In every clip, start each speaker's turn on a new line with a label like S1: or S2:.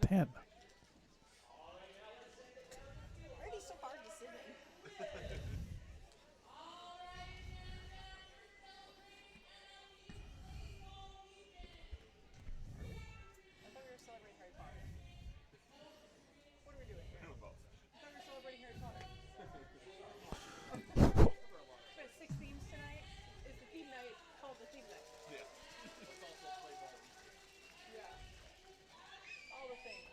S1: 10.
S2: Already so hard to sit in. I thought we were celebrating Harry Potter. What are we doing here? I thought we were celebrating Harry Potter. We had 6 themes tonight. Is the theme night called the theme night? Yeah. It's also play ball. Yeah. All the things.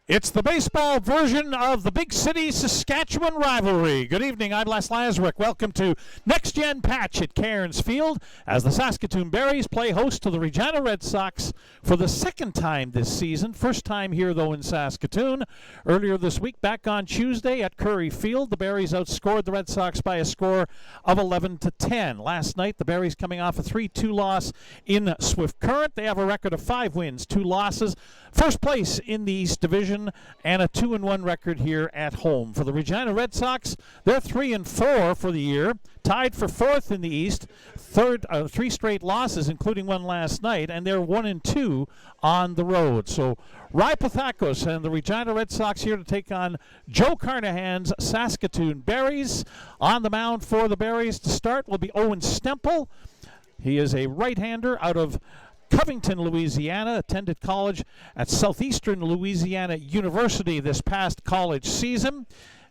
S1: It's the baseball version of the Big City Saskatchewan rivalry. Good evening, I'm Les Lazaruk. Welcome to Next Gen Patch at Cairns Field as the Saskatoon Berries play host to the Regina Red Sox for the second time this season. First time here, though, in Saskatoon. Earlier this week, back on Tuesday at Curry Field, the Berries outscored the Red Sox by a score of 11-10. Last night, the Berries coming off a 3-2 loss in Swift Current. They have a record of 5 wins, 2 losses. First place in the East Division and a 2-1 record here at home. For the Regina Red Sox, they're 3-4 for the year, tied for 4th in the East, 3 straight losses, including one last night, and they're 1-2 on the road. So Rai Pathakos and the Regina Red Sox here to take on Joe Carnahan's Saskatoon Berries. On the mound for the Berries to start will be Owen Stemple. He is a right-hander out of Covington, Louisiana, attended college at Southeastern Louisiana University this past college season.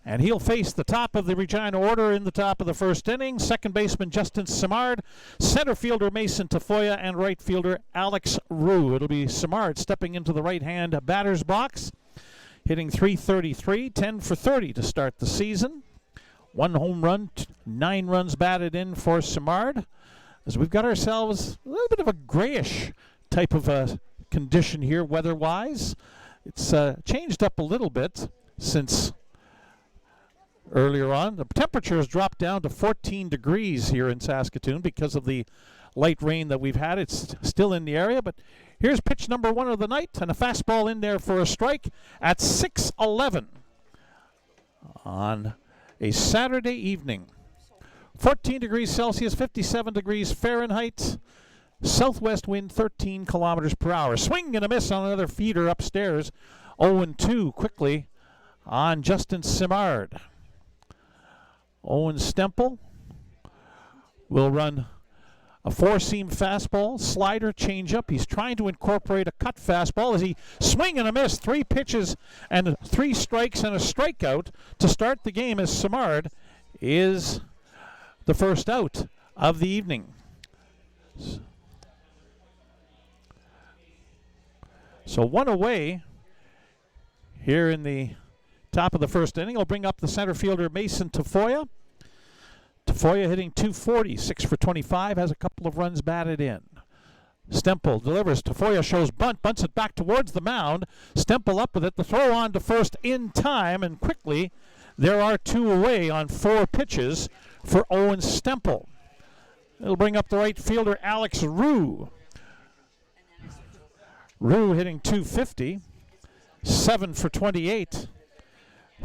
S1: And he'll face the top of the Regina order in the top of the first inning. Second baseman Justin Simard, center fielder Mason Tafoya, and right fielder Alex Roux. It'll be Simard stepping into the right-hand batter's box, hitting .333, 10 for 30 to start the season. 1 home run, 9 runs batted in for Simard. As we've got ourselves a little bit of a grayish type of a condition here weather-wise. It's changed up a little bit since earlier on. The temperature has dropped down to 14 degrees here in Saskatoon because of the light rain that we've had. It's still in the area, but here's pitch number 1 of the night, and a fastball in there for a strike at 6:11 on a Saturday evening. 14 degrees Celsius, 57 degrees Fahrenheit, southwest wind 13 kilometers per hour. Swing and a miss on another feeder upstairs. 0-2 quickly on Justin Simard. Owen Stemple will run a 4-seam fastball, slider, changeup. He's trying to incorporate a cut fastball as he swing and a miss. 3 pitches and 3 strikes and a strikeout to start the game as Simard is the first out of the evening. So 1 away here in the top of the first inning. Will bring up the center fielder Mason Tafoya. Tafoya hitting .240, 6 for 25, has a couple of runs batted in. Stemple delivers. Tafoya shows bunt, bunts it back towards the mound. Stemple up with it. The throw on to first in time, and quickly there are 2 away on 4 pitches for Owen Stemple. It'll bring up the right fielder Alex Roux. Roux hitting .250, 7 for 28.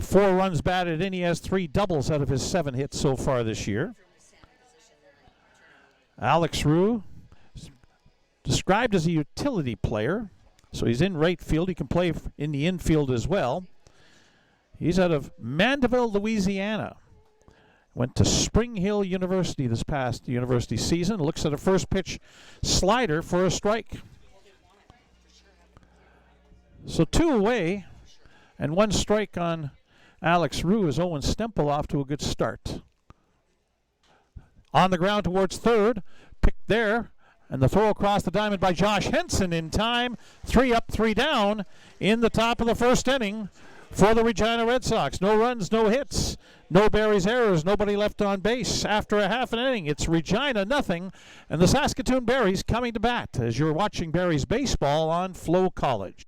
S1: 4 runs batted in. He has 3 doubles out of his 7 hits so far this year. Alex Roux, described as a utility player, so he's in right field. He can play in the infield as well. He's out of Mandeville, Louisiana. Went to Spring Hill University this past university season. Looks at a first pitch slider for a strike. So 2 away and 1 strike on Alex Roux as Owen Stemple off to a good start. On the ground towards third, picked there, and the throw across the diamond by Josh Henson in time. 3 up, 3 down in the top of the first inning for the Regina Red Sox. No runs, no hits, no Berries errors, nobody left on base. After a half an inning, it's Regina nothing, and the Saskatoon Berries coming to bat as you're watching Berries baseball on FloCollege.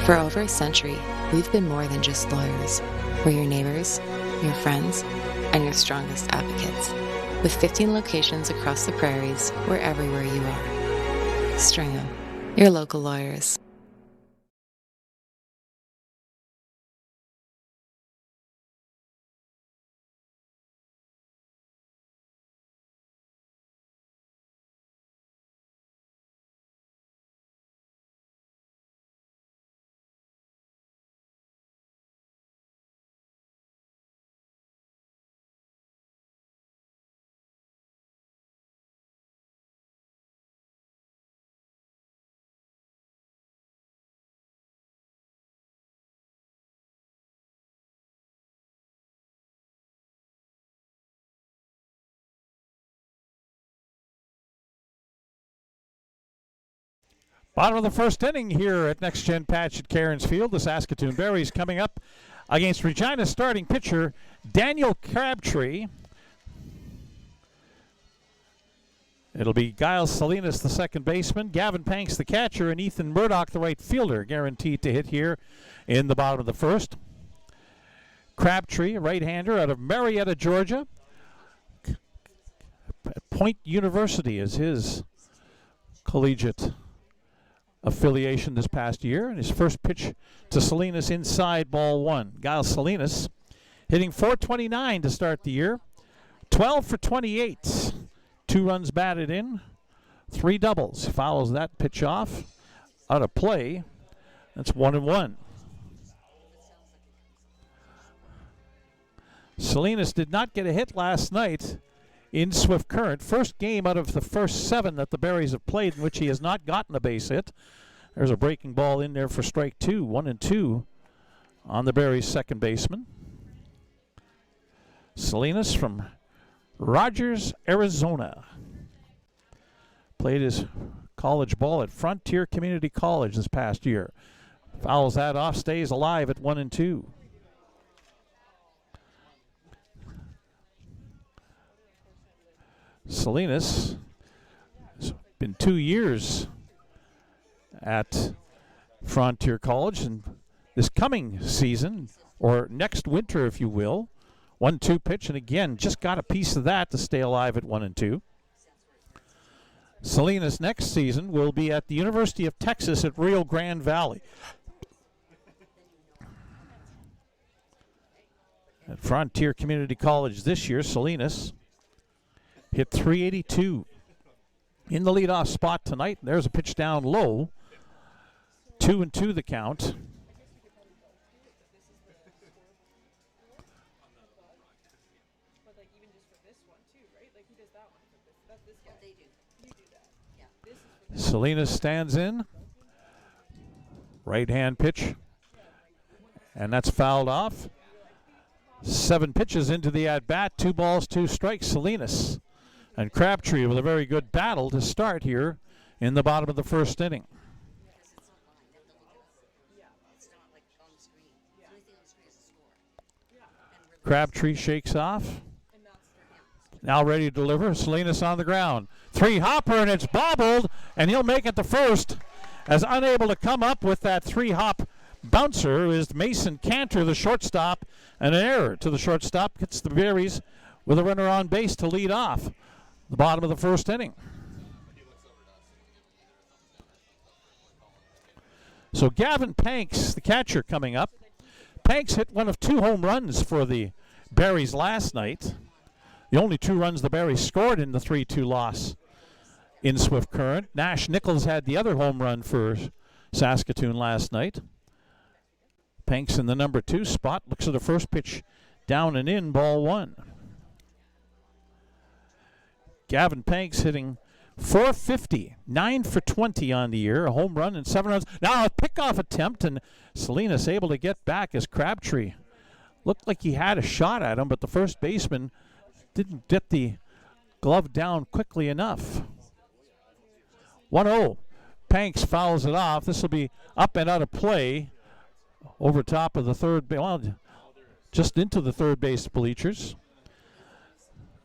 S3: For over a century, we've been more than just lawyers. We're your neighbors, your friends, and your strongest advocates. With 15 locations across the prairies, we're everywhere you are. Stringham, your local lawyers.
S1: Bottom of the first inning here at Next Gen Patch at Cairns Field. The Saskatoon Berries coming up against Regina starting pitcher Daniel Crabtree. It'll be Giles Salinas, the second baseman, Gavin Panks, the catcher, and Ethan Murdoch, the right fielder, guaranteed to hit here in the bottom of the first. Crabtree, a right-hander out of Marietta, Georgia. Point University is his collegiate affiliation this past year, and his first pitch to Salinas inside, ball one. Giles Salinas hitting .429 to start the year, 12 for 28, 2 runs batted in, 3 doubles. Fouls that pitch off, out of play. That's 1-1. Salinas did not get a hit last night in Swift Current. First game out of the first 7 that the Berries have played in which he has not gotten a base hit. There's a breaking ball in there for strike 2, 1-2 on the Berries' second baseman. Salinas from Rogers, Arizona. Played his college ball at Frontier Community College this past year. Fouls that off, stays alive at 1-2. Salinas has been 2 years at Frontier College, and this coming season, or next winter if you will, 1-2 pitch, and again just got a piece of that to stay alive at 1-2. Salinas next season will be at the University of Texas at Rio Grande Valley. At Frontier Community College this year, Salinas hit .382 in the leadoff spot tonight. There's a pitch down low. 2-2 the count. Salinas stands in. Right hand pitch. And that's fouled off. 7 pitches into the at-bat. 2 balls, 2 strikes. Salinas and Crabtree with a very good battle to start here in the bottom of the first inning. Crabtree shakes off. Now ready to deliver. Salinas on the ground. 3 hopper, and it's bobbled, and he'll make it to first. As unable to come up with that 3-hop bouncer is Mason Cantor, the shortstop, and an error to the shortstop gets the Berries with a runner on base to lead off the bottom of the first inning. So Gavin Panks, the catcher, coming up. Panks hit one of 2 home runs for the Berries last night. The only 2 runs the Berries scored in the 3-2 loss in Swift Current. Nash Nichols had the other home run for Saskatoon last night. Panks in the number 2 spot. Looks at the first pitch down and in, ball 1. Gavin Panks hitting .450, 9 for 20 on the year, a home run and 7 runs. Now a pickoff attempt, and Salinas able to get back as Crabtree looked like he had a shot at him, but the first baseman didn't get the glove down quickly enough. 1-0. Panks fouls it off. This will be up and out of play over top of the third base. Well, just into the third base bleachers.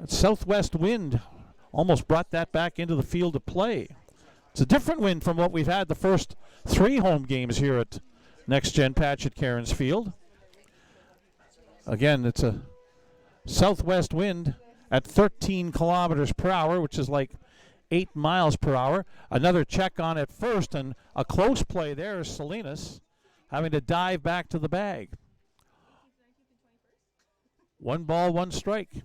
S1: That southwest wind almost brought that back into the field of play. It's a different wind from what we've had the first 3 home games here at Next Gen Patch at Cairns Field. Again, it's a southwest wind at 13 kilometers per hour, which is like 8 miles per hour. Another check on at first, and a close play there is Salinas having to dive back to the bag. 1 ball, 1 strike.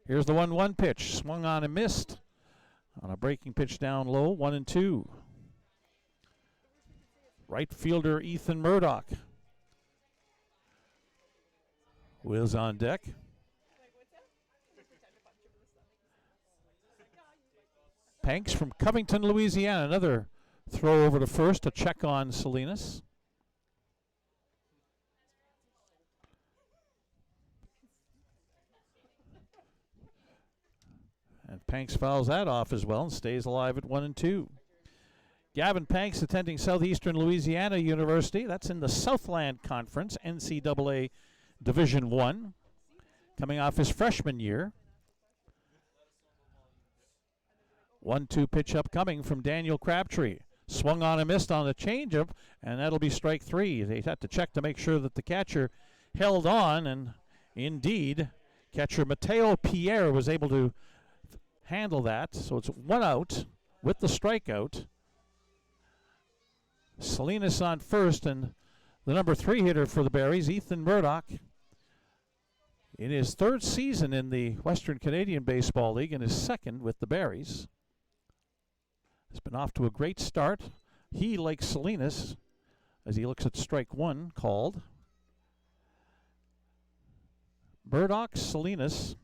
S1: Here's the 1-1 pitch. Swung on and missed. On a breaking pitch down low, 1-2. Right fielder Ethan Murdoch was on deck. Panks from Covington, Louisiana. Another throw over to first, a check on Salinas. And Panks fouls that off as well and stays alive at 1-2. Gavin Panks attending Southeastern Louisiana University. That's in the Southland Conference, NCAA Division I, coming off his freshman year. 1-2 pitch upcoming from Daniel Crabtree. Swung on and missed on the changeup, and that'll be strike 3. They had to check to make sure that the catcher held on, and indeed, catcher Mateo Pierre was able to handle that. So it's 1 out with the strikeout. Salinas on first, and the number 3 hitter for the Berries, Ethan Murdoch, in his 3rd season in the Western Canadian Baseball League and his 2nd with the Berries. Has been off to a great start. He, like Salinas, as he looks at strike 1 called. Murdoch, Salinas,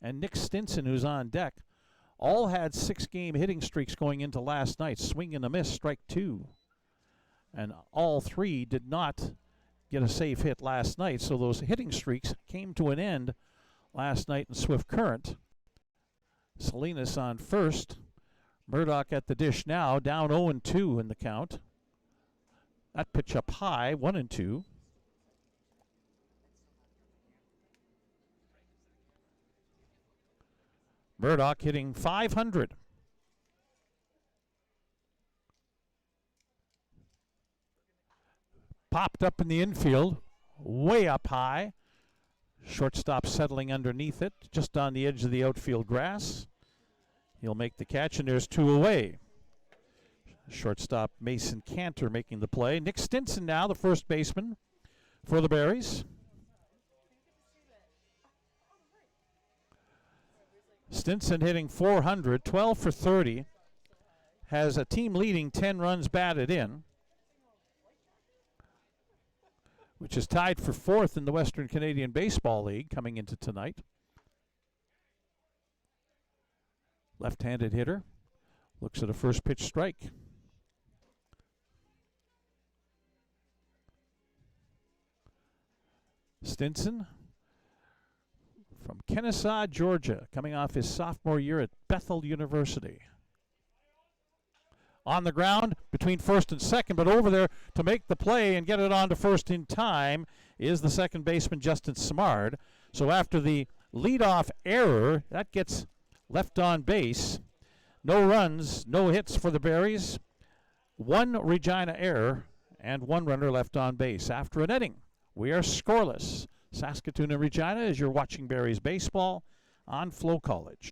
S1: and Nick Stinson, who's on deck, all had 6-game hitting streaks going into last night. Swing and a miss, strike 2. And all 3 did not get a safe hit last night, so those hitting streaks came to an end last night in Swift Current. Salinas on first. Murdoch at the dish now, down 0-2 in the count. That pitch up high, 1-2. Murdoch hitting .500. Popped up in the infield, way up high. Shortstop settling underneath it, just on the edge of the outfield grass. He'll make the catch, and there's 2 away. Shortstop Mason Cantor making the play. Nick Stinson now, the first baseman for the Berries. Stinson hitting .400, 12 for 30. Has a team leading 10 runs batted in, which is tied for 4th in the Western Canadian Baseball League coming into tonight. Left-handed hitter. Looks at a first pitch strike. Stinson from Kennesaw, Georgia, coming off his sophomore year at Bethel University. On the ground between first and second, but over there to make the play and get it on to first in time is the second baseman, Justin Simard. So after the leadoff error, that gets left on base. No runs, no hits for the Berries. 1 Regina error and 1 runner left on base. After an inning, we are scoreless. Saskatoon and Regina as you're watching Berries baseball on FloCollege.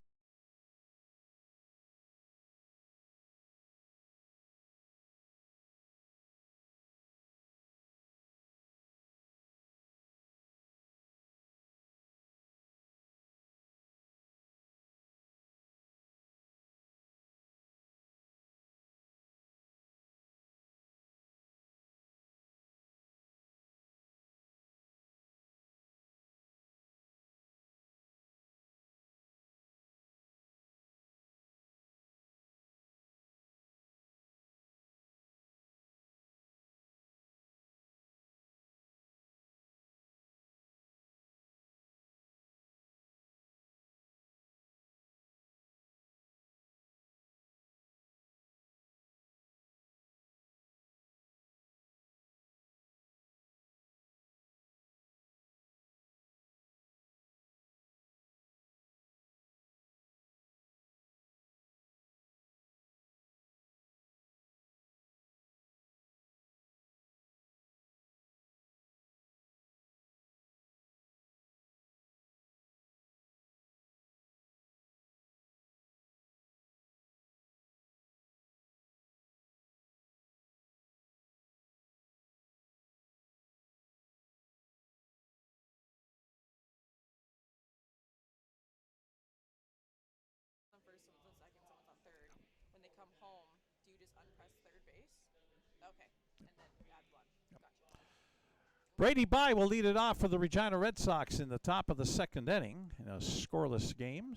S1: Brady Bye will lead it off for the Regina Red Sox in the top of the second inning in a scoreless game.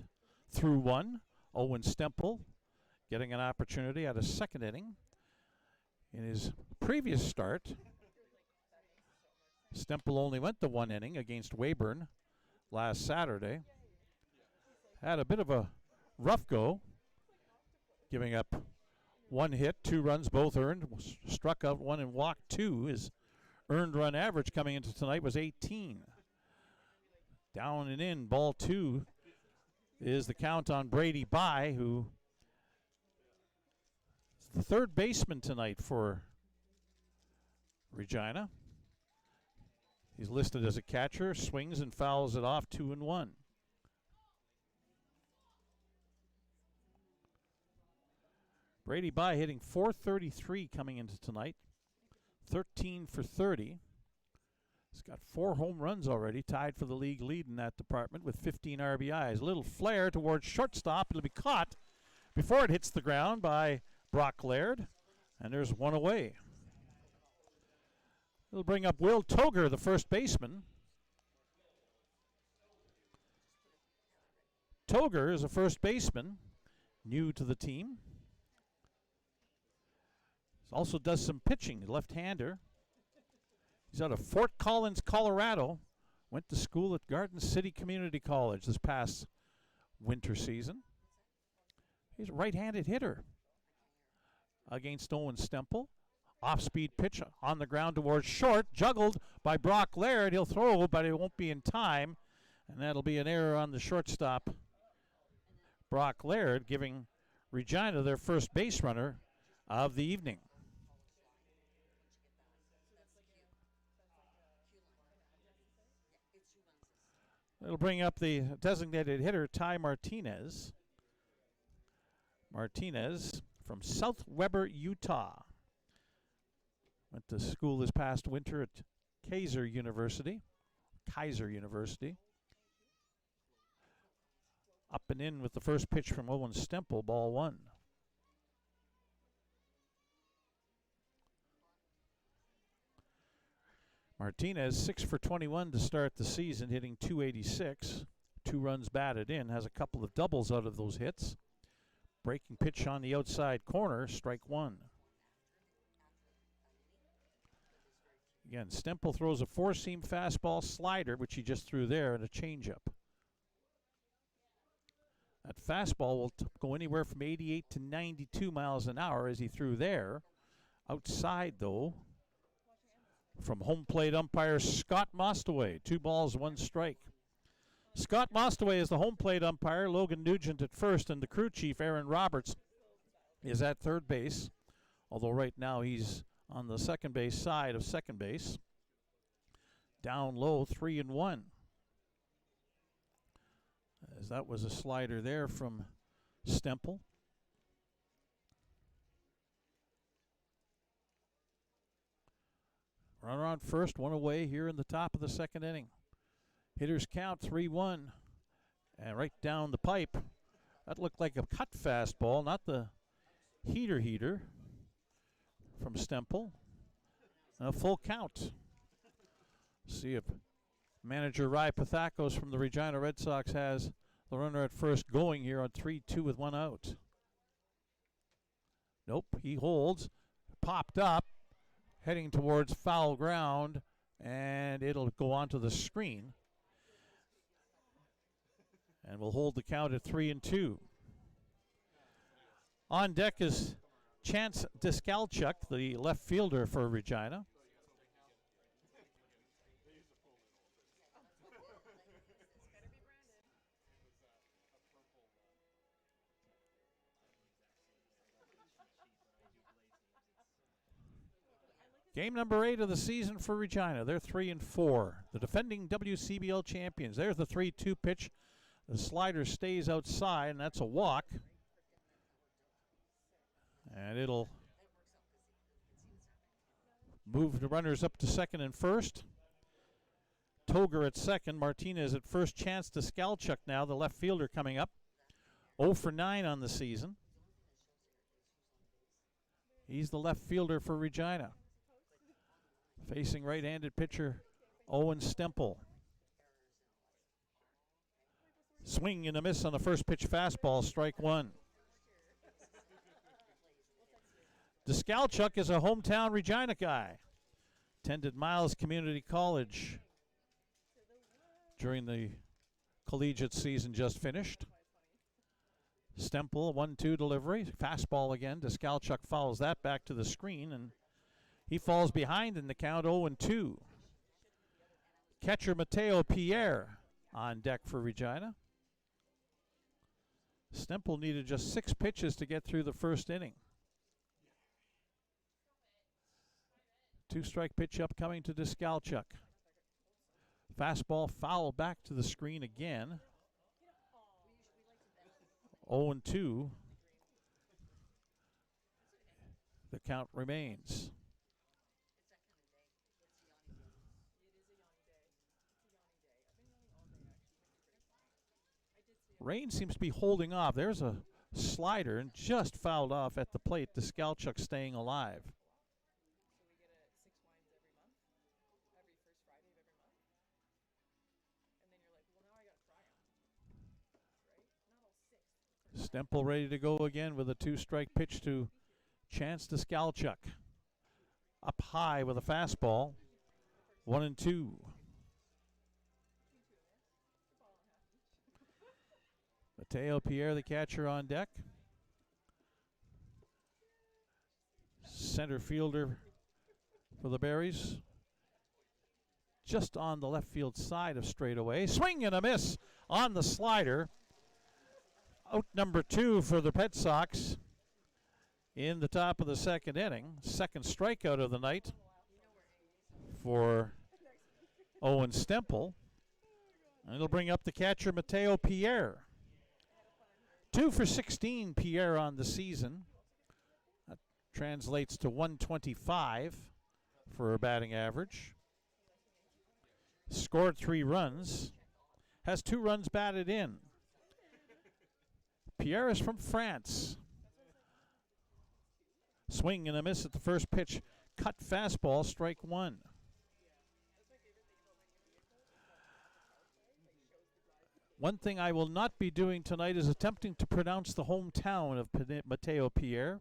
S1: Through one, Owen Stemple getting an opportunity at a second inning. In his previous start, Stemple only went the one inning against Weyburn last Saturday. Had a bit of a rough go, giving up one hit, 2 runs, both earned. Struck out 1 and walked 2. His earned run average coming into tonight was 18. Down and in, ball 2 is the count on Brady Bye, who is the third baseman tonight for Regina. He's listed as a catcher, swings and fouls it off 2 and 1. Brady Bye hitting .433 coming into tonight, 13 for 30. He's got 4 home runs already, tied for the league lead in that department with 15 RBIs. A little flare towards shortstop. It'll be caught before it hits the ground by Brock Laird, and there's one away. It'll bring up Will Toger, the first baseman. Toger is a first baseman, new to the team. Also does some pitching, left-hander. He's out of Fort Collins, Colorado. Went to school at Garden City Community College this past winter season. He's a right-handed hitter against Owen Stemple. Off-speed pitch on the ground towards short, juggled by Brock Laird. He'll throw, but it won't be in time, and that'll be an error on the shortstop, Brock Laird, giving Regina their first base runner of the evening. It'll bring up the designated hitter, Ty Martinez. Martinez from South Weber, Utah. Went to school this past winter at Kaiser University. Up and in with the first pitch from Owen Stemple, ball 1. Martinez, 6 for 21 to start the season, hitting .286. 2 runs batted in, has a couple of doubles out of those hits. Breaking pitch on the outside corner, strike 1. Again, Stemple throws a 4-seam fastball slider, which he just threw there, and a changeup. That fastball will go anywhere from 88 to 92 miles an hour as he threw there. Outside, though, from home plate umpire Scott Mostaway. 2 balls, 1 strike. Scott Mostaway is the home plate umpire. Logan Nugent at first, and the crew chief, Aaron Roberts, is at third base. Although right now he's on the second base side of second base. Down low, 3 and 1. As that was a slider there from Stemple. Runner on first, 1 away here in the top of the second inning. Hitters count 3-1. And right down the pipe. That looked like a cut fastball, not the heater from Stemple. A full count. See if manager Ry Pathakos from the Regina Red Sox has the runner at first going here on 3-2 with 1 out. Nope, he holds. Popped up. Heading towards foul ground, and it'll go onto the screen. And we'll hold the count at 3-2. On deck is Chance Diskalchuk, the left fielder for Regina. Game number 8 of the season for Regina. They're 3-4. The defending WCBL champions. There's the 3-2 pitch. The slider stays outside, and that's a walk. And it'll move the runners up to second and first. Toger at second. Martinez at first. Chance to Skalchuk now, the left fielder coming up. 0 for 9 on the season. He's the left fielder for Regina. Facing right-handed pitcher Owen Stemple. Swing and a miss on the first pitch fastball, strike one. Deskalchuk is a hometown Regina guy. Attended Miles Community College during the collegiate season just finished. Stemple, 1-2 delivery. Fastball again. Deskalchuk fouls that back to the screen, and he falls behind in the count 0-2. Catcher Mateo Pierre on deck for Regina. Stemple needed just 6 pitches to get through the first inning. 2-strike pitch upcoming to Deskalchuk. Fastball foul back to the screen again. 0-2. The count remains. Rain seems to be holding off. There's a slider and just fouled off at the plate. Deskalchuk staying alive. Stemple ready to go again with a 2-strike pitch to Chance Deskalchuk. Up high with a fastball. 1-2. Mateo Pierre, the catcher, on deck. Center fielder for the Berries. Just on the left field side of straightaway. Swing and a miss on the slider. Out number 2 for the Red Sox in the top of the second inning. Second strikeout of the night for Owen Stemple. And it'll bring up the catcher Mateo Pierre. 2 for 16 Pierre on the season. That translates to 125 for a batting average. Scored 3 runs. Has 2 runs batted in. Pierre is from France. Swing and a miss at the first pitch. Cut fastball, strike one. One thing I will not be doing tonight is attempting to pronounce the hometown of Mateo Pierre.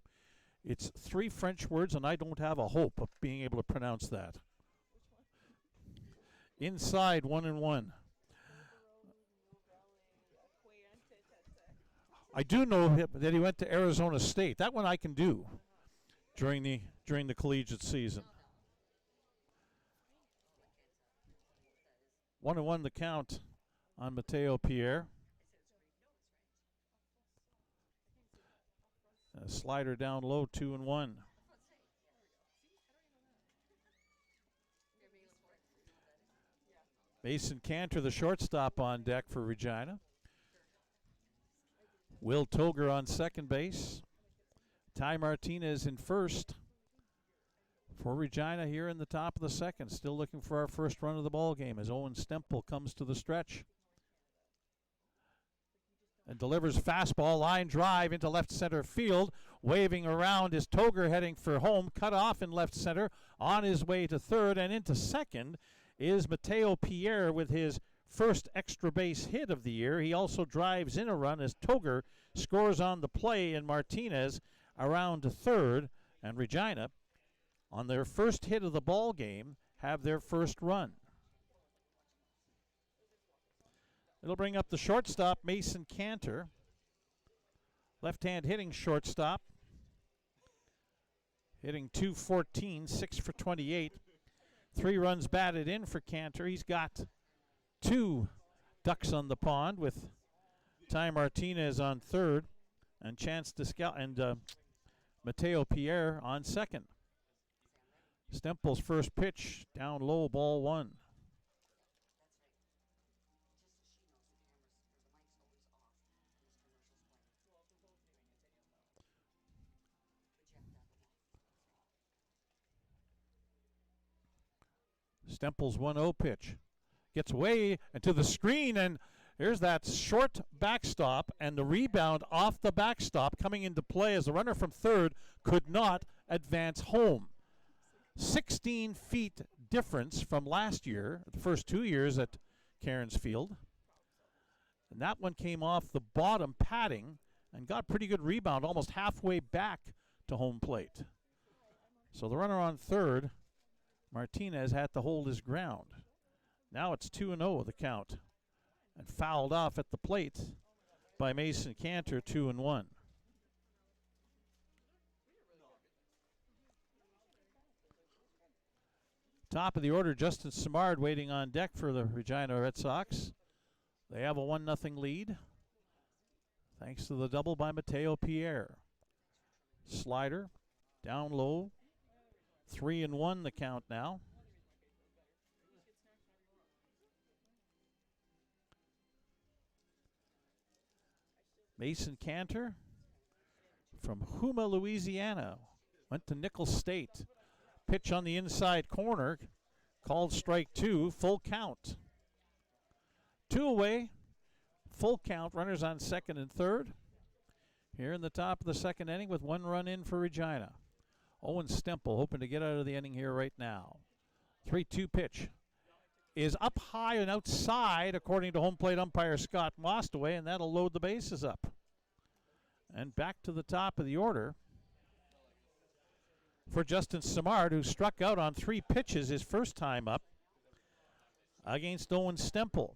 S1: It's 3 French words, and I don't have a hope of being able to pronounce that. Inside, 1-1. I do know that he went to Arizona State. That one I can do during the collegiate season. 1-1 the count on Mateo Pierre. A slider down low, 2-1. Mason Cantor, the shortstop, on deck for Regina. Will Toger on second base. Ty Martinez in first for Regina here in the top of the second. Still looking for our first run of the ball game as Owen Stemple comes to the stretch and delivers fastball, line drive into left center field. Waving around is Toger, heading for home. Cut off in left center. On his way to third and into second is Mateo Pierre with his first extra base hit of the year. He also drives in a run as Toger scores on the play, and Martinez around to third. And Regina, on their first hit of the ball game, have their first run. It'll bring up the shortstop, Mason Cantor. Left-hand hitting shortstop. Hitting .214, 6 for 28. 3 runs batted in for Cantor. He's got 2 ducks on the pond with Ty Martinez on third and Mateo Pierre on second. Stemple's first pitch down low, ball 1. Stemple's 1-0 pitch. Gets away and to the screen, and there's that short backstop, and the rebound off the backstop coming into play as the runner from third could not advance home. 16 feet difference from last year, the first 2 years at Cairns Field. And that one came off the bottom padding and got pretty good rebound, almost halfway back to home plate. So the runner on third, Martinez, had to hold his ground. Now it's 2-0 the count, and fouled off at the plate by Mason Cantor, 2-1. Top of the order, Justin Simard waiting on deck for the Regina Red Sox. They have a 1-0 lead, thanks to the double by Mateo Pierre. Slider, down low, 3-1 the count now. Mason Cantor from Houma, Louisiana, went to Nicholls State. Pitch on the inside corner, called strike 2, full count. 2 away, full count, runners on second and third. Here in the top of the second inning with 1 run in for Regina. Owen Stemple hoping to get out of the inning here right now. 3-2 pitch is up high and outside, according to home plate umpire Scott Mostaway, and that'll load the bases up. And back to the top of the order for Justin Simard, who struck out on 3 pitches his first time up against Owen Stemple.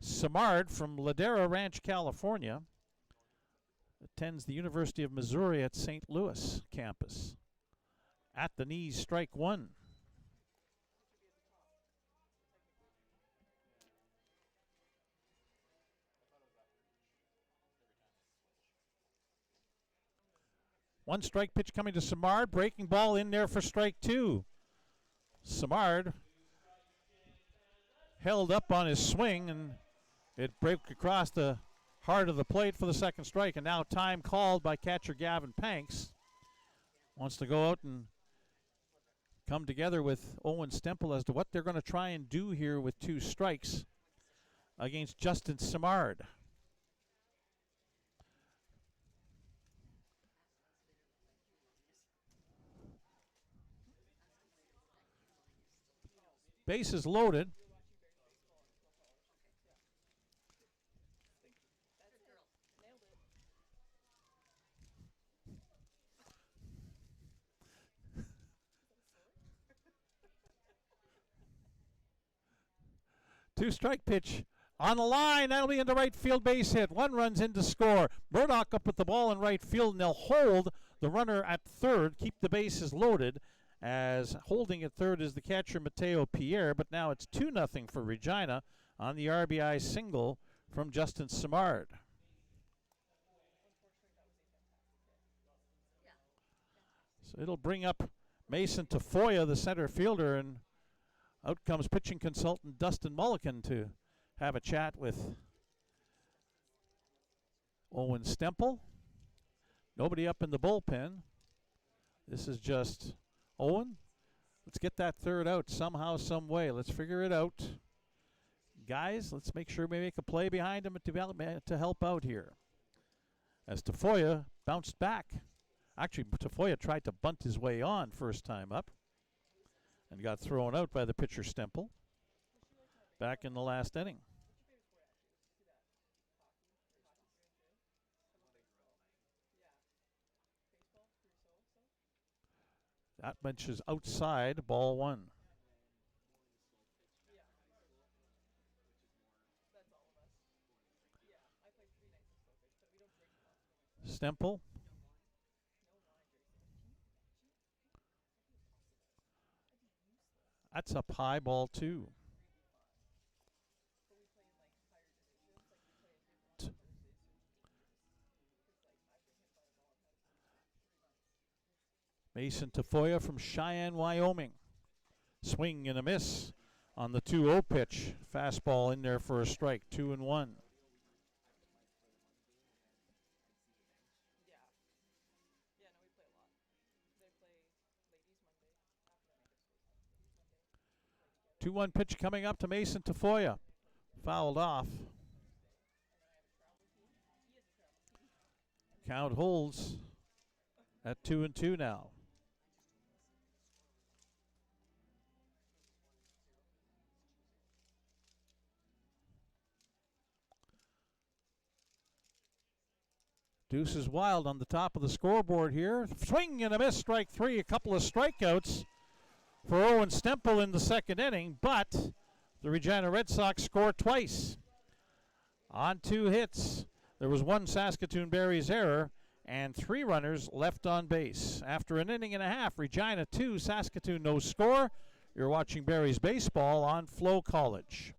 S1: Simard from Ladera Ranch, California, attends the University of Missouri at St. Louis campus. At the knees, strike 1. One strike pitch coming to Simard. Breaking ball in there for strike 2. Simard held up on his swing, and it broke across the heart of the plate for the second strike. And now time called by catcher Gavin Panks. Wants to go out and come together with Owen Stemple as to what they're going to try and do here with 2 strikes against Justin Simard. Bases loaded. Two-strike pitch on the line. That'll be into right field, base hit. 1 runs in to score. Murdoch up with the ball in right field, and they'll hold the runner at third, keep the bases loaded, as holding at third is the catcher Mateo Pierre. But now it's 2-0 for Regina on the RBI single from Justin Simard. So it'll bring up Mason Tafoya, the center fielder, and out comes pitching consultant Dustin Mulligan to have a chat with Owen Stemple. Nobody up in the bullpen. This is just Owen. Let's get that third out somehow, some way. Let's figure it out. Guys, let's make sure we make a play behind him to help out here. As Tafoya bounced back. Actually, Tafoya tried to bunt his way on first time up and got thrown out by the pitcher Stemple back in the last inning. That bench is outside, ball 1. Stemple. That's up high, ball 2. Mason Tafoya from Cheyenne, Wyoming. Swing and a miss on the 2-0 pitch. Fastball in there for a strike, 2-1. Two-one pitch coming up to Mason Tafoya. Fouled off. Count holds at 2-2 now. Deuce is wild on the top of the scoreboard here. Swing and a miss, strike three. A couple of strikeouts for Owen Stempel in the second inning, but the Regina Red Sox score twice on 2 hits. There was 1 Saskatoon Berries error and 3 runners left on base. After an inning and a half, Regina 2, Saskatoon no score. You're watching Berries baseball on FloCollege.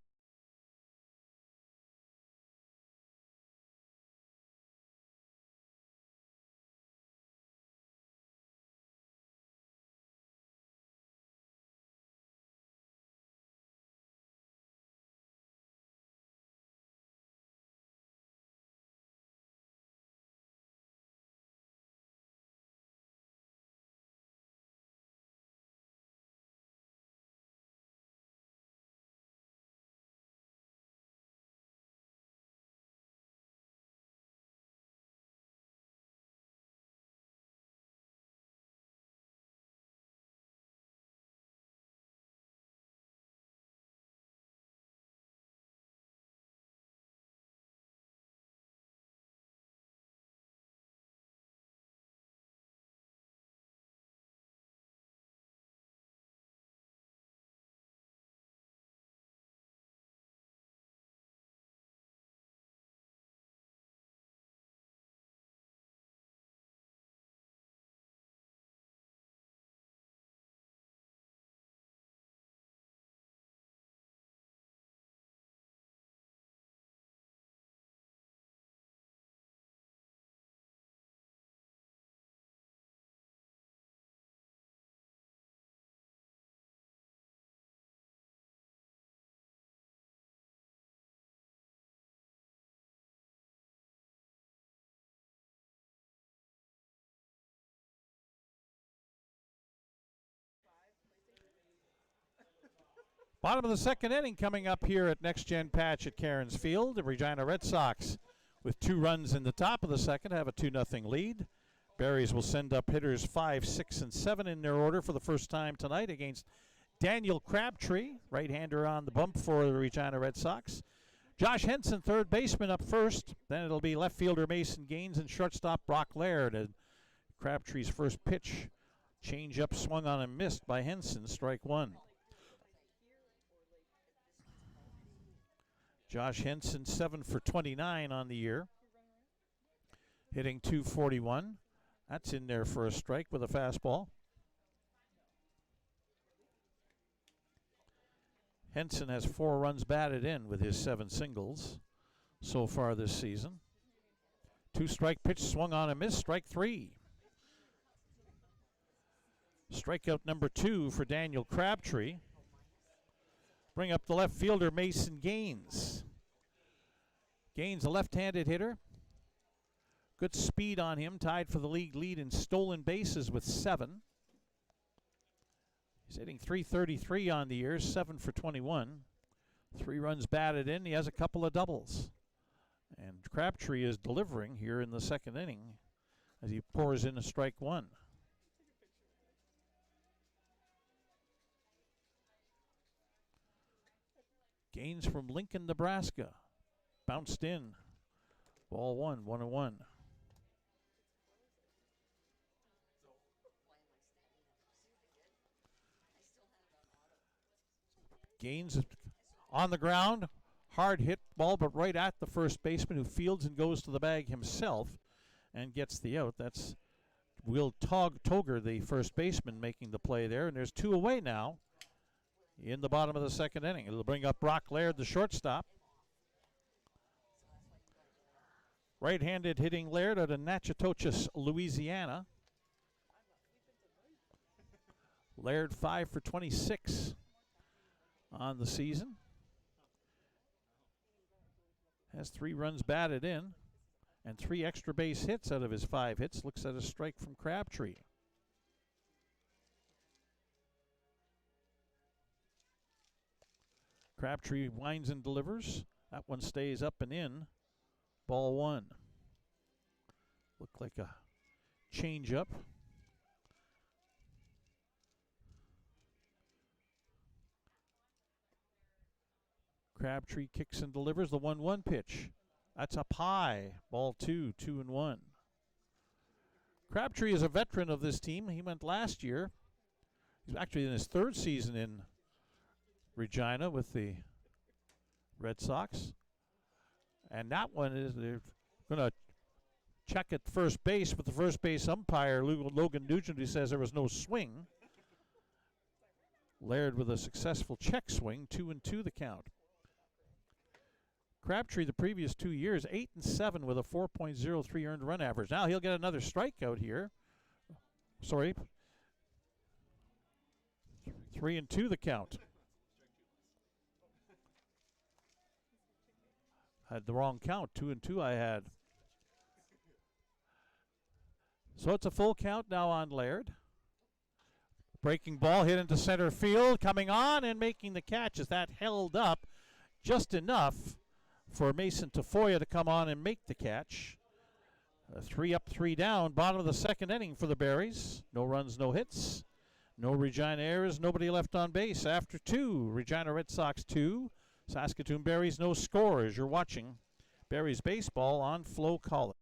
S1: Bottom of the second inning coming up here at Next Gen Patch at Cairns Field. The Regina Red Sox, with 2 runs in the top of the second, have a 2-0 lead. Berries will send up hitters 5, 6, and 7 in their order for the first time tonight against Daniel Crabtree, right-hander on the bump for the Regina Red Sox. Josh Henson, third baseman, up first. Then it'll be left fielder Mason Gaines and shortstop Brock Laird. And Crabtree's first pitch, change up, swung on and missed by Henson, strike 1. Josh Henson, 7 for 29 on the year, hitting .241. That's in there for a strike with a fastball. Henson has 4 runs batted in with his 7 singles so far this season. 2-strike pitch, swung on and missed, strike 3. Strikeout number 2 for Daniel Crabtree. Bring up the left fielder, Mason Gaines. Gaines, a left-handed hitter. Good speed on him, tied for the league lead in stolen bases with 7. He's hitting .333 on the year, 7 for 21. 3 runs batted in. He has a couple of doubles. And Crabtree is delivering here in the second inning as he pours in a strike 1. Gaines from Lincoln, Nebraska. Bounced in. Ball 1, 1-1. Gaines on the ground. Hard hit ball, but right at the first baseman, who fields and goes to the bag himself and gets the out. That's Will Toger, the first baseman, making the play there. And there's 2 away now in the bottom of the second inning. It'll bring up Brock Laird, the shortstop. Right-handed hitting Laird out of Natchitoches, Louisiana. Laird 5 for 26 on the season. Has 3 runs batted in and 3 extra base hits out of his 5 hits. Looks at a strike from Crabtree. Crabtree winds and delivers. That one stays up and in. Ball 1. Looked like a change-up. Crabtree kicks and delivers the 1-1 pitch. That's up high. Ball 2, 2-1. Crabtree is a veteran of this team. He went last year. He's actually in his third season in Regina with the Red Sox. And that one is, they're going to check at first base with the first base umpire, Logan Nugent, who says there was no swing. Laird with a successful check swing, 2-2 the count. Crabtree the previous 2 years, 8-7 with a 4.03 earned run average. Now he'll get another strikeout here. Sorry. 3-2 the count. Had the wrong count, 2-2 I had. So it's a full count now on Laird. Breaking ball hit into center field, coming on and making the catch as that held up just enough for Mason Tafoya to come on and make the catch. 3 up, 3 down, bottom of the second inning for the Berries. No runs, no hits. No Regina errors, nobody left on base. After 2, Regina Red Sox 2, Saskatoon Berries no score as you're watching Berries baseball on FloCollege.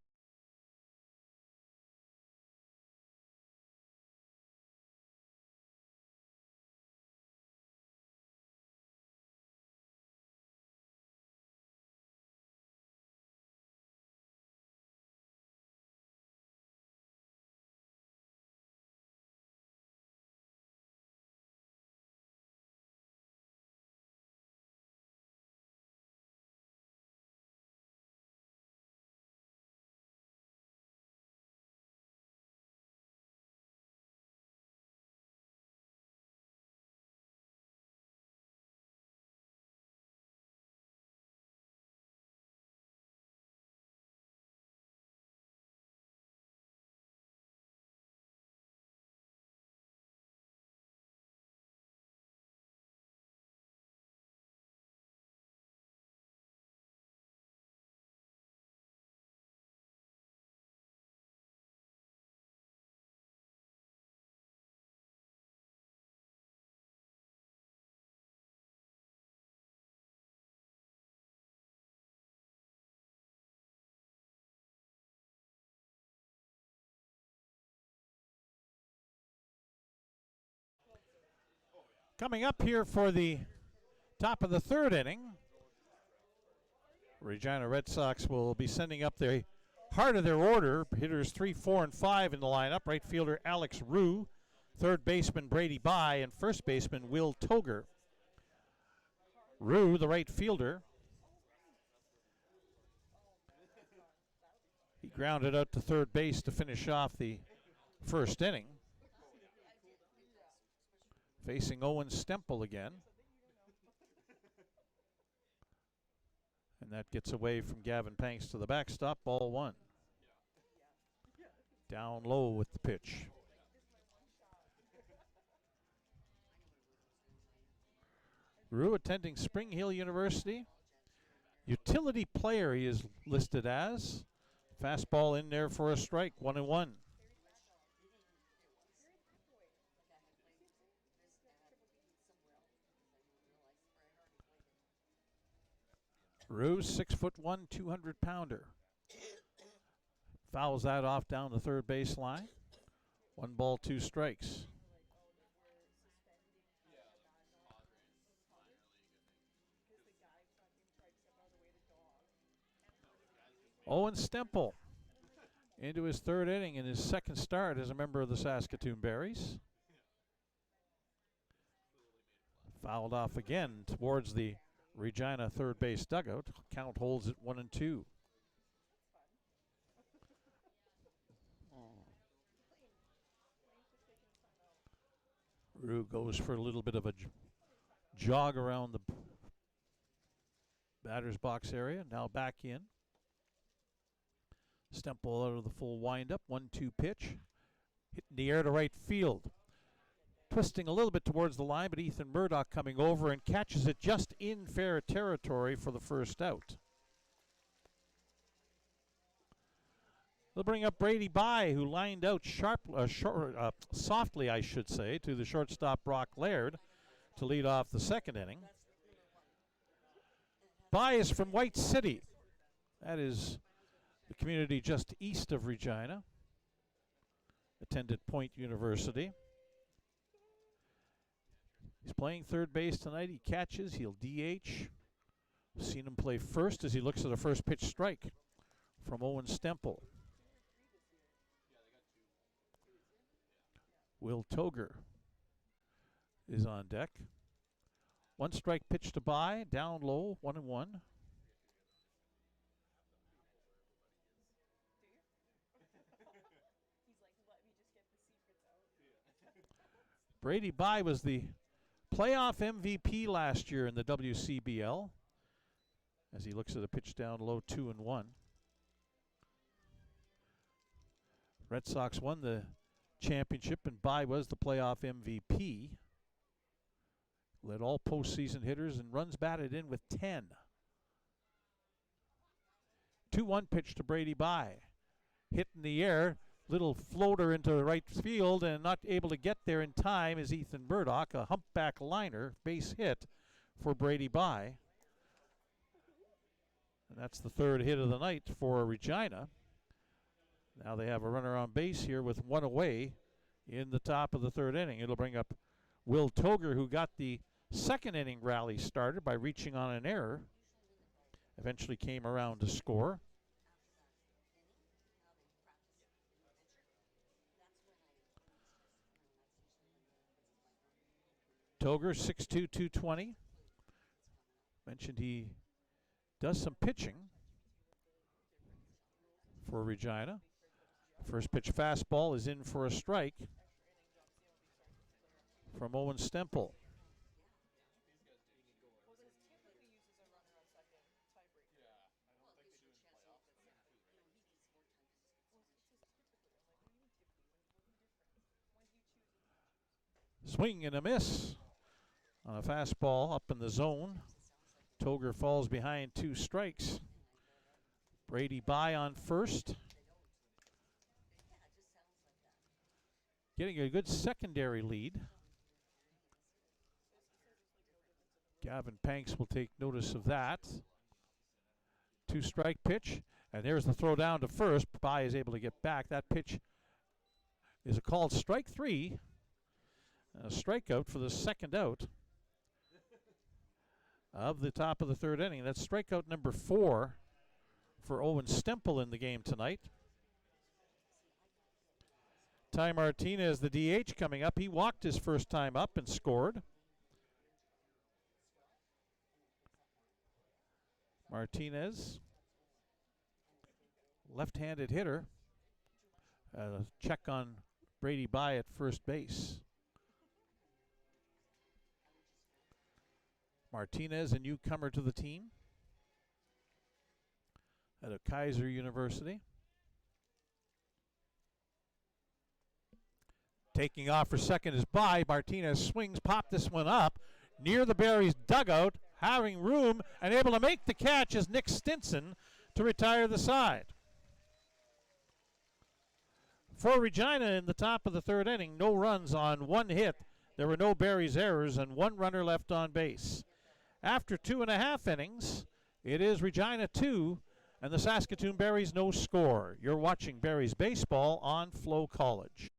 S1: Coming up here for the top of the third inning, Regina Red Sox will be sending up the heart of their order. Hitters 3, 4, and 5 in the lineup. Right fielder Alex Rue, third baseman Brady By, and first baseman Will Toger. Rue, the right fielder. He grounded out to third base to finish off the first inning. Facing Owen Stemple again. And that gets away from Gavin Panks to the backstop, ball 1. Down low with the pitch. Rue attending Spring Hill University. Utility player he is listed as. Fastball in there for a strike, 1-1. Rue, 6'1", 200-pounder. Fouls that off down the third base line. 1 ball, 2 strikes. Owen Stemple into his third inning in his second start as a member of the Saskatoon Berries. Fouled off again towards the Regina third base dugout. Count holds at 1-2. Rue goes for a little bit of a jog around the batter's box area. Now back in. Stemple out of the full windup. 1-2 pitch. Hitting the air to right field. Twisting a little bit towards the line, but Ethan Murdoch coming over and catches it just in fair territory for the first out. They'll bring up Brady By, who lined out softly, I should say, to the shortstop Brock Laird to lead off the second inning. By is from White City. That is the community just east of Regina. attended Point University. He's playing third base tonight. He catches. He'll DH. Seen him play first as he looks at a first pitch strike from Owen Stemple. Will Toger is on deck. One strike pitch to By, down low, 1-1.
S2: He's like, let me just get the secrets out.
S1: Brady By was the playoff MVP last year in the WCBL as he looks at a pitch down low, 2-1. Red Sox won the championship and By was the playoff MVP. Led all postseason hitters and runs batted in with 10. 2-1 pitch to Brady By. Hit in the air, little floater into the right field, and not able to get there in time is Ethan Murdoch. A humpback liner, base hit for Brady By. And that's the third hit of the night for Regina. Now they have a runner on base here with one away in the top of the third inning. It'll bring up Will Toger, who got the second inning rally started by reaching on an error. Eventually came around to score. Toger, 6'2", 220. Mentioned he does some pitching for Regina. First pitch fastball is in for a strike from Owen Stemple. Swing and a miss on a fastball up in the zone. Toger falls behind 2 strikes. Brady By on first. Getting a good secondary lead. Gavin Panks will take notice of that. 2-strike pitch, and there's the throw down to first. By is able to get back. That pitch is called strike 3. A strikeout for the second out of the top of the third inning. That's strikeout number 4 for Owen Stemple in the game tonight. Ty Martinez, the DH, coming up. He walked his first time up and scored. Martinez, left-handed hitter. Check on Brady By at first base. Martinez, a newcomer to the team at a Kaiser University. Taking off for second is By. Martinez swings, popped this one up near the Berries dugout, having room and able to make the catch as Nick Stinson to retire the side. For Regina in the top of the third inning, no runs on 1 hit. There were no Berries errors and 1 runner left on base. After 2.5 innings, it is Regina 2 and the Saskatoon Berries no score. You're watching Berries baseball on FloCollege.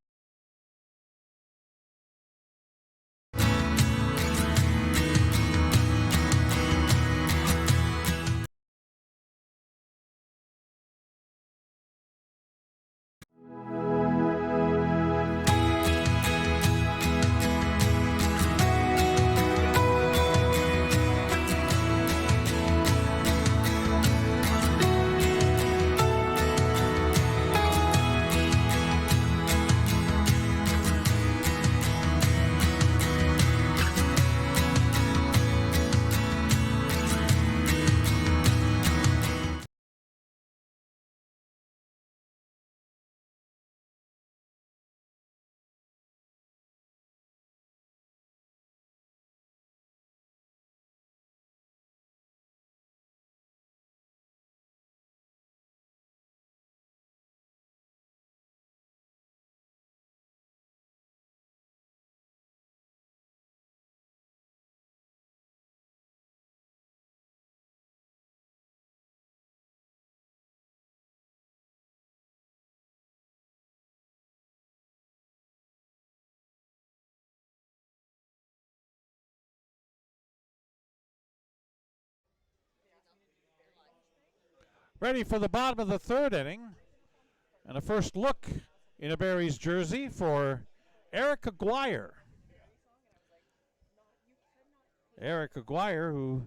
S1: Ready for the bottom of the third inning. And a first look in a Berries jersey for Eric Aguirre. Eric Aguirre, who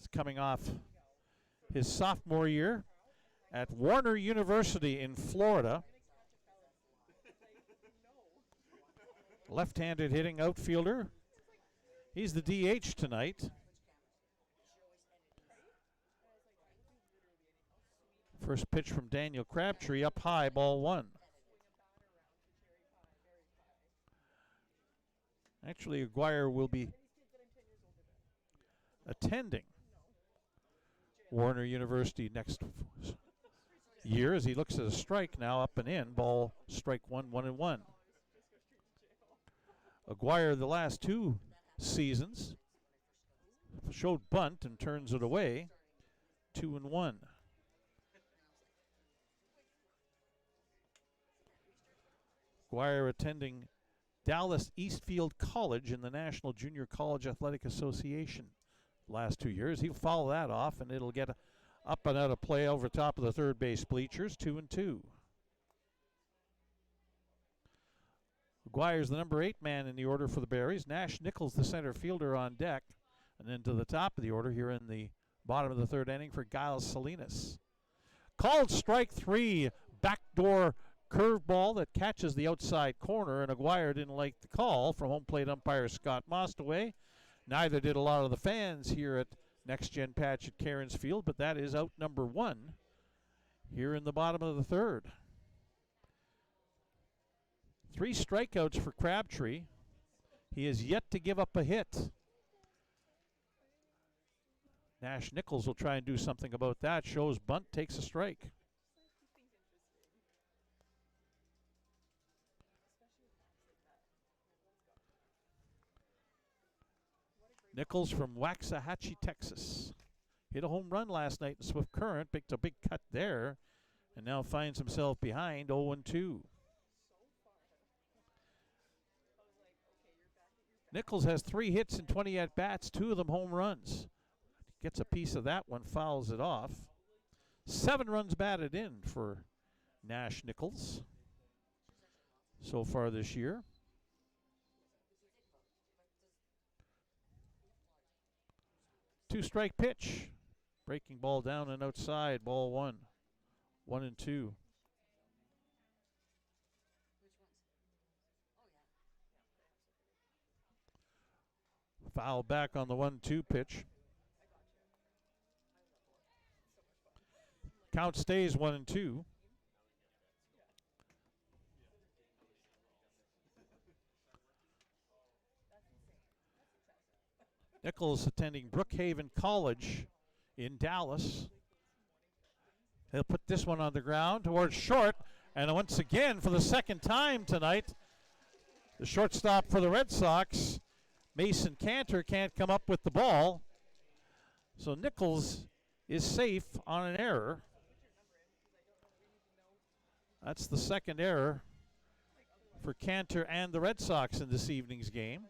S1: is coming off his sophomore year at Warner University in Florida. Left-handed hitting outfielder. He's the DH tonight. First pitch from Daniel Crabtree, up high, ball one. Actually, Aguirre will be attending Warner University next year as he looks at a strike now, up and in. Ball, strike one, 1-1. Aguirre, the last two seasons, showed bunt and turns it away. 2-1. Aguirre attending Dallas Eastfield College in the National Junior College Athletic Association last 2 years. He'll follow that off, and it'll get up and out of play over top of the third base bleachers. 2-2. Aguirre's the number 8 man in the order for the Berries. Nash Nichols, the center fielder, on deck. And then to the top of the order here in the bottom of the third inning for Giles Salinas. Called strike 3, backdoor curveball that catches the outside corner, and Aguirre didn't like the call from home plate umpire Scott Mostaway. Neither did a lot of the fans here at Next Gen Patch at Cairns Field, but that is out number 1 here in the bottom of the third. 3 strikeouts for Crabtree. He has yet to give up a hit. Nash Nichols will try and do something about that. Shows bunt, takes a strike. Nichols from Waxahachie, Texas. Hit a home run last night in Swift Current, picked a big cut there, and now finds himself behind 0-2. Nichols has 3 hits and 20 at-bats, 2 of them home runs. Gets a piece of that one, fouls it off. 7 runs batted in for Nash Nichols so far this year. Two-strike pitch. Breaking ball down and outside. Ball 1. 1-2. Foul back on the 1-2 pitch. Count stays 1-2. Nichols attending Brookhaven College in Dallas. He'll put this one on the ground towards short, and once again, for the second time tonight, the shortstop for the Red Sox, Mason Cantor, can't come up with the ball. So Nichols is safe on an error. That's the second error for Cantor and the Red Sox in this evening's game.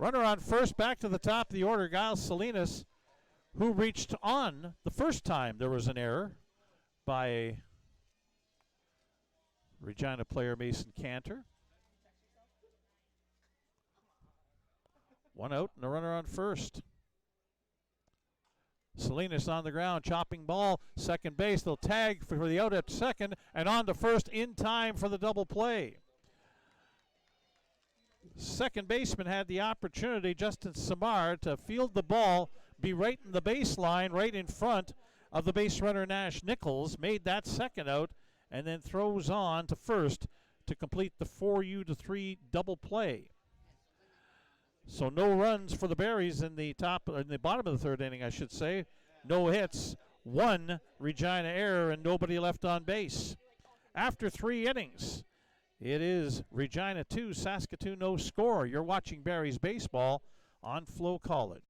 S1: Runner on first, back to the top of the order, Giles Salinas, who reached on the first time there was an error by Regina player Mason Cantor. 1 out and a runner on first. Salinas on the ground, chopping ball, second base. They'll tag for the out at second, and on to first in time for the double play. Second baseman had the opportunity, Justin Samar, to field the ball, be right in the baseline, right in front of the base runner Nash Nichols, made that second out, and then throws on to first to complete the 4-3 double play. So no runs for the Berries in the bottom of the third inning, I should say. No hits, 1 Regina error, and nobody left on base. After 3 innings, it is Regina 2, Saskatoon no score. You're watching Berries baseball on FloCollege.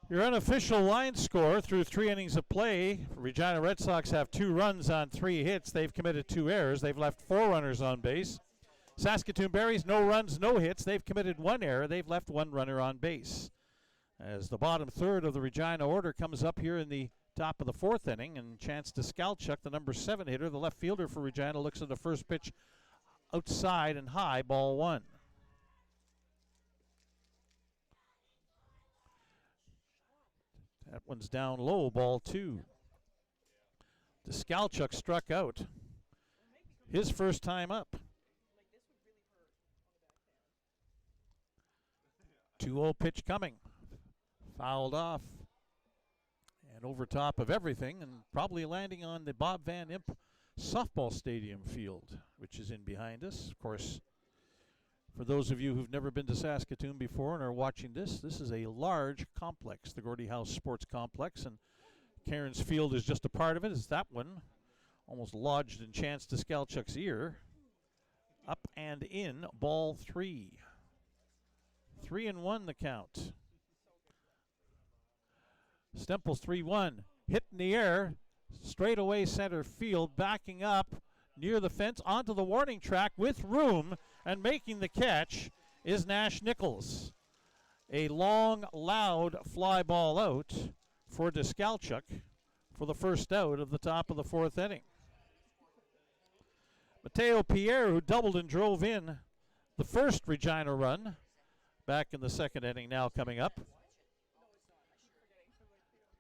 S1: Your unofficial line score through 3 innings of play, Regina Red Sox have 2 runs on 3 hits. They've committed 2 errors. They've left 4 runners on base. Saskatoon Berries, no runs, no hits. They've committed 1 error. They've left 1 runner on base. As the bottom third of the Regina order comes up here in the top of the 4th inning, and Chance Deskalchuk, the number 7 hitter, the left fielder for Regina, looks at the first pitch outside and high, ball 1. That one's down low, ball 2. Deskalchuk struck out. His first time up. 2-0 pitch coming. Fouled off. And over top of everything, and probably landing on the Bob Van Imp softball stadium field, which is in behind us. Of course, for those of you who've never been to Saskatoon before and are watching this, this is a large complex, the Gordie House Sports Complex, and Cairns Field is just a part of it. Is that one almost lodged in Chance Deskalchuk's ear. Up and in, ball 3. 3-1 the count. Stempel's 3-1. Hit in the air, straight away center field, backing up near the fence onto the warning track with room, and making the catch is Nash Nichols. A long, loud fly ball out for Deskalchuk for the first out of the top of the 4th inning. Mateo Pierre, who doubled and drove in the first Regina run, back in the 2nd inning now coming up.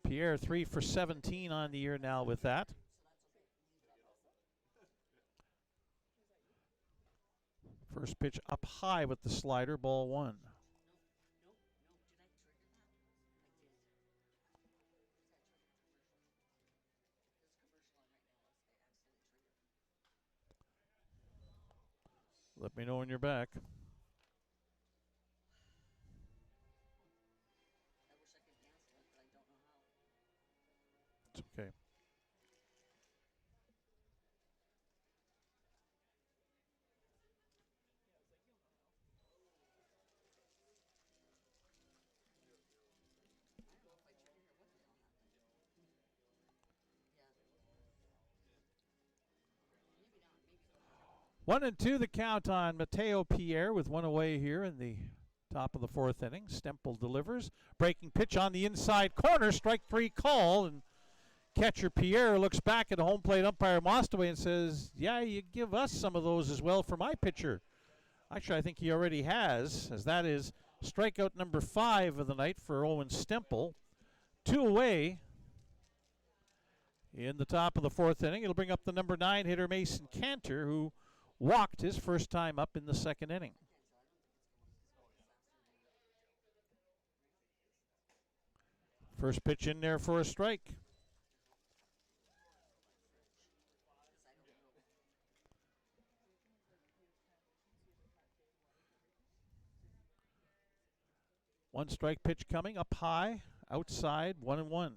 S1: Pierre 3 for 17 on the year now with that. First pitch up high with the slider, ball 1. Let me know when you're back. It's okay. One and two the count on Mateo Pierre with one away here in the top of the 4th inning. Stempel delivers. Breaking pitch on the inside corner. Strike 3 call. And catcher Pierre looks back at the home plate umpire Mostaway and says, yeah, you give us some of those as well for my pitcher. Actually, I think he already has, as that is strikeout number 5 of the night for Owen Stempel. 2 away in the top of the 4th inning. It'll bring up the number 9 hitter Mason Cantor, who walked his first time up in the 2nd inning. First pitch in there for a strike. One strike pitch coming up high, outside, 1-1.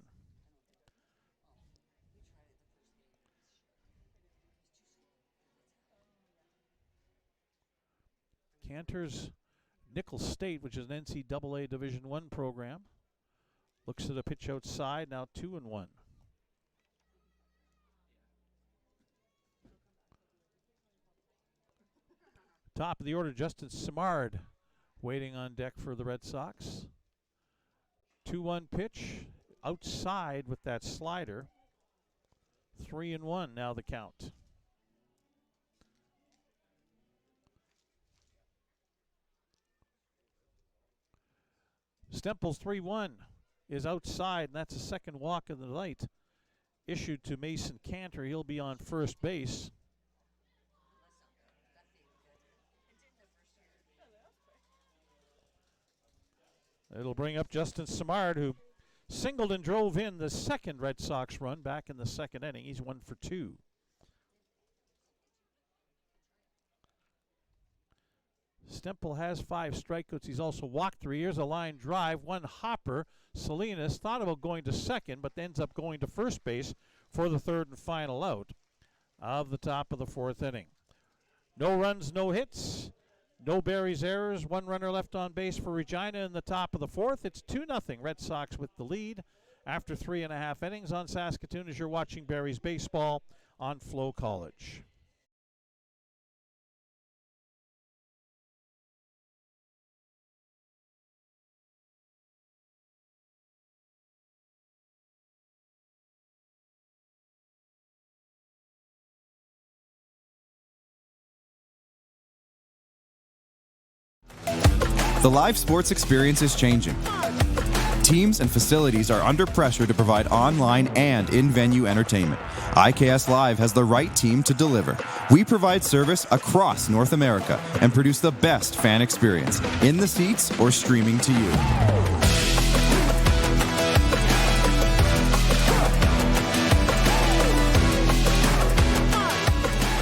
S1: Cantor's Nicholls State, which is an NCAA Division I program. Looks at a pitch outside, now 2-1. Top of the order, Justin Simard waiting on deck for the Red Sox. 2-1 pitch, outside with that slider. 3-1 now the count. Stempel's 3-1 is outside, and that's the second walk of the night issued to Mason Cantor. He'll be on first base. It'll bring up Justin Simard, who singled and drove in the second Red Sox run back in the 2nd inning. He's 1 for 2. Stempel has 5 strikeouts. He's also walked 3. Here's a line drive, 1 hopper. Salinas thought about going to second, but ends up going to first base for the 3rd and final out of the top of the 4th inning. No runs, no hits. No Berries errors. One runner left on base for Regina in the top of the fourth. It's 2-0. Red Sox with the lead after 3.5 innings on Saskatoon as you're watching Berries baseball on FloCollege.
S4: The live sports experience is changing. Teams and facilities are under pressure to provide online and in-venue entertainment. IKS Live has the right team to deliver. We provide service across North America and produce the best fan experience, in the seats or streaming to you.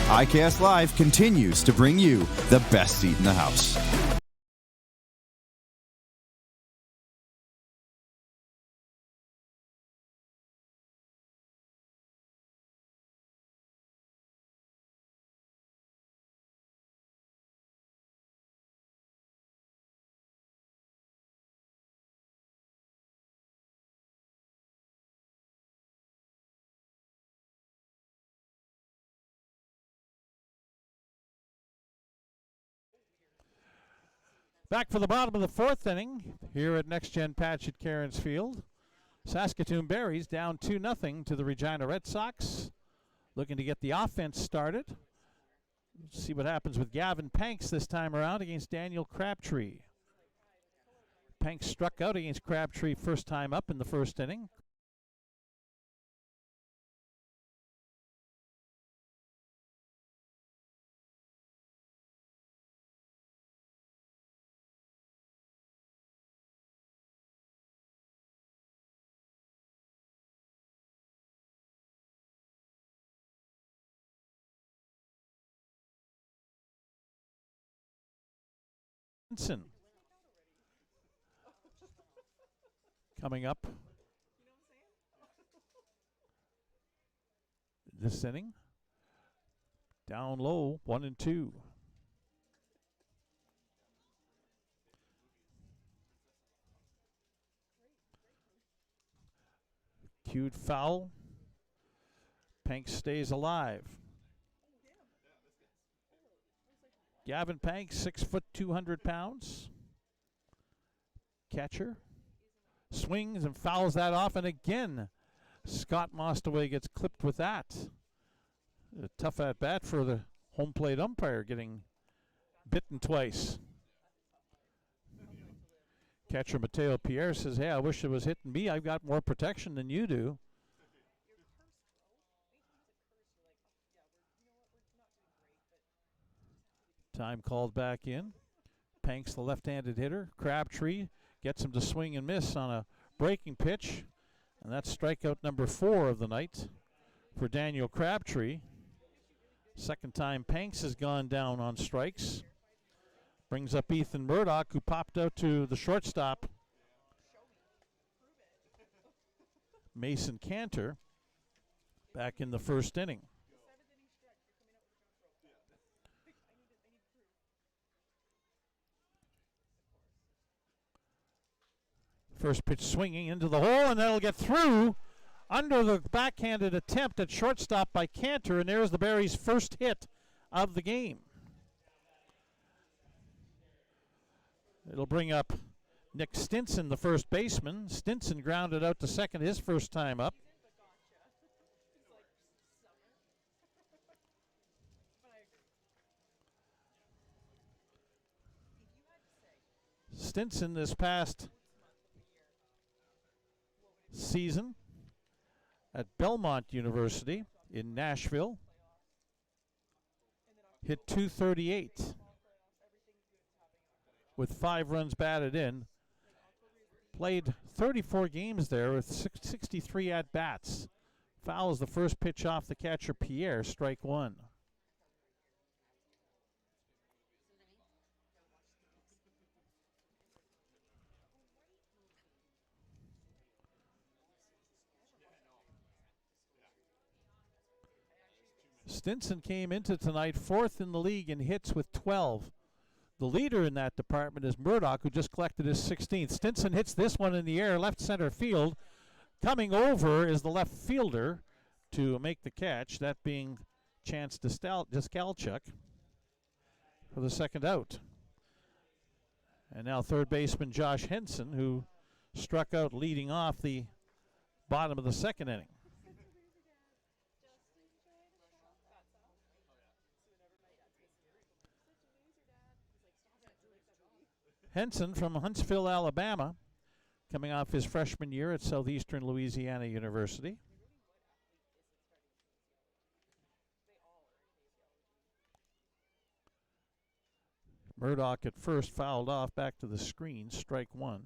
S4: IKS Live continues to bring you the best seat in the house.
S1: Back for the bottom of the fourth inning here at Next Gen Patch at Cairns Field. Saskatoon Berries down 2-0 to the Regina Red Sox. Looking to get the offense started. Let's see what happens with Gavin Panks this time around against Daniel Crabtree. Panks struck out against Crabtree first time up in the first inning. Coming up this inning, down low, 1-2. Cued foul. Panks stays alive. Gavin Panks, 6 foot 200 pounds. Catcher. Swings and fouls that off, and again, Scott Mostaway gets clipped with that. A tough at bat for the home plate umpire, getting bitten twice. Catcher Mateo Pierre says, "Hey, I wish it was hitting me. I've got more protection than you do." Time called back in. Panks, the left-handed hitter. Crabtree gets him to swing and miss on a breaking pitch. And that's strikeout number 4 of the night for Daniel Crabtree. Second time Panks has gone down on strikes. Brings up Ethan Murdoch, who popped out to the shortstop, Mason Cantor, back in the first inning. First pitch swinging into the hole, and that'll get through under the backhanded attempt at shortstop by Cantor, and there's the Berries' first hit of the game. It'll bring up Nick Stinson, the first baseman. Stinson grounded out to second his first time up. Stinson this past season at Belmont University in Nashville hit .238 with 5 runs batted in. Played 34 games there with 63 at-bats. Fouls the first pitch off the catcher Pierre, strike 1. Stinson came into tonight 4th in the league in hits with 12. The leader in that department is Murdoch, who just collected his 16th. Stinson hits this one in the air, left center field. Coming over is the left fielder to make the catch, that being Chance Deskalchuk for the second out. And now third baseman Josh Henson, who struck out leading off the bottom of the second inning. Henson from Huntsville, Alabama, coming off his freshman year at Southeastern Louisiana University. Murdoch at first fouled off, back to the screen, strike one.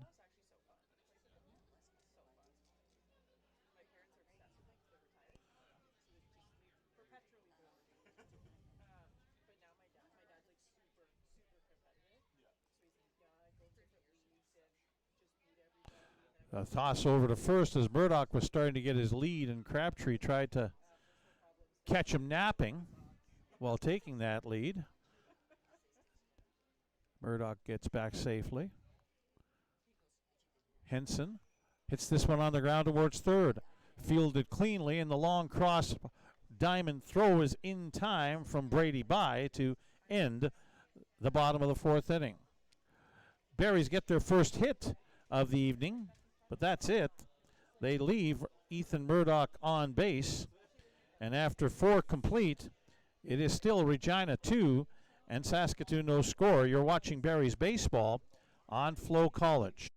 S1: A toss over to first as Murdoch was starting to get his lead, and Crabtree tried to catch him napping while taking that lead. Murdoch gets back safely. Henson hits this one on the ground towards third. Fielded cleanly, and the long cross diamond throw is in time from Brady Bye to end the bottom of the fourth inning. Berries get their first hit of the evening, but that's it. They leave Ethan Murdoch on base, and after 4 complete, it is still Regina 2 and Saskatoon no score. You're watching Berries baseball on FloCollege.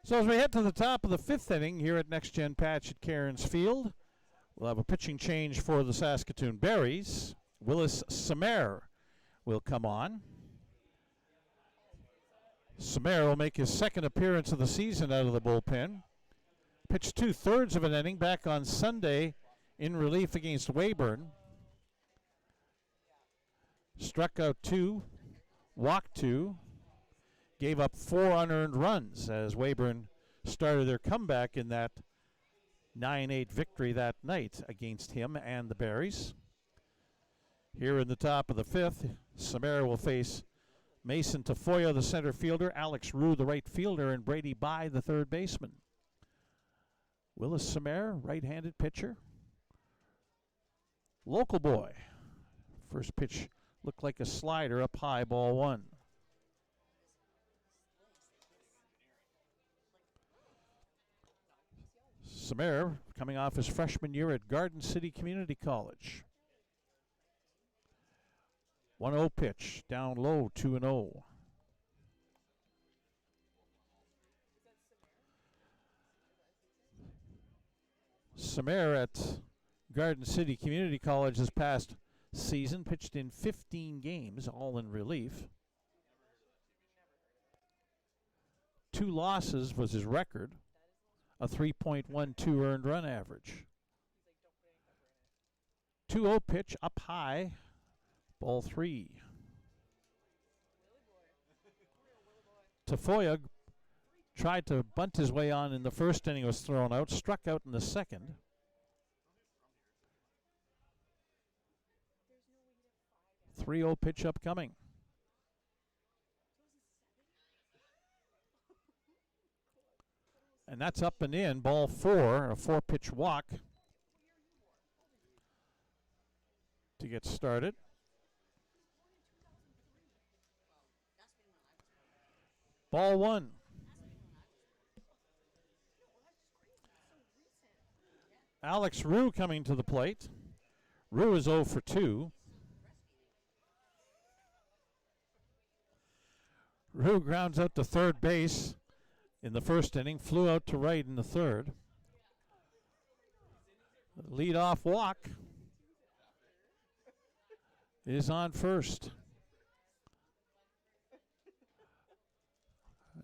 S1: So as we head to the top of the 5th inning here at Next Gen Patch at Cairns Field, we'll have a pitching change for the Saskatoon Berries. Willis Samer will come on. Samer will make his second appearance of the season out of the bullpen. Pitched 2/3 of an inning back on Sunday in relief against Weyburn. Struck out 2, walked 2. Gave up 4 unearned runs as Weyburn started their comeback in that 9-8 victory that night against him and the Berries. Here in the top of the 5th, Samer will face Mason Tafoya, the center fielder, Alex Rue, the right fielder, and Brady Bye, the third baseman. Willis Samer, right-handed pitcher. Local boy. First pitch looked like a slider, up high, ball 1. Samer coming off his freshman year at Garden City Community College. 1-0 pitch, down low, 2-0. Samer at Garden City Community College this past season pitched in 15 games, all in relief. 2 losses was his record. A 3.12 earned run average. 2-0 pitch up high, ball 3. Tafoya tried to bunt his way on in the first inning, was thrown out, struck out in the second. 3-0 pitch upcoming. And that's up and in. Ball 4, a 4-pitch walk to get started. Ball 1. Alex Rue coming to the plate. Rue is 0 for 2. Rue grounds out to third base in the first inning, flew out to right in the third. Lead-off walk is on first.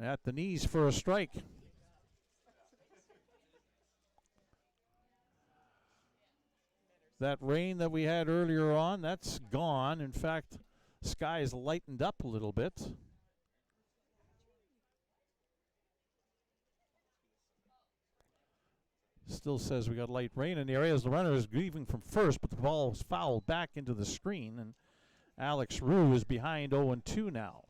S1: At the knees for a strike. That rain that we had earlier on, that's gone. In fact, sky is lightened up a little bit. Still says we got light rain in the area as the runner is grieving from first, but the ball is fouled back into the screen, and Alex Rue is behind 0-2 now.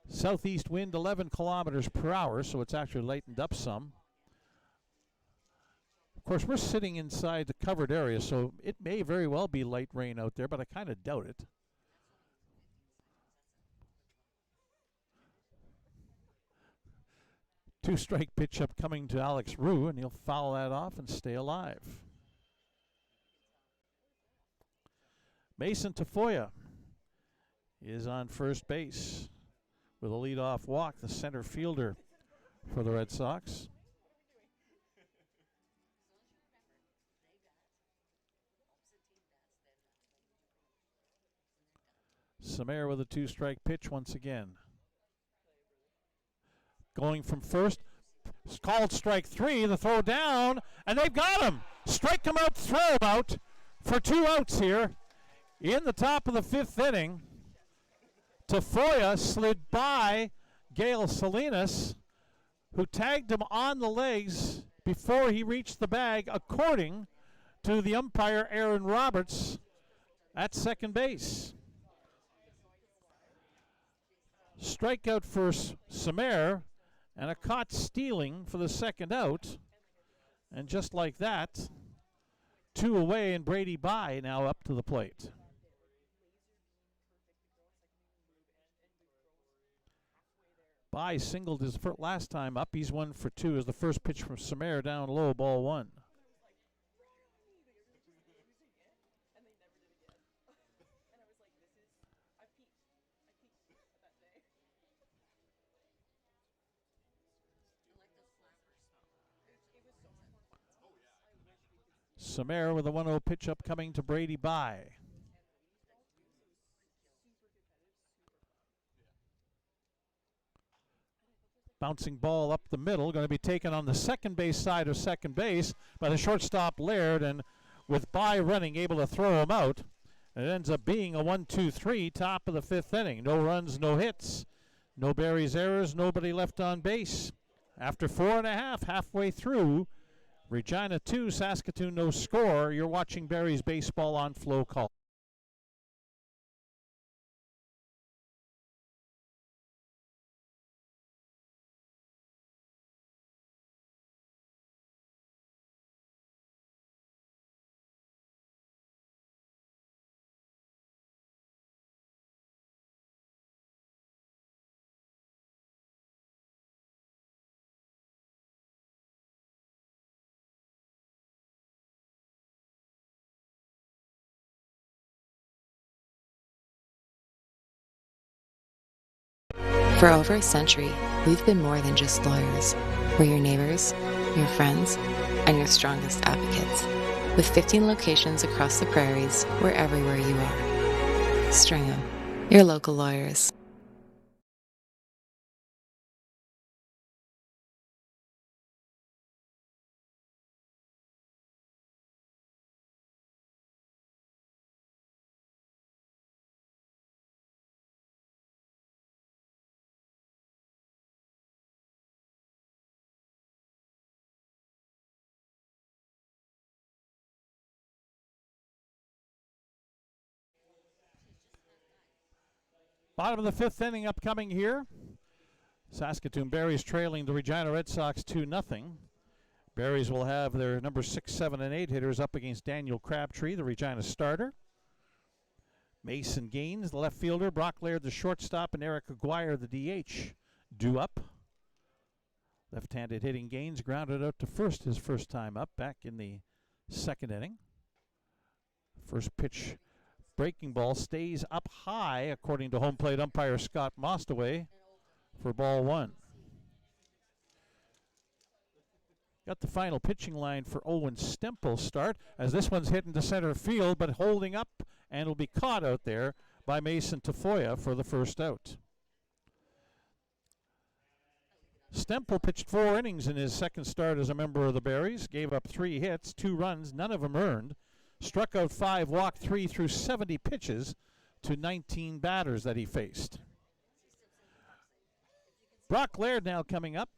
S1: Southeast wind 11 kilometers per hour, so it's actually lightened up some. Of course, we're sitting inside the covered area, so it may very well be light rain out there, but I kind of doubt it. Two-strike pitch up coming to Alex Rue, and he'll foul that off and stay alive. Mason Tafoya is on first base with a leadoff walk, the center fielder for the Red Sox. Samir with a two-strike pitch once again. Going from first, it's called strike 3, the throw down, and they've got him. Strike him out, throw him out for 2 outs here in the top of the 5th inning. Tafoya slid by Gail Salinas, who tagged him on the legs before he reached the bag, according to the umpire Aaron Roberts at second base. Strikeout for Samir and a caught stealing for the second out. And just like that, 2 away, and Brady Bye now up to the plate. Bye singled his last time up. He's 1 for 2 as the first pitch from Samir down low, ball 1. Samir with a 1-0 pitch upcoming to Brady Bye. Bouncing ball up the middle, going to be taken on the second base side of second base by the shortstop Laird, and with Bye running, able to throw him out. It ends up being a 1-2-3, top of the 5th inning. No runs, no hits, no Barry's errors, nobody left on base. After 4.5, halfway through, Regina 2, Saskatoon no score. You're watching Barry's baseball on FloCollege.
S3: For over a century, we've been more than just lawyers. We're your neighbors, your friends, and your strongest advocates. With 15 locations across the prairies, we're everywhere you are. Stringham, your local lawyers.
S1: Bottom of the fifth inning upcoming here. Saskatoon Berries trailing the Regina Red Sox 2-0. Berries will have their number 6, 7, and 8 hitters up against Daniel Crabtree, the Regina starter. Mason Gaines, the left fielder. Brock Laird, the shortstop, and Eric Aguirre, the DH, due up. Left-handed hitting Gaines grounded out to first his first time up back in the second inning. First pitch, breaking ball, stays up high, according to home plate umpire Scott Mostaway, for ball one. Got the final pitching line for Owen Stempel's start, as this one's hit into center field, but holding up and will be caught out there by Mason Tafoya for the first out. Stempel pitched 4 innings in his second start as a member of the Berries, gave up 3 hits, 2 runs, none of them earned, struck out 5, walked 3 through 70 pitches to 19 batters that he faced. Brock Laird now coming up.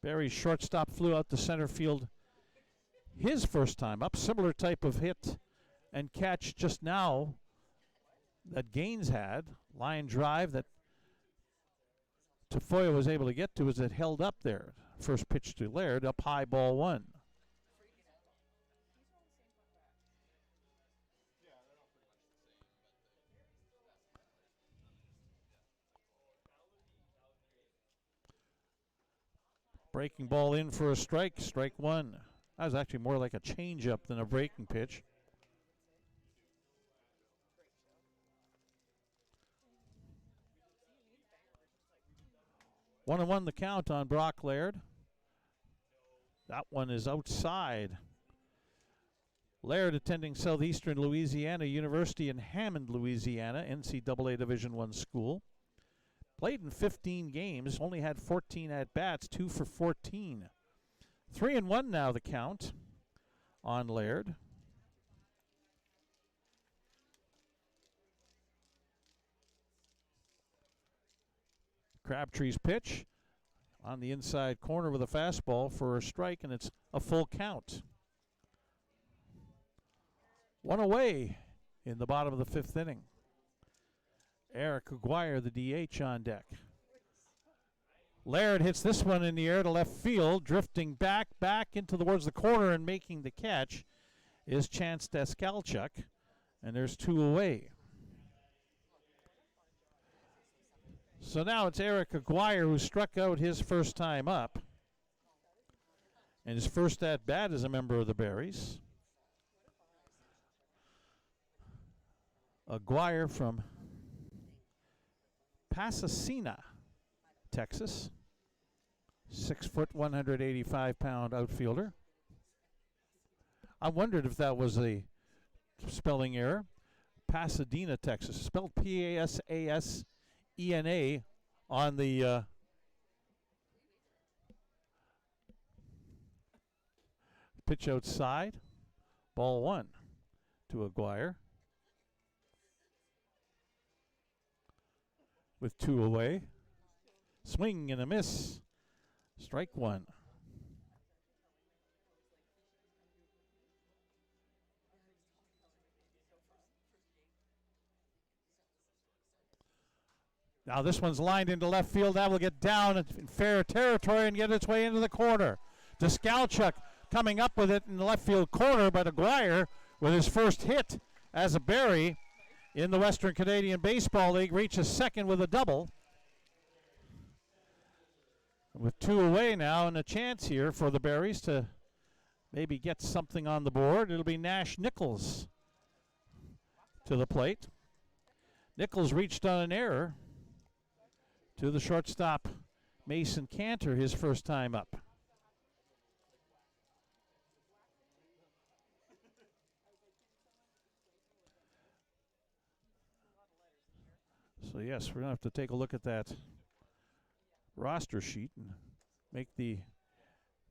S1: Berry's shortstop flew out to center field his first time up. Similar type of hit and catch just now that Gaines had. Line drive that Tafoya was able to get to as it held up there. First pitch to Laird, up high, ball one. Breaking ball in for a strike, strike one. That was actually more like a changeup than a breaking pitch. One and one the count on Brock Laird. That one is outside. Laird attending Southeastern Louisiana University in Hammond, Louisiana, NCAA Division I school. Played in 15 games, only had 14 at-bats, 2 for 14. 3-1 now the count on Laird. Crabtree's pitch on the inside corner with a fastball for a strike, and it's a full count. One away in the bottom of the fifth inning. Eric Aguirre, the DH, on deck. Laird hits this one in the air to left field, drifting back into towards the corner and making the catch is Chance Deskalchuk, and there's 2 away. So now it's Eric Aguirre who struck out his first time up, and his first at-bat as a member of the Berries. Aguirre from Pasadena, Texas. 6 foot, 185-pound outfielder. I wondered if that was a spelling error. Pasadena, Texas. Spelled P-A-S-A-S-E-N-A on the pitch outside. Ball one to Aguirre. With 2 away. Swing and a miss. Strike one. Now this one's lined into left field. That will get down in fair territory and get its way into the corner. Deskalchuk coming up with it in the left field corner, but Aguirre with his first hit as a Berry in the Western Canadian Baseball League reaches second with a double. With 2 away now and a chance here for the Berries to maybe get something on the board. It'll be Nash Nichols to the plate. Nichols reached on an error to the shortstop Mason Cantor, his first time up. So yes, we're going to have to take a look at that roster sheet and make the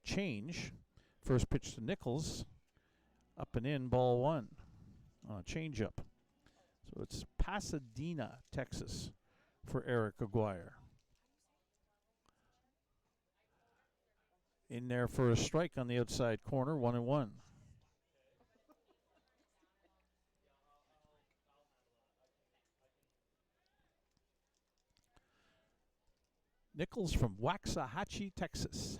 S1: change. First pitch to Nichols, up and in, ball one on a changeup. So it's Pasadena, Texas for Eric Aguirre. In there for a strike on the outside corner, 1-1. Nichols from Waxahachie, Texas.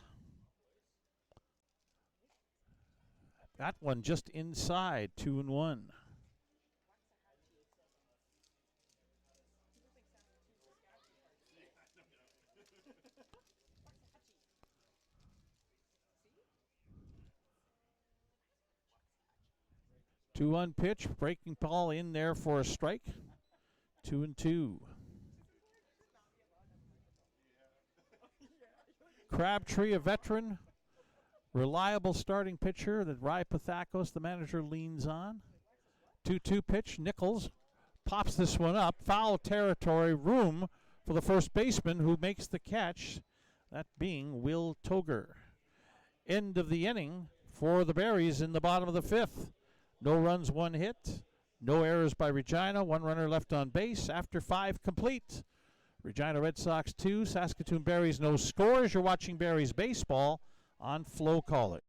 S1: That one just inside, 2-1. Two-one pitch, breaking ball in there for a strike. 2-2. Crabtree, a veteran, reliable starting pitcher that Ry Pathakos, the manager, leans on. 2-2 pitch. Nichols pops this one up. Foul territory, room for the first baseman who makes the catch, that being Will Toger. End of the inning for the Berries in the bottom of the fifth. No runs, one hit. No errors by Regina. One runner left on base after 5 complete. Regina Red Sox 2, Saskatoon Berries no scores. You're watching Berries baseball on FloCollege.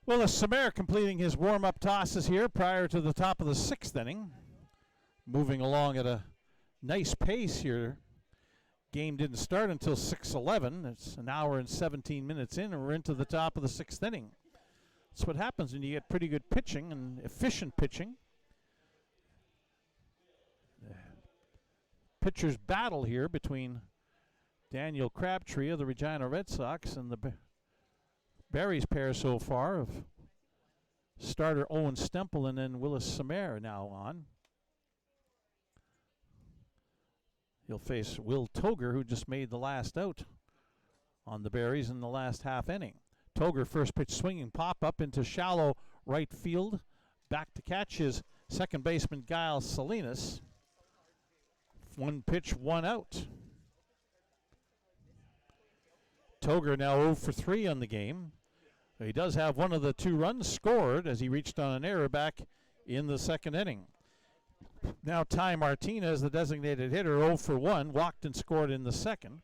S1: Well, Samir completing his warm-up tosses here prior to the top of the 6th inning. Moving along at a nice pace here. Game didn't start until 6:11. It's an hour and 17 minutes in, and we're into the top of the 6th inning. That's what happens when you get pretty good pitching and efficient pitching. Pitcher's battle here between Daniel Crabtree of the Regina Red Sox and the Berries pair so far of starter Owen Stempel and then Willis Samir now on. He'll face Will Toger, who just made the last out on the Berries in the last half inning. Toger, first pitch swinging, pop up into shallow right field. Back to catch his second baseman, Giles Salinas. One pitch, one out. Toger now 0 for 3 on the game. He does have one of the 2 runs scored as he reached on an error back in the 2nd inning. Now Ty Martinez, the designated hitter, 0 for 1, walked and scored in the 2nd.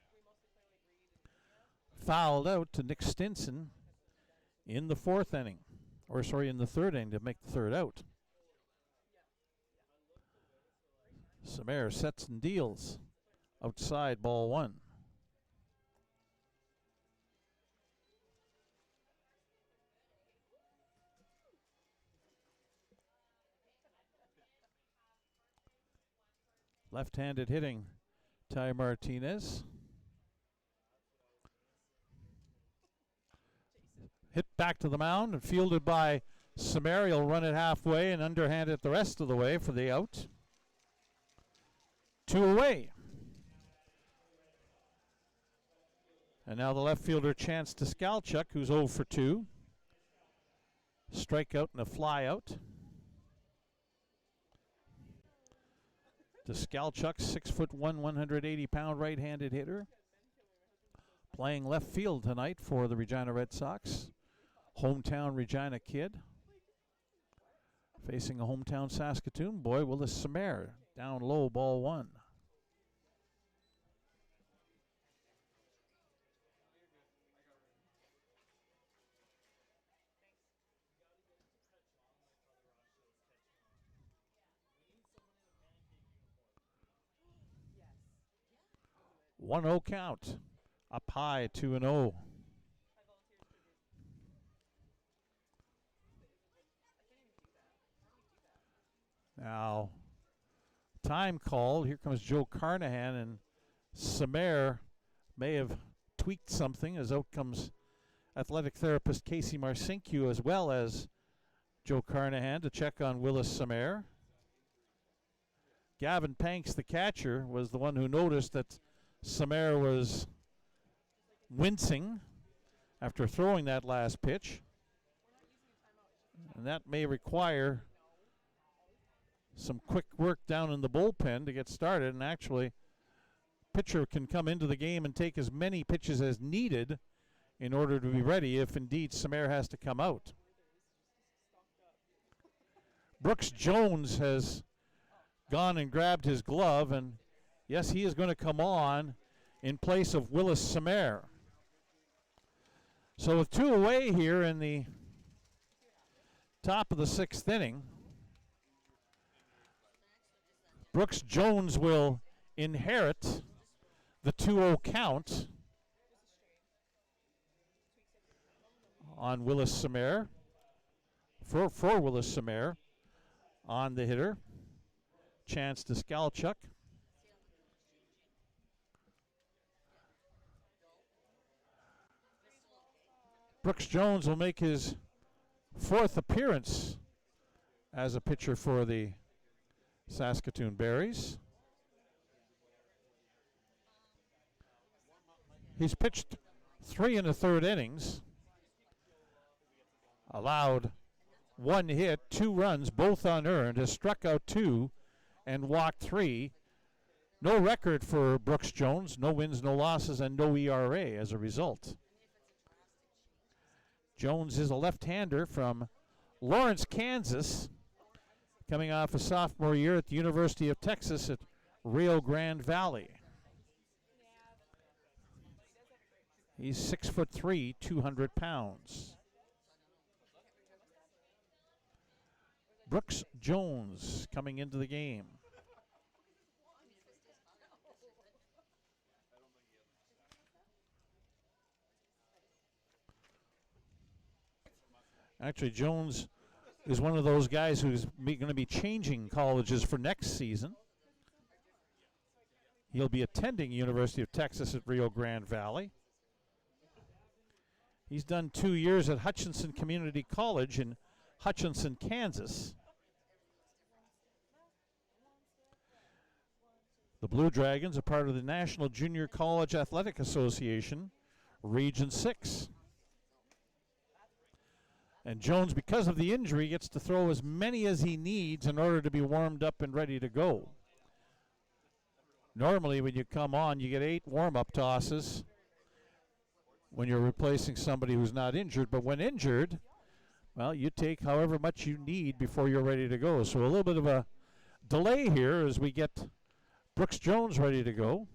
S1: Fouled out to Nick Stinson in the 4th inning. Or sorry, in the 3rd inning to make the 3rd out. Samir sets and deals. Outside, ball 1. Left-handed hitting, Ty Martinez. Hit back to the mound and fielded by Samir. He'll run it halfway and underhand it the rest of the way for the out. 2 away. And now the left fielder, Chance Skalchuk, who's 0 for 2. Strikeout and a fly out. Skalchuk, 6'1", 180-pound right-handed hitter. Playing left field tonight for the Regina Red Sox. Hometown Regina kid. Facing a hometown Saskatoon boy, Willis Samir. Down low, ball 1. Yes. 1-0 count. Up high, 2-0. Now, time called. Here comes Joe Carnahan, and Samare may have tweaked something, as out comes athletic therapist Casey Marcinque as well as Joe Carnahan to check on Willis Samare. Gavin Panks, the catcher, was the one who noticed that Samare was wincing after throwing that last pitch. And that may require some quick work down in the bullpen to get started. And actually, pitcher can come into the game and take as many pitches as needed in order to be ready if indeed Samare has to come out. Brooks Jones has gone and grabbed his glove, and yes, he is going to come on in place of Willis Samare. So with 2 away here in the top of the 6th inning, Brooks Jones will inherit the 2-0 count on Willis Samare, for Willis Samare on the hitter. Chance to Skalchuk. Brooks Jones will make his 4th appearance as a pitcher for the Saskatoon Berries. He's pitched 3 1/3 innings, allowed 1 hit, 2 runs, both unearned, has struck out 2 and walked 3. No record for Brooks Jones, no wins, no losses, and no ERA as a result. Jones is a left-hander from Lawrence, Kansas, coming off a sophomore year at the University of Texas at Rio Grande Valley. He's 6'3", 200 pounds. Brooks Jones coming into the game. Actually, Jones is one of those guys who's going to be changing colleges for next season. He'll be attending University of Texas at Rio Grande Valley. He's done 2 years at Hutchinson Community College in Hutchinson, Kansas. The Blue Dragons are part of the National Junior College Athletic Association, Region 6. And Jones, because of the injury, gets to throw as many as he needs in order to be warmed up and ready to go. Normally, when you come on, you get 8 warm-up tosses when you're replacing somebody who's not injured. But when injured, well, you take however much you need before you're ready to go. So a little bit of a delay here as we get Brooks Jones ready to go.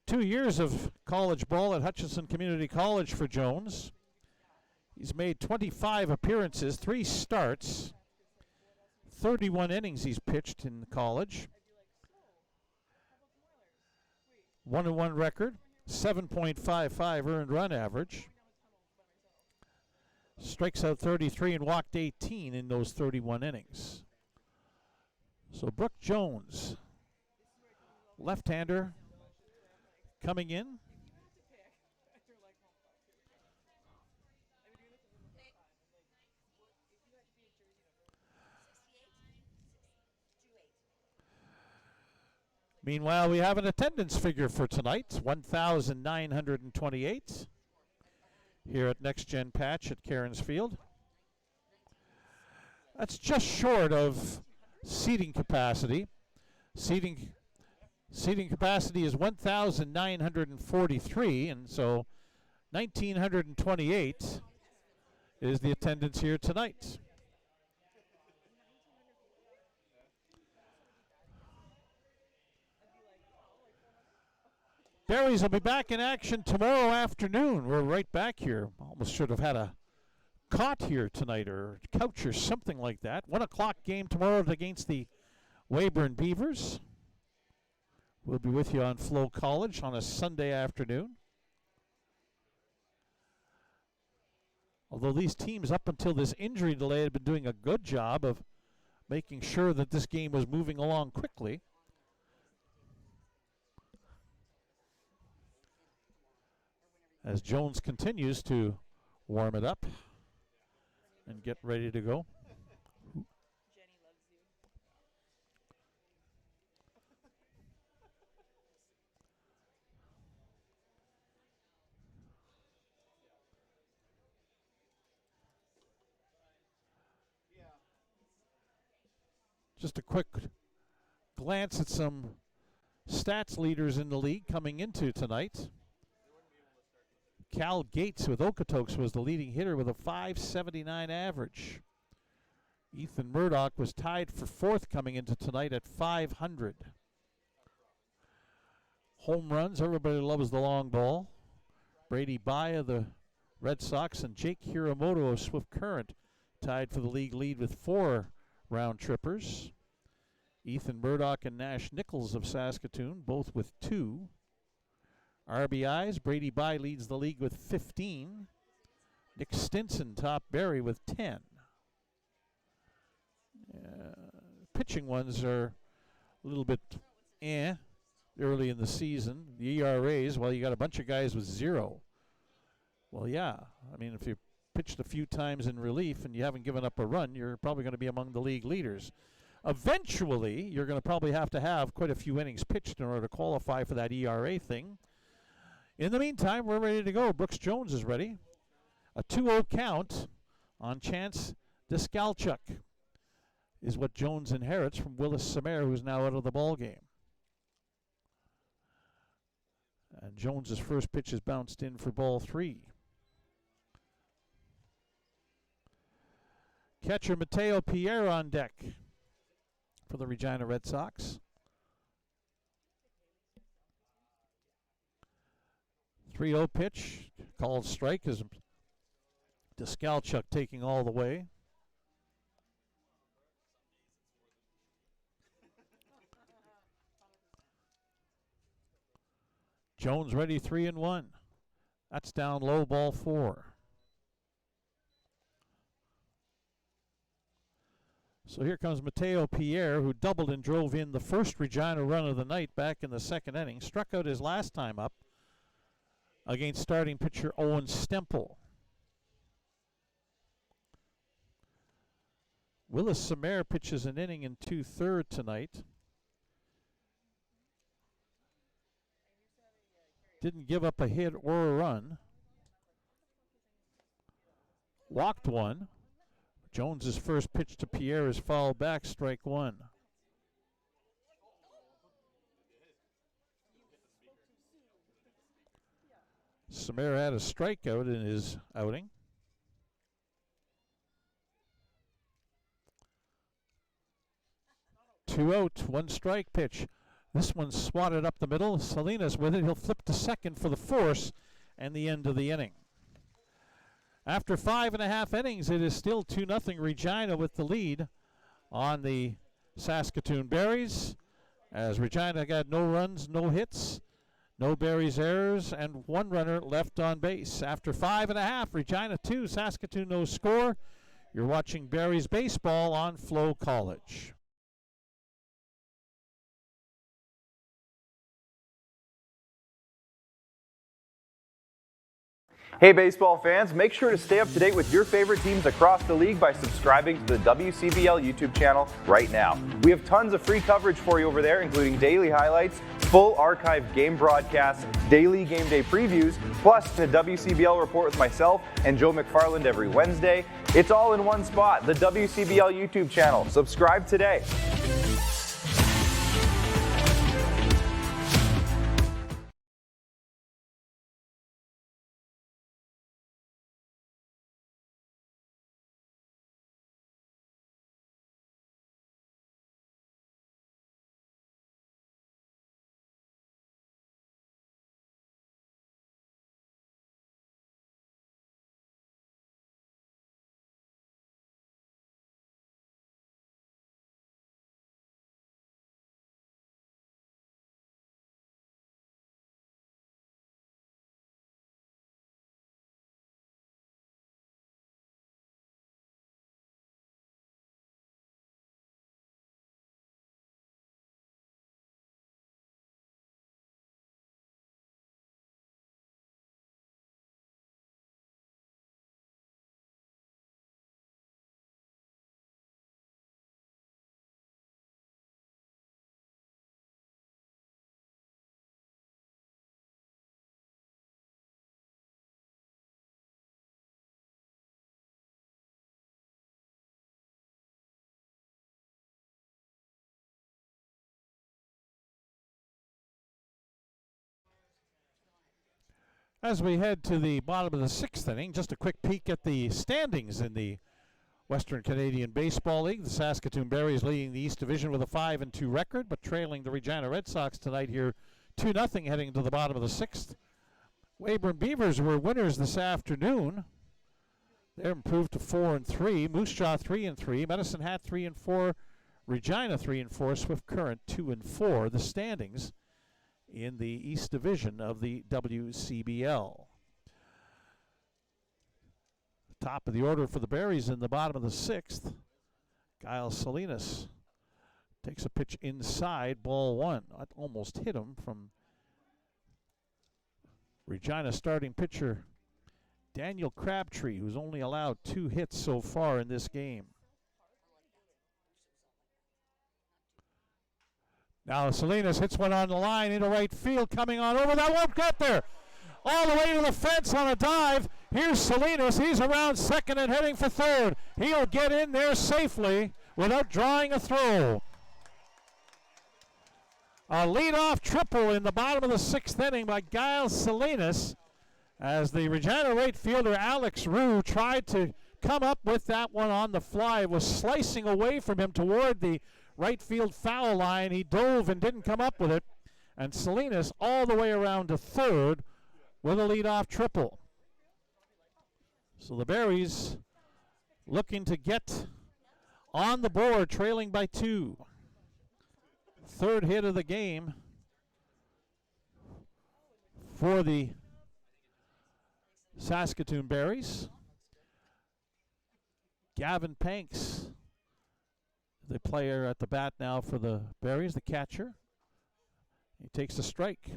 S1: 2 years of college ball at Hutchinson Community College for Jones. He's made 25 appearances, 3 starts, 31 innings he's pitched in college. 1-1 record, 7.55 earned run average. Strikes out 33 and walked 18 in those 31 innings. So Brooks Jones, left-hander, coming in. Meanwhile, we have an attendance figure for tonight, 1,928 here at Next Gen Patch at Cairns Field. That's just short of seating capacity. Seating capacity is 1,943, and so 1,928 is the attendance here tonight. Berries will be back in action tomorrow afternoon. We're right back here. Almost should have had a cot here tonight or couch or something like that. 1 o'clock game tomorrow against the Weyburn Beavers. We'll be with you on FloCollege on a Sunday afternoon. Although these teams up until this injury delay had been doing a good job of making sure that this game was moving along quickly. As Jones continues to warm it up and get ready to go.
S2: Jenny loves you.
S1: Just a quick glance at some stats leaders in the league coming into tonight. Cal Gates with Okotoks was the leading hitter with a .579 average. Ethan Murdoch was tied for fourth coming into tonight at .500. Home runs, everybody loves the long ball. Brady Bai of the Red Sox and Jake Hiramoto of Swift Current tied for the league lead with 4 round trippers. Ethan Murdoch and Nash Nichols of Saskatoon, both with 2. RBIs, Brady Bai leads the league with 15. Nick Stinson, top Barry with 10. Pitching ones are a little bit early in the season. The ERAs, well, you got a bunch of guys with 0. Well, yeah. I mean, if you pitched a few times in relief and you haven't given up a run, you're probably going to be among the league leaders. Eventually, you're going to probably have to have quite a few innings pitched in order to qualify for that ERA thing. In the meantime, we're ready to go. Brooks Jones is ready. A 2-0 count on Chance Deskalchuk is what Jones inherits from Willis Samer, who's now out of the ball game. And Jones's first pitch is bounced in for ball 3. Catcher Mateo Pierre on deck for the Regina Red Sox. 3-0 pitch, called strike as Deskalchuk taking all the way. Jones ready, 3-1. That's down low, ball 4. So here comes Mateo Pierre, who doubled and drove in the first Regina run of the night back in the second inning. Struck out his last time up against starting pitcher Owen Stempel. Willis Samer pitches an inning in 2/3 tonight. Didn't give up a hit or a run. Walked one. Jones's first pitch to Pierre is fouled back, strike 1. Samer had a strikeout in his outing. Two out, 1 strike pitch. This one's swatted up the middle. Salinas with it. He'll flip to second for the force and the end of the inning. After 5.5 innings, it is still 2-0 Regina with the lead on the Saskatoon Berries, as Regina got no runs, no hits, no Berries errors, and 1 runner left on base. After 5.5, Regina 2, Saskatoon no score. You're watching Berries baseball on FloCollege.
S5: Hey baseball fans, make sure to stay up to date with your favorite teams across the league by subscribing to the WCBL YouTube channel right now. We have tons of free coverage for you over there, including daily highlights, full archived game broadcasts, daily game day previews, plus the WCBL report with myself and Joe McFarland every Wednesday. It's all in one spot, the WCBL YouTube channel. Subscribe today.
S1: As we head to the bottom of the 6th inning, just a quick peek at the standings in the Western Canadian Baseball League. The Saskatoon Berries leading the East Division with a 5-2 record, but trailing the Regina Red Sox tonight here 2-0 heading to the bottom of the 6th. Weyburn Beavers were winners this afternoon. They're improved to 4-3. Moose Jaw 3-3. Medicine Hat 3-4. Regina 3-4. Swift Current 2-4. The standings in the East Division of the WCBL. Top of the order for the Berries in the bottom of the 6th. Giles Salinas takes a pitch inside, ball 1. That almost hit him from Regina starting pitcher Daniel Crabtree, who's only allowed 2 hits so far in this game. Now Salinas hits one on the line into right field, coming on over. That won't get there. All the way to the fence on a dive. Here's Salinas. He's around second and heading for third. He'll get in there safely without drawing a throw. A leadoff triple in the bottom of the 6th inning by Giles Salinas, as the Regina right fielder Alex Rue tried to come up with that one on the fly. It was slicing away from him toward the right field foul line. He dove and didn't come up with it. And Salinas all the way around to third with a leadoff triple. So the Berries looking to get on the board, trailing by 2. Third hit of the game for the Saskatoon Berries. Gavin Panks, the player at the bat now for the Berries, the catcher. He takes a strike.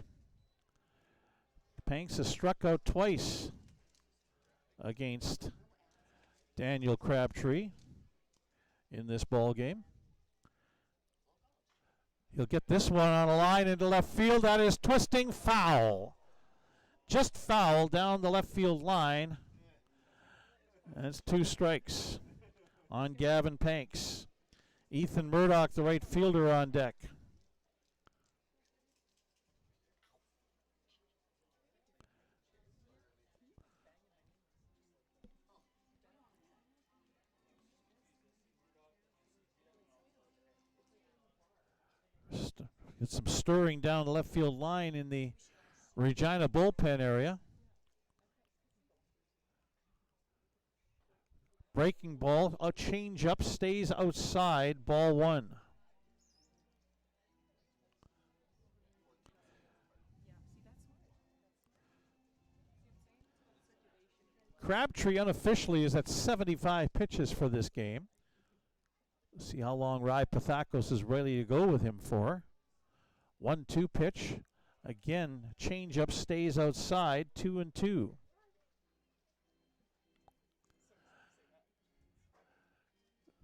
S1: Panks has struck out twice against Daniel Crabtree in this ball game. He'll get this one on a line into left field. That is twisting foul. Just foul down the left field line. And it's 2 strikes on Gavin Panks. Ethan Murdoch, the right fielder, on deck. Get some stirring down the left field line in the Regina bullpen area. Breaking ball, a change up, stays outside, ball 1. Crabtree unofficially is at 75 pitches for this game. Let's see how long Rai Pathakos is ready to go with him for. 1-2 pitch. Again, change up, stays outside, 2-2.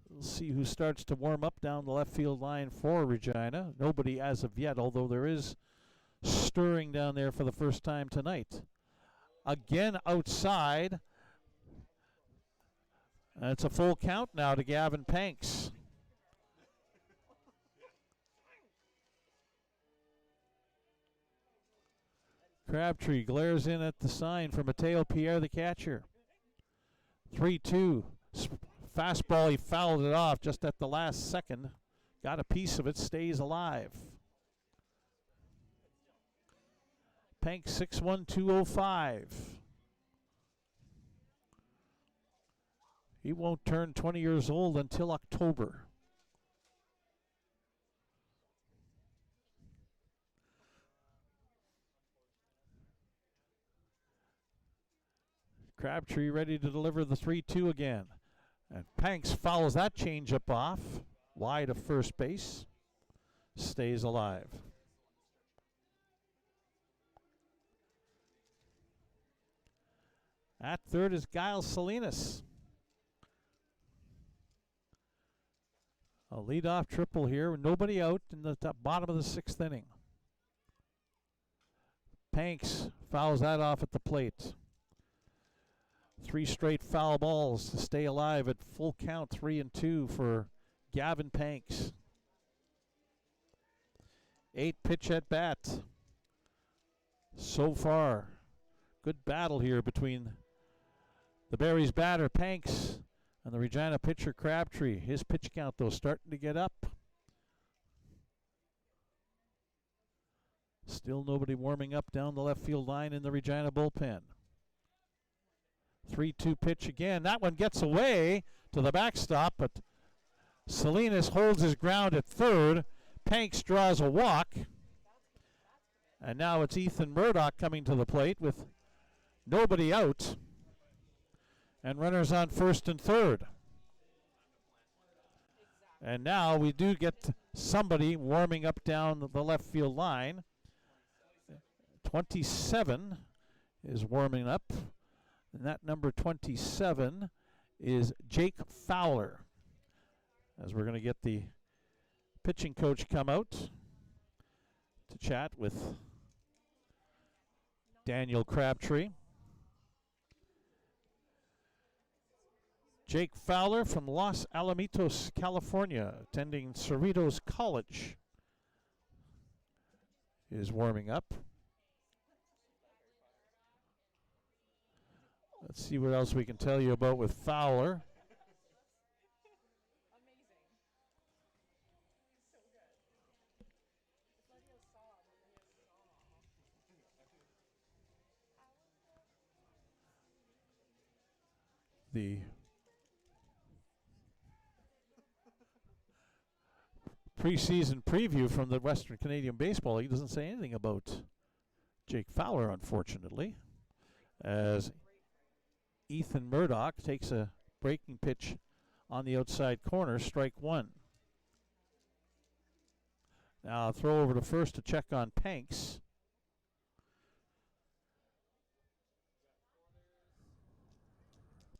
S1: We'll see who starts to warm up down the left field line for Regina. Nobody as of yet, although there is stirring down there for the first time tonight. Again outside. And it's a full count now to Gavin Panks. Crabtree glares in at the sign for Mateo Pierre, the catcher. 3-2. Fastball, he fouled it off just at the last second. Got a piece of it, stays alive. Panks 6'1", 205. He won't turn 20 years old until October. Crabtree ready to deliver the 3-2 again. And Panks fouls that changeup off. Wide of first base. Stays alive. At third is Giles Salinas. A leadoff triple here. Nobody out in the bottom of the 6th inning. Panks fouls that off at the plate. 3 straight foul balls to stay alive at full count, 3-2 for Gavin Panks. 8 pitch at bat so far. Good battle here between the Barries batter, Panks, and the Regina pitcher, Crabtree. His pitch count, though, starting to get up. Still nobody warming up down the left field line in the Regina bullpen. 3-2 pitch again. That one gets away to the backstop, but Salinas holds his ground at third. Panks draws a walk. And now it's Ethan Murdoch coming to the plate with nobody out and runners on first and third. And now we do get somebody warming up down the left field line. 27 is warming up, and that number 27 is Jake Fowler. As we're going to get the pitching coach come out to chat with Daniel Crabtree. Jake Fowler from Los Alamitos, California, attending Cerritos College, is warming up. Let's see what else we can tell you about with Fowler. The preseason preview from the Western Canadian Baseball League doesn't say anything about Jake Fowler, unfortunately, as Ethan Murdoch takes a breaking pitch on the outside corner, strike one. Now I'll throw over to first to check on Panks.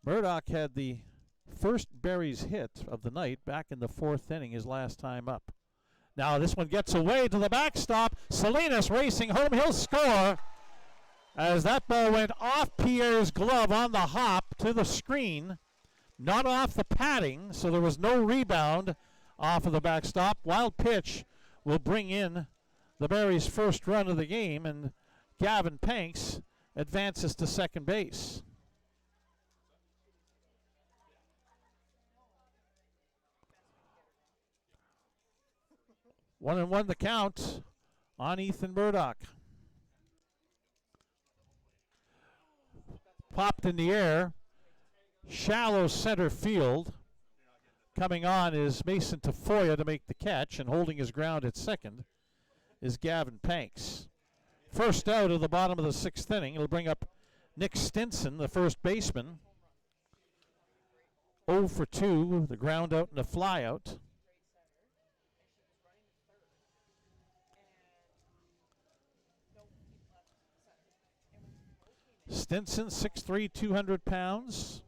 S1: Murdoch had the first Barries hit of the night back in the fourth inning, his last time up. Now this one gets away to the backstop. Salinas racing home. He'll score as that ball went off Pierre's glove on the hop to the screen, not off the padding, so there was no rebound off of the backstop. Wild pitch will bring in the Barries' first run of the game, and Gavin Panks advances to second base. 1-1 the count on Ethan Murdoch. Popped in the air, shallow center field. Coming on is Mason Tafoya to make the catch, and holding his ground at second is Gavin Panks. First out of the bottom of the sixth inning. It'll bring up Nick Stinson, the first baseman. 0 for 2, the ground out and the fly out. Stinson, 6'3", 200 pounds.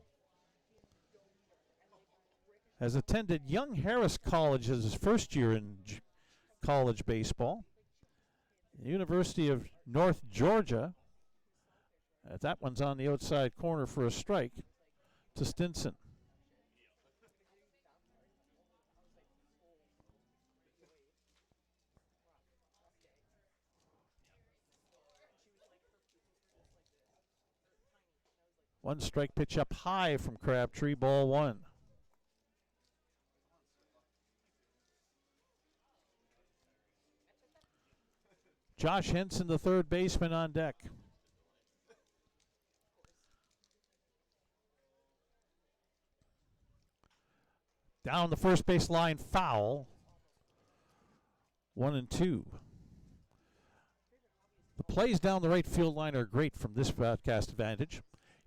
S1: Has attended Young Harris College as his first year in college baseball. University of North Georgia. That one's on the outside corner for a strike to Stinson. One strike pitch up high from Crabtree, ball one. Josh Henson, the third baseman, on deck. Down the first base line, foul. 1-2. The plays down the right field line are great from this broadcast vantage.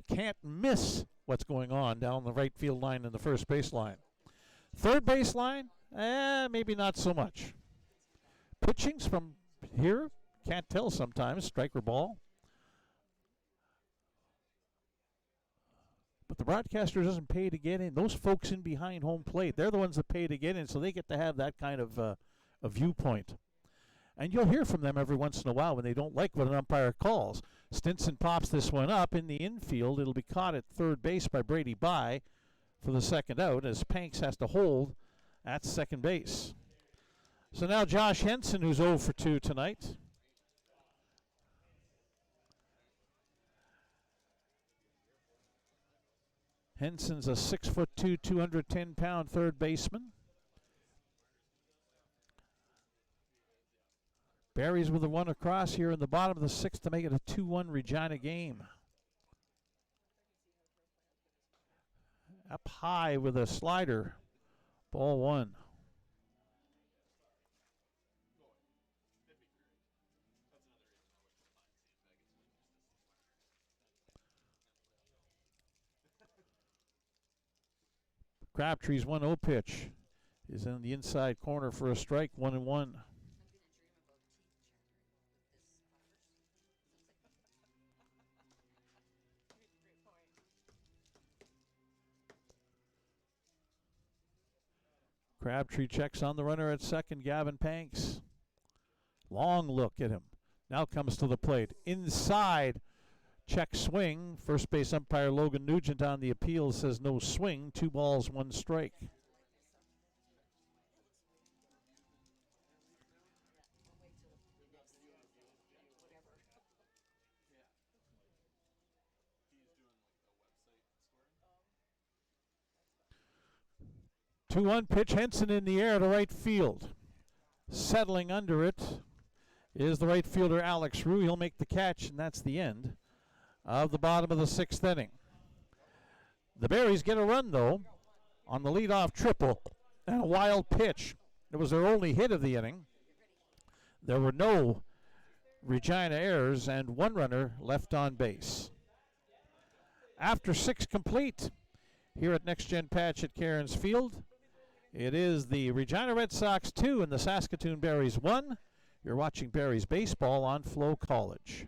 S1: Can't miss what's going on down the right field line and the first base line. Third base line, maybe not so much. Pitchings from here, can't tell sometimes, striker ball. But the broadcaster doesn't pay to get in. Those folks in behind home plate, they're the ones that pay to get in, so they get to have that kind of a viewpoint. And you'll hear from them every once in a while when they don't like what an umpire calls. Stinson pops this one up in the infield. It'll be caught at third base by Brady Bye for the second out, as Panks has to hold at second base. So now Josh Henson, who's 0 for 2 tonight. Henson's a 6'2", 210-pound third baseman. Barry's with a one across here in the bottom of the sixth to make it a 2-1 Regina game. Up high with a slider. Ball one. Crabtree's 1-0 pitch is in the inside corner for a strike, 1-1. Crabtree checks on the runner at second, Gavin Panks. Long look at him. Now comes to the plate. Inside, check swing. First base umpire Logan Nugent on the appeal says no swing. 2 balls, 1 strike. Two-one pitch, Henson in the air to right field. Settling under it is the right fielder Alex Rue. He'll make the catch, and that's the end of the bottom of the sixth inning. The Berries get a run, though, on the leadoff triple and a wild pitch. It was their only hit of the inning. There were no Regina errors and 1 runner left on base. After 6 complete, here at Next Gen Patch at Cairns Field, it is the Regina Red Sox 2 and the Saskatoon Berries 1. You're watching Berries baseball on FloCollege.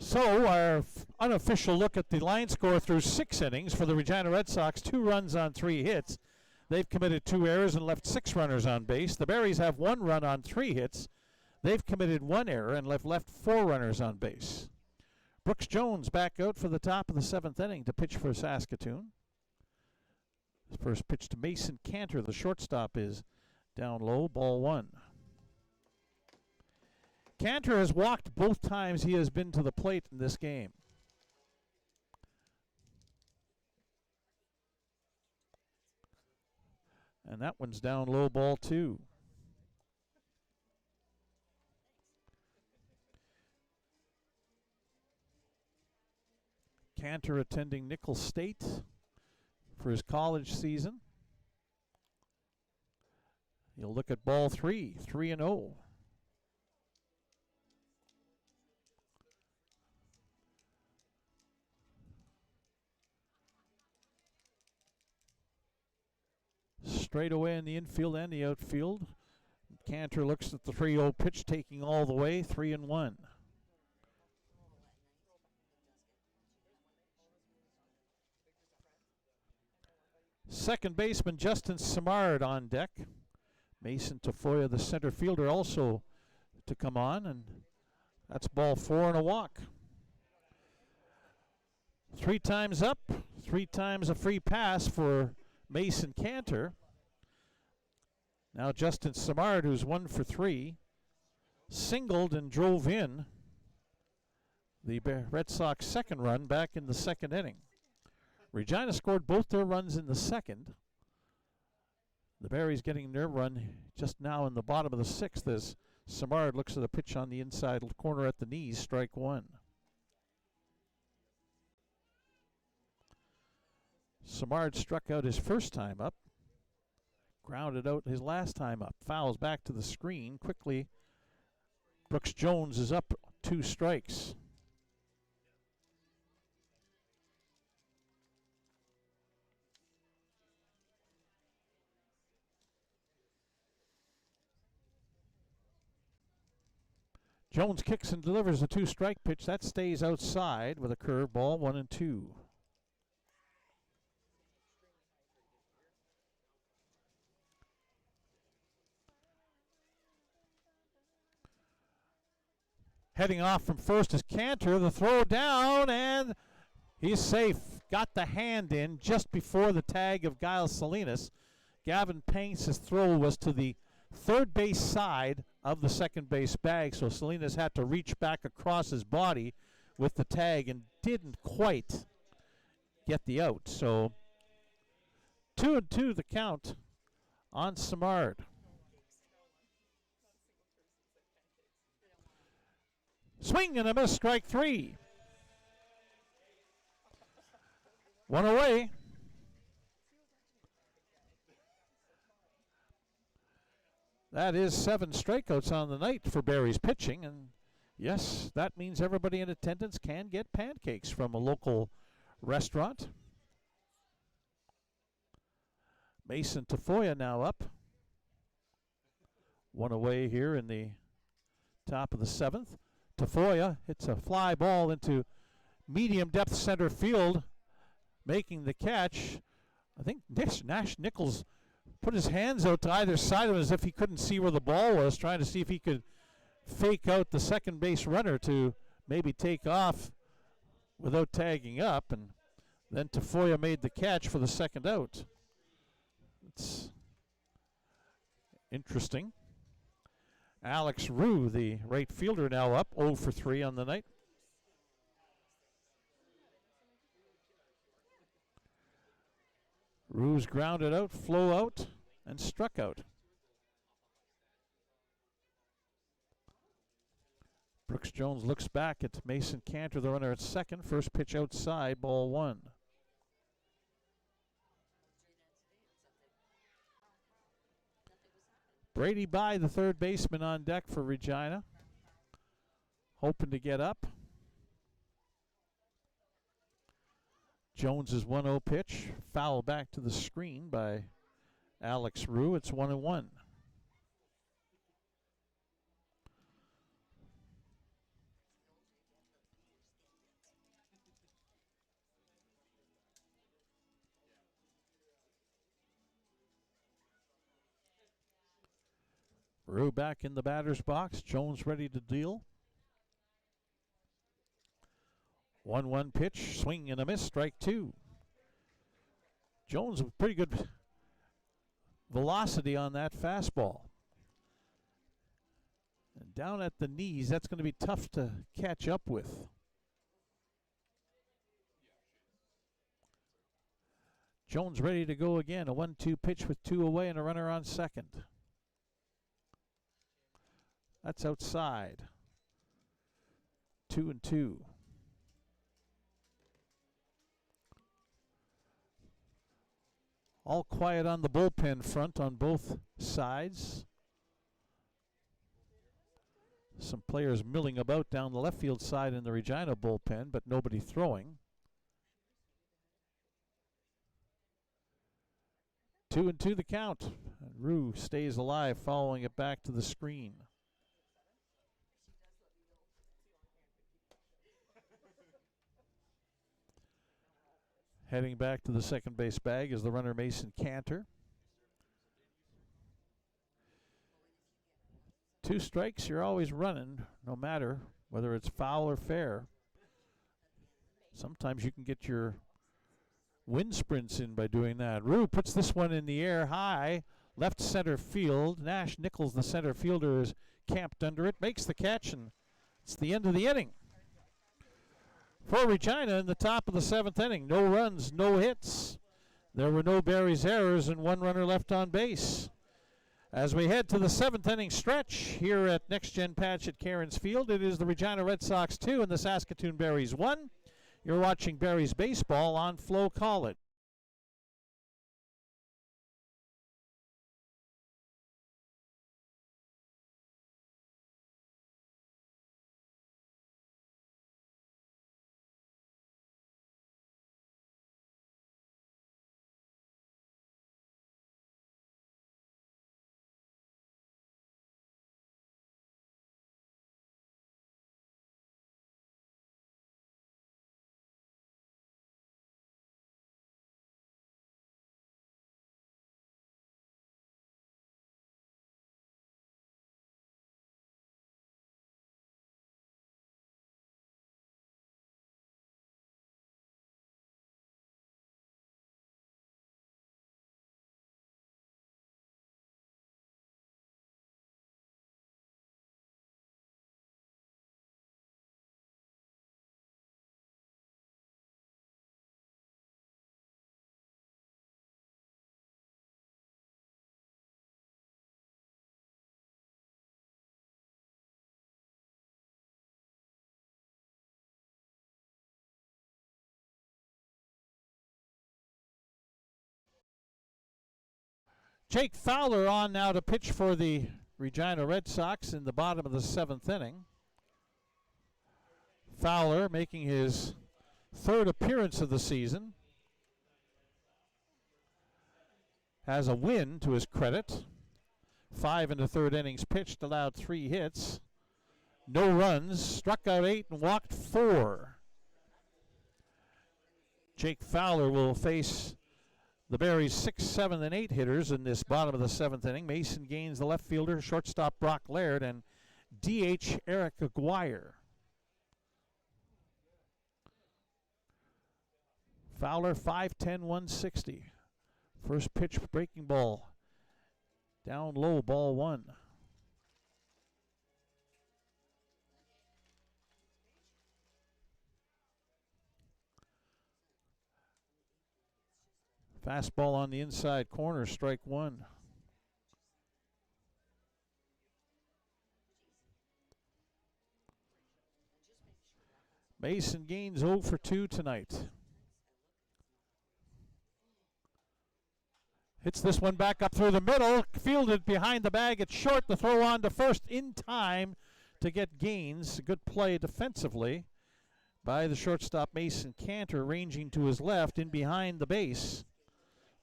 S1: So our unofficial look at the line score through 6 innings for the Regina Red Sox, 2 runs on 3 hits. They've committed 2 errors and left 6 runners on base. The Berries have 1 run on 3 hits. They've committed 1 error and left 4 runners on base. Brooks Jones back out for the top of the 7th inning to pitch for Saskatoon. His first pitch to Mason Cantor, the shortstop, is down low, ball 1. Cantor has walked both times he has been to the plate in this game. And that one's down low, ball 2. Cantor attending Nicholls State for his college season. You'll look at ball 3, 3-0. Straight away in the infield and the outfield. Cantor looks at the 3-0 pitch, taking all the way, 3-1. Second baseman Justin Simard on deck. Mason Tafoya, the center fielder, also to come on, and that's ball 4 and a walk. 3 times up, 3 times a free pass for Mason Cantor. Now Justin Simard, who's 1 for 3, singled and drove in the Red Sox second run back in the second inning. Regina scored both their runs in the second. The Berries getting their run just now in the bottom of the 6th as Simard looks at a pitch on the inside corner at the knees, strike 1. Simard struck out his first time up, grounded out his last time up, fouls back to the screen quickly. Brooks Jones is up 2 strikes. Jones kicks and delivers a 2-strike pitch. That stays outside with a curveball, 1-2. Heading off from first is Cantor. The throw down, and he's safe. Got the hand in just before the tag of Giles Salinas. Gavin Paints' throw was to the third base side of the second base bag, so Salinas had to reach back across his body with the tag and didn't quite get the out. So 2-2 the count on Simard. Swing and a miss, strike 3. 1 away. That is 7 strikeouts on the night for Barry's pitching, and yes, that means everybody in attendance can get pancakes from a local restaurant. Mason Tafoya now up. 1 away here in the top of the 7th. Tafoya hits a fly ball into medium depth center field, making the catch. I think Nash Nichols put his hands out to either side of him as if he couldn't see where the ball was, trying to see if he could fake out the second base runner to maybe take off without tagging up, and then Tafoya made the catch for the second out. It's interesting. Alex Rue, the right fielder, now up 0 for 3 on the night. Rue's grounded out, flow out, and struck out. Brooks Jones looks back at Mason Cantor, the runner at second. First pitch outside, ball 1. Brady By, the third baseman, on deck for Regina, hoping to get up. Jones's 1-0 pitch, foul back to the screen by Alex Rue. It's 1-1. Rue back in the batter's box. Jones ready to deal. 1-1 pitch, swing and a miss, strike 2. Jones with pretty good velocity on that fastball. And down at the knees, that's going to be tough to catch up with. Jones ready to go again. A 1-2 pitch with 2 away and a runner on second. That's outside. 2-2. All quiet on the bullpen front on both sides. Some players milling about down the left field side in the Regina bullpen, but nobody throwing. 2-2 the count. And Rue stays alive, following it back to the screen. Heading back to the second base bag is the runner Mason Cantor. 2 strikes, you're always running, no matter whether it's foul or fair. Sometimes you can get your wind sprints in by doing that. Rue puts this one in the air high, left center field. Nash Nichols, the center fielder, is camped under it, makes the catch, and it's the end of the inning. For Regina in the top of the 7th inning, no runs, no hits. There were no Barry's errors and 1 runner left on base. As we head to the 7th inning stretch here at Next Gen Patch at Cairns Field, it is the Regina Red Sox 2 and the Saskatoon Berries 1. You're watching Berries baseball on FloCollege. Jake Fowler on now to pitch for the Regina Red Sox in the bottom of the 7th inning. Fowler making his 3rd appearance of the season. Has a win to his credit. 5 1/3 innings pitched, allowed 3 hits. No runs, struck out 8 and walked 4. Jake Fowler will face the Berries 6, 7, and 8 hitters in this bottom of the 7th inning. Mason Gaines, the left fielder, shortstop Brock Laird, and DH Eric Aguirre. Fowler 5'10", 160. First pitch, breaking ball. Down low, ball 1. Fastball on the inside corner, strike 1. Mason Gaines 0 for 2 tonight. Hits this one back up through the middle, fielded behind the bag. It's short, the throw on to first in time to get Gaines. A good play defensively by the shortstop Mason Cantor, ranging to his left in behind the base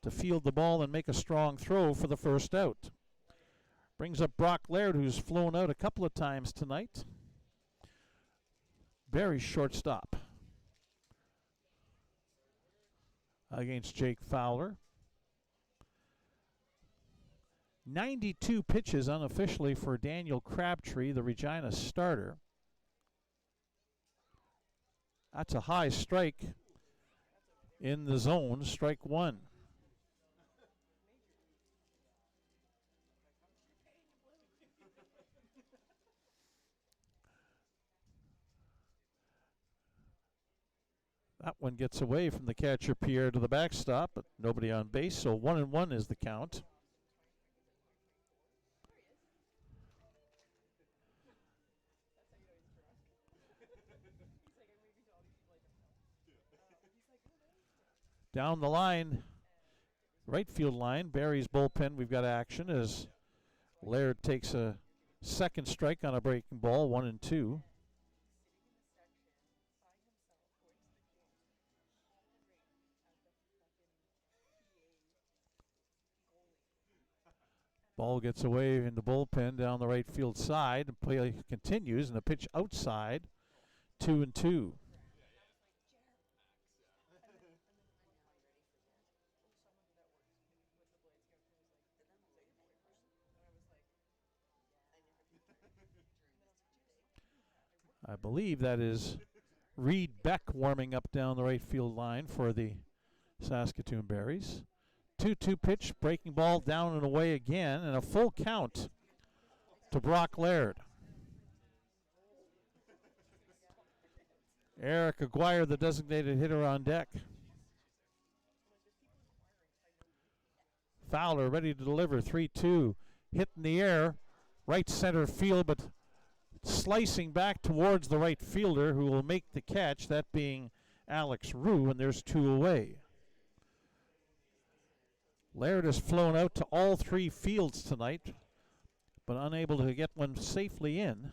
S1: to field the ball and make a strong throw for the first out. Brings up Brock Laird, who's flown out a couple of times tonight. Barry's shortstop against Jake Fowler. 92 pitches unofficially for Daniel Crabtree, the Regina starter. That's a high strike in the zone, strike 1. That one gets away from the catcher Pierre to the backstop, but nobody on base, so 1-1 is the count. Down the line, right field line, Barry's bullpen, we've got action as Laird takes a second strike on a breaking ball, 1-2. Ball gets away in the bullpen down the right field side. The play continues, and the pitch outside, 2-2. I believe that is Reed Beck warming up down the right field line for the Saskatoon Berries. 2-2 pitch, breaking ball down and away again, and a full count to Brock Laird. Eric Aguirre, the designated hitter, on deck. Fowler ready to deliver, 3-2. Hit in the air, right center field, but slicing back towards the right fielder who will make the catch, that being Alex Rue, and there's 2 away. Laird has flown out to all 3 fields tonight, but unable to get one safely in.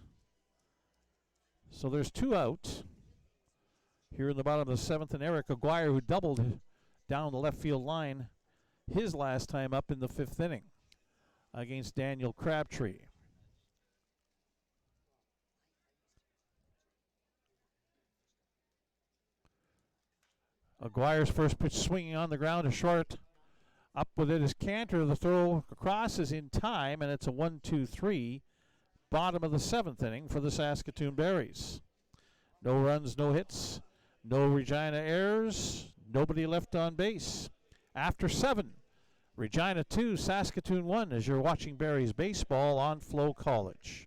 S1: So there's 2 outs here in the bottom of the 7th, and Eric Aguirre, who doubled down the left field line his last time up in the 5th inning against Daniel Crabtree. Aguirre's first pitch swinging on the ground, a short. Up with it is Cantor. The throw across is in time, and it's a 1-2-3. Bottom of the 7th inning for the Saskatoon Berries. No runs, no hits, no Regina errors, nobody left on base. After 7, Regina 2, Saskatoon 1, as you're watching Berries baseball on FloCollege.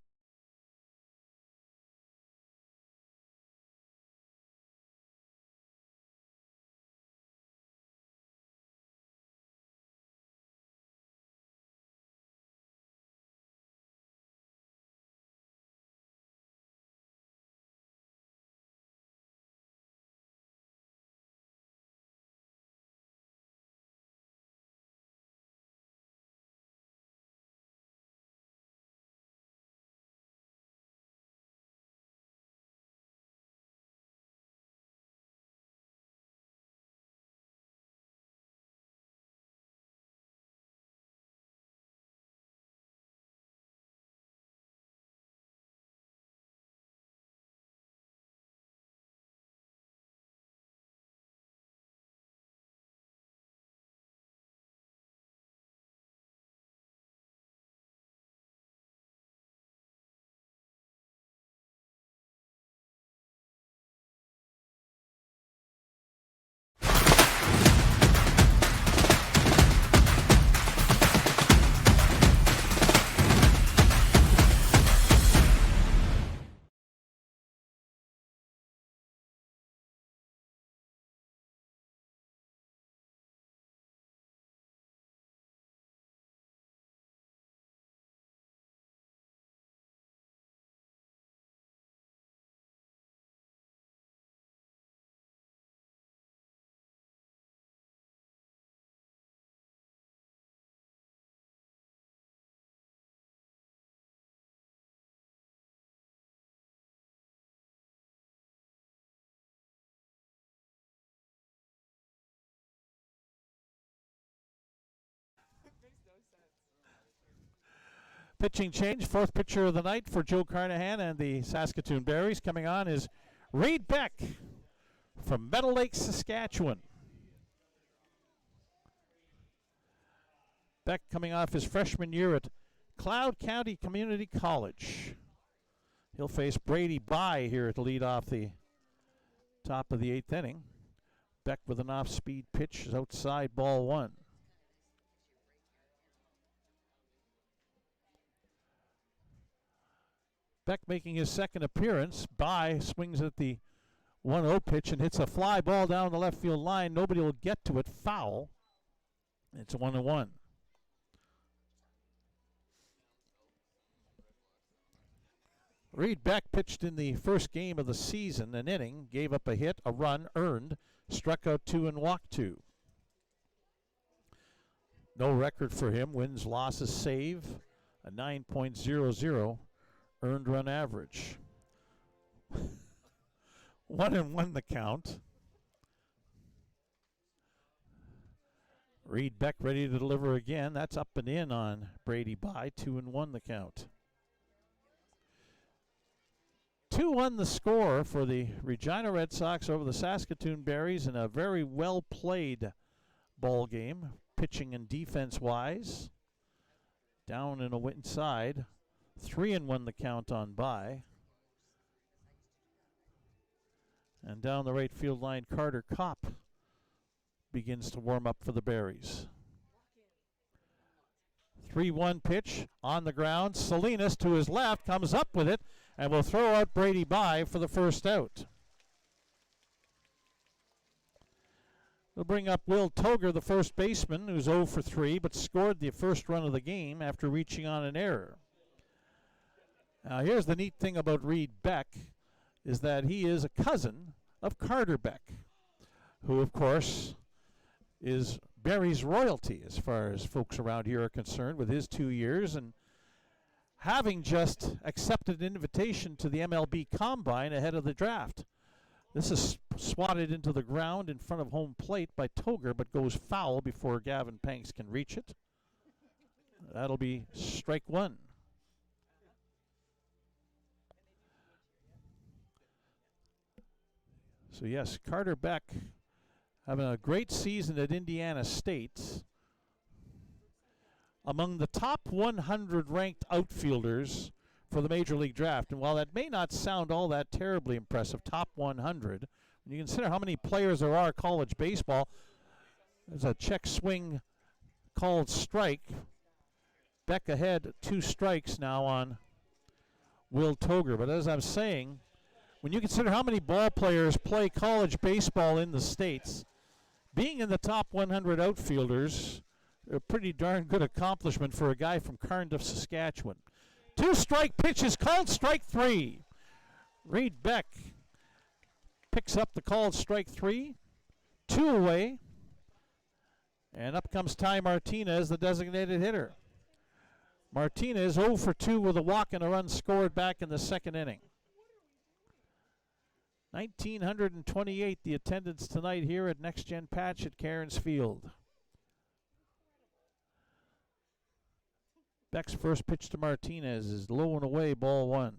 S1: Pitching change, 4th pitcher of the night for Joe Carnahan and the Saskatoon Berries. Coming on is Reed Beck from Meadow Lake, Saskatchewan. Beck coming off his freshman year at Cloud County Community College. He'll face Brady Bye here to lead off the top of the 8th inning. Beck with an off-speed pitch is outside, ball 1. Beck making his second appearance. Bye swings at the 1-0 pitch and hits a fly ball down the left field line. Nobody will get to it. Foul. It's 1-1. Reed Beck pitched in the first game of the season, an inning, gave up a hit, a run, earned, struck out 2 and walked 2. No record for him. Wins, losses, save, a 9.00 earned run average. 1-1 the count. Reed Beck ready to deliver again. That's up and in on Brady Bye. 2-1 the count. 2-1 the score for the Regina Red Sox over the Saskatoon Berries in a very well played ball game, pitching and defense wise. Down and inside. 3-1 the count on Bye. And down the right field line, Carter Kopp begins to warm up for the Berries. 3-1 pitch on the ground. Salinas to his left comes up with it and will throw out Brady Bye for the first out. We'll bring up Will Toger, the first baseman, who's 0 for 3, but scored the first run of the game after reaching on an error. Now, here's the neat thing about Reed Beck, is that he is a cousin of Carter Beck, who, of course, is Barry's royalty as far as folks around here are concerned with his 2 years, and having just accepted an invitation to the MLB Combine ahead of the draft. This is swatted into the ground in front of home plate by Toger, but goes foul before Gavin Panks can reach it. That'll be strike one. So yes, Carter Beck having a great season at Indiana State. Among the top 100 ranked outfielders for the Major League Draft. And while that may not sound all that terribly impressive, top 100, when you consider how many players there are in college baseball, there's a check swing called strike. Beck ahead, 2 strikes now on Will Toger. But as I'm saying, when you consider how many ball players play college baseball in the States, being in the top 100 outfielders, a pretty darn good accomplishment for a guy from Carnduff, Saskatchewan. 2-strike pitch is called strike 3. Reed Beck picks up the called strike 3. 2 away. And up comes Ty Martinez, the designated hitter. Martinez 0 for 2 with a walk and a run scored back in the second inning. 1,928 the attendance tonight here at Next Gen Patch at Cairns Field. Beck's first pitch to Martinez is low and away, ball 1.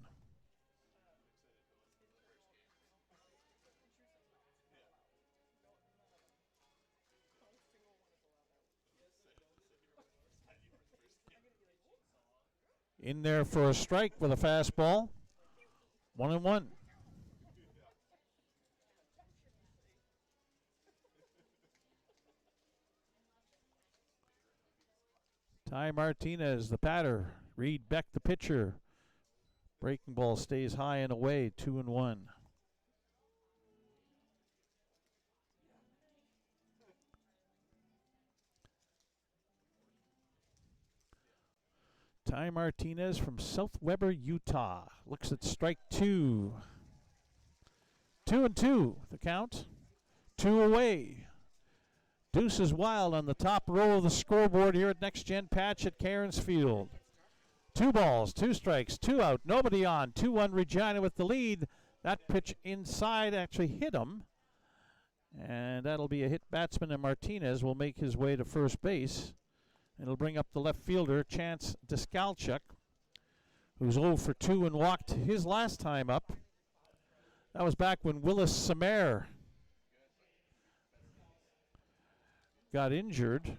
S1: In there for a strike with a fastball. 1-1. Ty Martinez, the batter. Reed Beck, the pitcher. Breaking ball stays high and away, 2-1. Ty Martinez from South Weber, Utah. Looks at strike 2. 2-2, the count. 2 away. Deuce is wild on the top row of the scoreboard here at Next Gen Patch at Cairns Field. 2 balls, 2 strikes, 2 out, nobody on. 2-1 Regina with the lead. That pitch inside actually hit him. And that'll be a hit batsman, and Martinez will make his way to first base. It'll bring up the left fielder, Chance Deskalchuk, who's 0 for 2 and walked his last time up. That was back when Willis Samer got injured,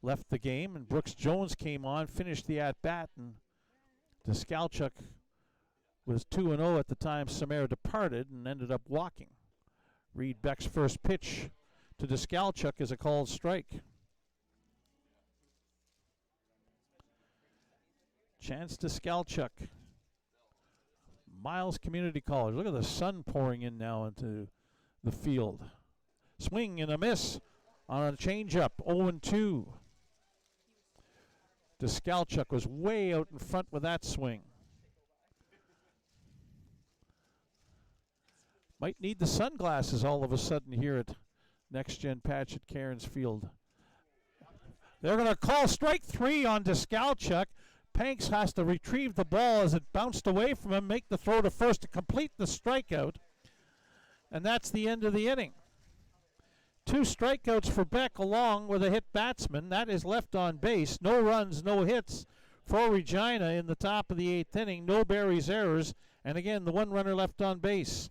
S1: left the game, and Brooks Jones came on, finished the at-bat, and Deskalchuk was 2-0 at the time Samer departed and ended up walking. Reed Beck's first pitch to Deskalchuk is a called strike. Chance Deskalchuk, Miles Community College. Look at the sun pouring in now into the field. Swing and a miss on a changeup, 0-2. Deskalchuk was way out in front with that swing. Might need the sunglasses all of a sudden here at Next Gen Patch at Cairns Field. They're going to call strike 3 on Deskalchuk. Panks has to retrieve the ball as it bounced away from him, make the throw to first to complete the strikeout. And that's the end of the inning. 2 strikeouts for Beck along with a hit batsman. That is left on base. No runs, no hits for Regina in the top of the 8th inning. No Barry's errors. And again, the 1 runner left on base.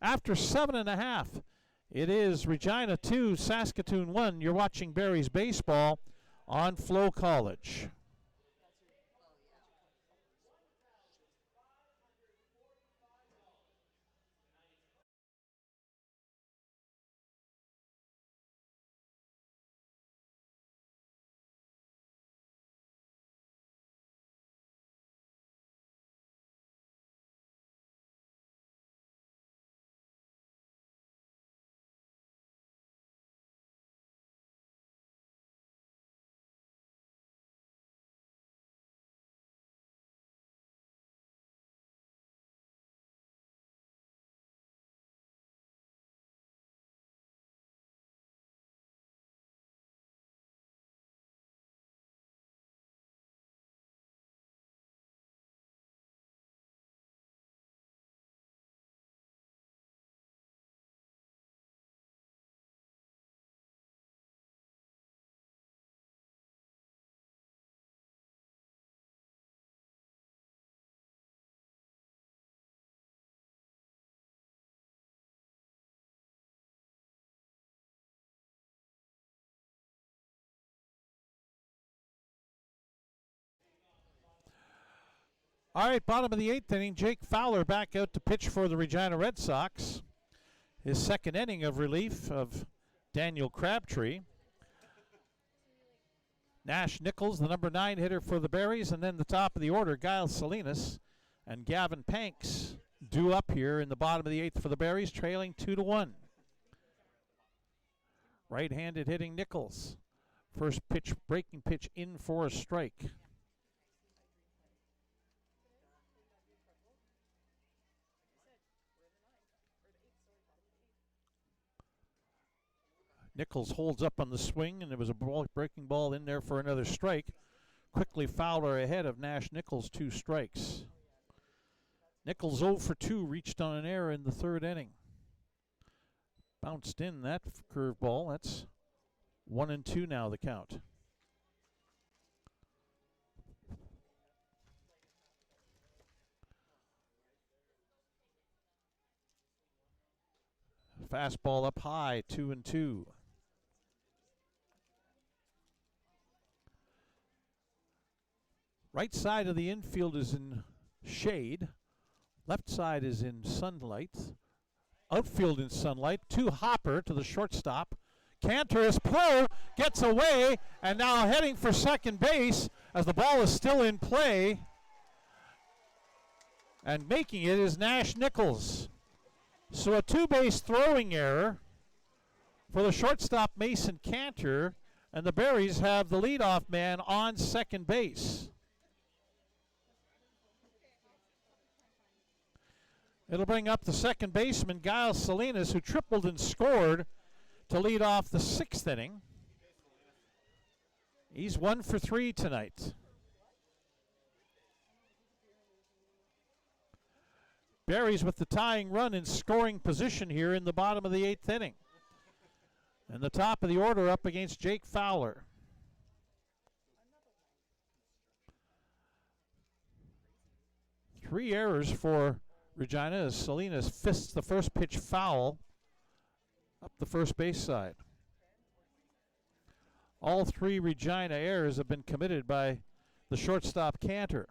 S1: After 7.5, it is Regina 2, Saskatoon 1. You're watching Barry's baseball on FloCollege. All right, bottom of the 8th inning, Jake Fowler back out to pitch for the Regina Red Sox. His second inning of relief of Daniel Crabtree. Nash Nichols, the number 9 hitter for the Berries, and then the top of the order, Giles Salinas and Gavin Panks due up here in the bottom of the 8th for the Berries, trailing 2-1. Right-handed hitting Nichols. First pitch, breaking pitch in for a strike. Nichols holds up on the swing, and there was a breaking ball in there for another strike. Quickly Fowler ahead of Nash Nichols, 2 strikes. Nichols 0 for 2, reached on an error in the 3rd inning. Bounced in that curveball. That's 1-2 now, the count. Fastball up high, 2-2. Right side of the infield is in shade. Left side is in sunlight. Outfield in sunlight. 2 hopper to the shortstop. Cantor is Poe, gets away, and now heading for second base as the ball is still in play. And making it is Nash Nichols. So a 2-base throwing error for the shortstop Mason Cantor, and the Berries have the leadoff man on second base. It'll bring up the second baseman, Giles Salinas, who tripled and scored to lead off the 6th inning. He's 1 for 3 tonight. Berries with the tying run in scoring position here in the bottom of the 8th inning. And the top of the order up against Jake Fowler. Three errors for Regina as Salinas fists the first pitch foul up the first base side. All 3 Regina errors have been committed by the shortstop Cantor.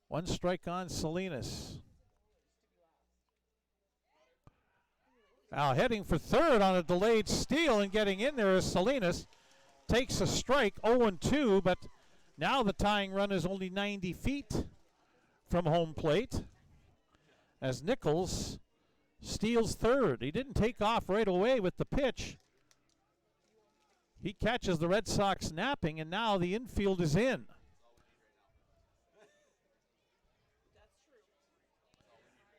S1: One strike on Salinas. Now heading for third on a delayed steal and getting in there is Salinas. Takes a strike, 0-2, but now the tying run is only 90 feet from home plate as Nichols steals third. He didn't take off right away with the pitch. He catches the Red Sox napping, and now the infield is in.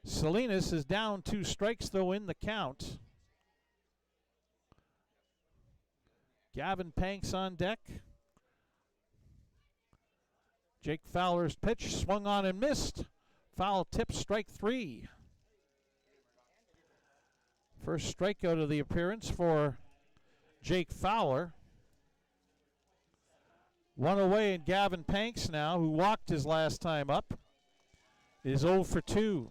S1: Salinas is down 2 strikes, though, in the count. Gavin Panks on deck. Jake Fowler's pitch swung on and missed. Foul tip, strike 3. First strikeout of the appearance for Jake Fowler. One away, and Gavin Panks now, who walked his last time up, is 0 for 2.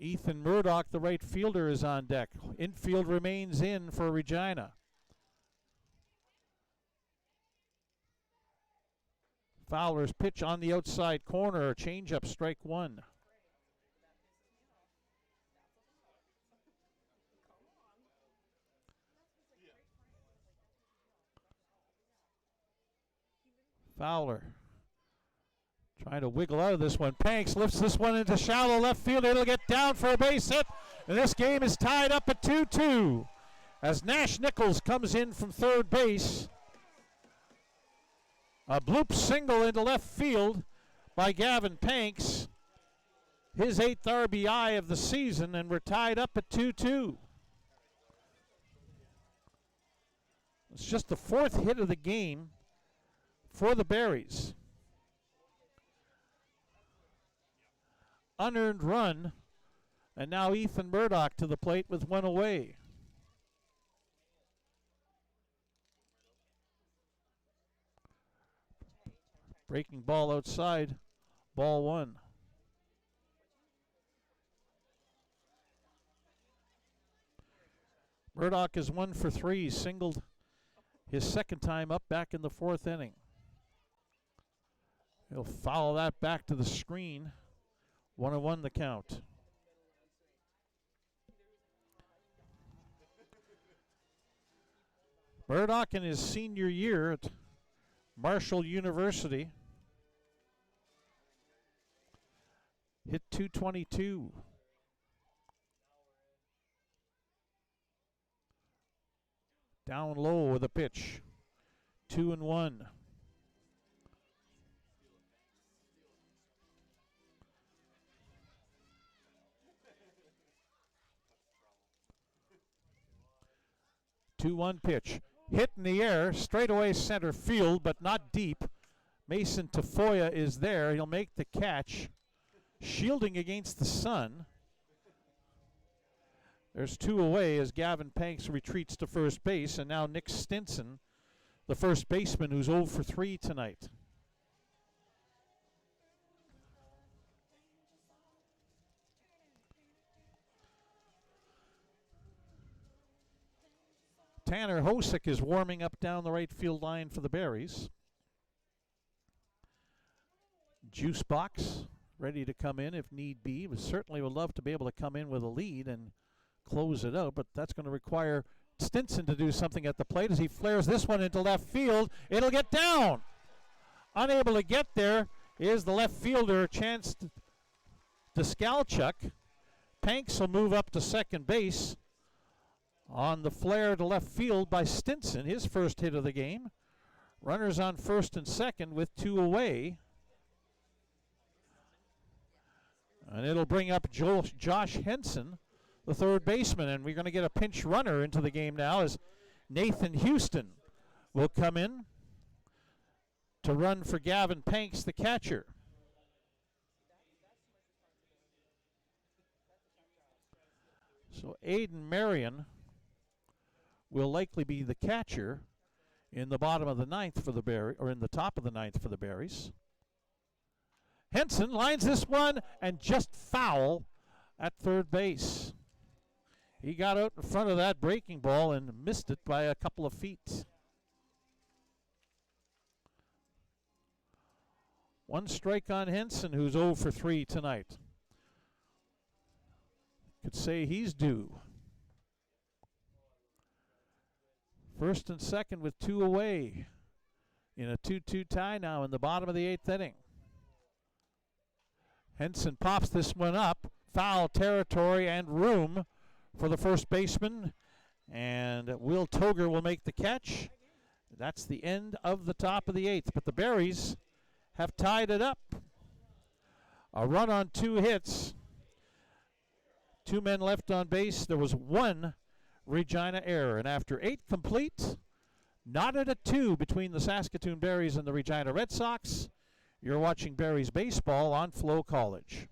S1: Ethan Murdoch, the right fielder, is on deck. Infield remains in for Regina. Fowler's pitch on the outside corner, changeup, strike 1. Fowler trying to wiggle out of this one. Panks lifts this one into shallow left field. It'll get down for a base hit. And this game is tied up at 2-2 as Nash Nichols comes in from third base. A bloop single into left field by Gavin Panks. His 8th RBI of the season, and we're tied up at 2-2. It's just the 4th hit of the game for the Berries. Unearned run, and now Ethan Murdoch to the plate with one away. Breaking ball outside, ball 1. Murdoch is 1 for 3, singled his second time up back in the 4th inning. He'll foul that back to the screen. 1-1 the count. Murdoch in his senior year at Marshall University hit .222. Down low with a pitch. 2-1. Two-one pitch. Hit in the air, straightaway center field, but not deep. Mason Tafoya is there. He'll make the catch. Shielding against the sun. There's 2 away as Gavin Panks retreats to first base, and now Nick Stinson, the first baseman, who's 0 for 3 tonight. Tanner Hosick is warming up down the right field line for the Berries. Juice box ready to come in if need be. We certainly would love to be able to come in with a lead and close it out, but that's going to require Stinson to do something at the plate as he flares this one into left field. It'll get down. Unable to get there is the left fielder, Chance Deskalchuk. Panks will move up to second base on the flare to left field by Stinson, his first hit of the game. Runners on first and second with 2 away. And it'll bring up Josh Henson, the third baseman, and we're going to get a pinch runner into the game now as Nathan Houston will come in to run for Gavin Panks, the catcher. So Aiden Marion will likely be the catcher in the bottom of the 9th for the Berries, or in the top of the 9th for the Berries. Henson lines this one and just foul at third base. He got out in front of that breaking ball and missed it by a couple of feet. 1 strike on Henson, who's 0 for 3 tonight. Could say he's due. First and second with 2 away in a 2-2 tie now in the bottom of the 8th inning. Henson pops this one up, foul territory and room for the first baseman, and Will Toger will make the catch. That's the end of the top of the 8th, but the Berries have tied it up. A run on 2 hits. 2 men left on base. There was 1 Regina error, and after 8 complete, knotted at 2 between the Saskatoon Berries and the Regina Red Sox. You're watching Berries baseball on FloCollege.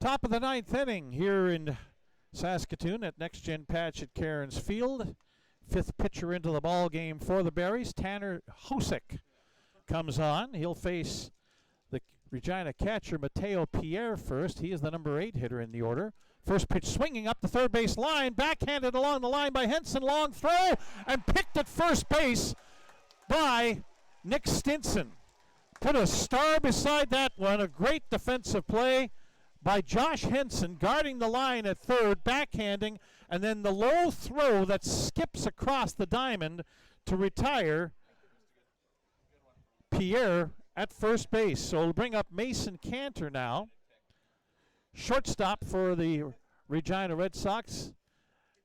S1: Top of the ninth inning here in Saskatoon at Next Gen Patch at Cairns Field. Fifth pitcher into the ball game for the Berries. Tanner Hosick comes on. He'll face the Regina catcher Mateo Pierre first. He is the number 8 hitter in the order. First pitch swinging up the third base line. Backhanded along the line by Henson. Long throw and picked at first base by Nick Stinson. Put a star beside that one. A great defensive play by Josh Henson, guarding the line at third, backhanding, and then the low throw that skips across the diamond to retire Pierre at first base. So it'll bring up Mason Cantor now. Shortstop for the Regina Red Sox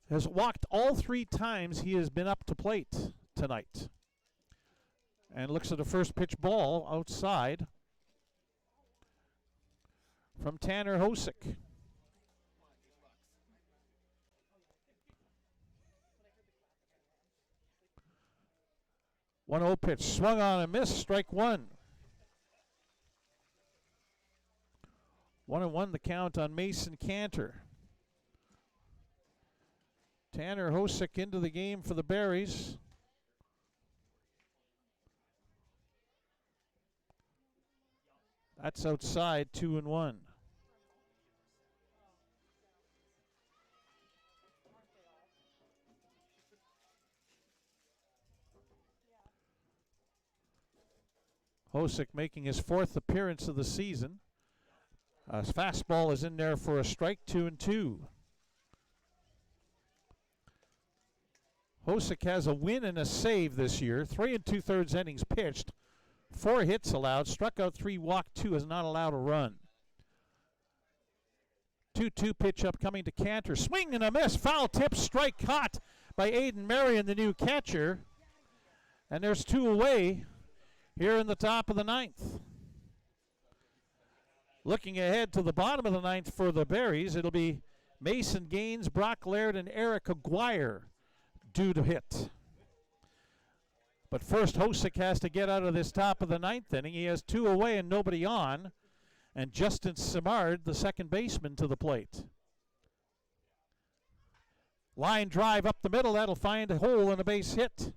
S1: has walked all 3 times he has been up to plate tonight. And looks at the first pitch ball outside from Tanner Hosick. One 0 pitch swung on and missed. Strike one. 1-1 the count on Mason Cantor. Tanner Hosick into the game for the Berries. That's outside, 2-1. Hosick making his 4th appearance of the season. His fastball is in there for a strike, 2-2. Hosick has a win and a save this year. 3 2/3 innings pitched. 4 hits allowed, struck out 3, walked 2, has not allowed a run. 2-2 pitch upcoming to Cantor. Swing and a miss. Foul tip, strike caught by Aiden Marion, the new catcher. And there's 2 away here in the top of the 9th. Looking ahead to the bottom of the 9th for the Berries, it'll be Mason Gaines, Brock Laird, and Eric Aguirre due to hit. But first, Hosick has to get out of this top of the 9th inning. He has 2 away and nobody on. And Justin Simard, the second baseman, to the plate. Line drive up the middle. That'll find a hole and a base hit.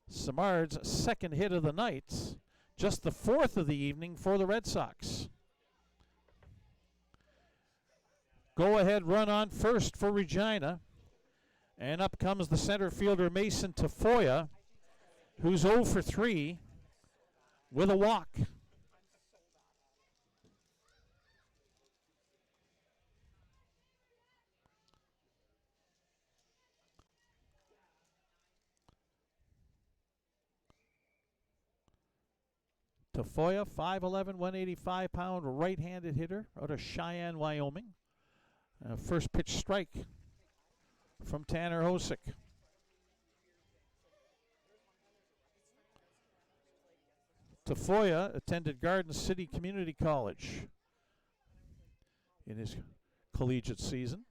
S1: Simard's 2nd hit of the night. Just the 4th of the evening for the Red Sox. Go ahead run on first for Regina. And up comes the center fielder Mason Tafoya, who's 0 for 3 with a walk. Tafoya, 5'11", 185-pound right-handed hitter out of Cheyenne, Wyoming. First pitch strike from Tanner Hosick. Tafoya attended Garden City Community College in his collegiate season.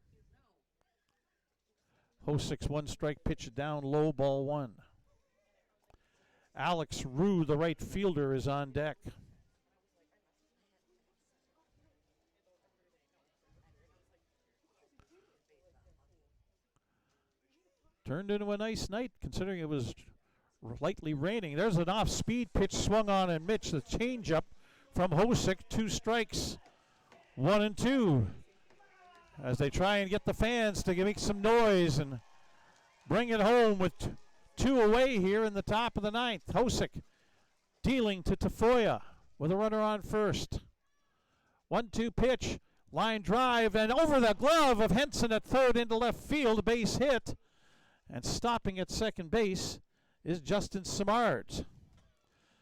S1: Hosick's 1-strike pitch down low, ball 1. Alex Rue, the right fielder, is on deck. Turned into a nice night considering it was lightly raining. There's an off-speed pitch swung on and Mitch, the changeup from Hosick. 2 strikes, 1-2. As they try and get the fans to make some noise and bring it home with 2 away here in the top of the 9th. Hosick dealing to Tafoya with a runner on first. 1-2 pitch, line drive, and over the glove of Henson at third into left field, base hit. And stopping at second base is Justin Simard.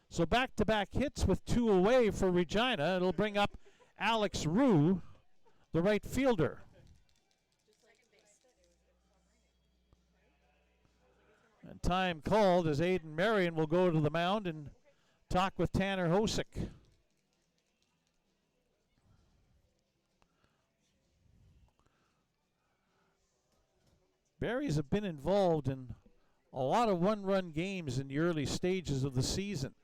S1: So back-to-back hits with 2 away for Regina. It'll bring up Alex Rue, the right fielder. And time called as Aiden Marion will go to the mound and talk with Tanner Hosick. Berries have been involved in a lot of one-run games in the early stages of the season.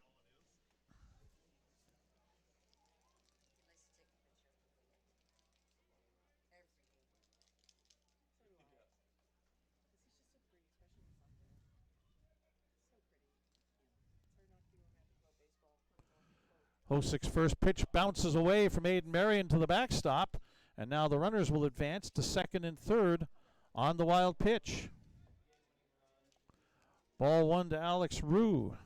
S1: Hosick's first pitch bounces away from Aiden Marion to the backstop, and now the runners will advance to second and third on the wild pitch. Ball one to Alex Rue.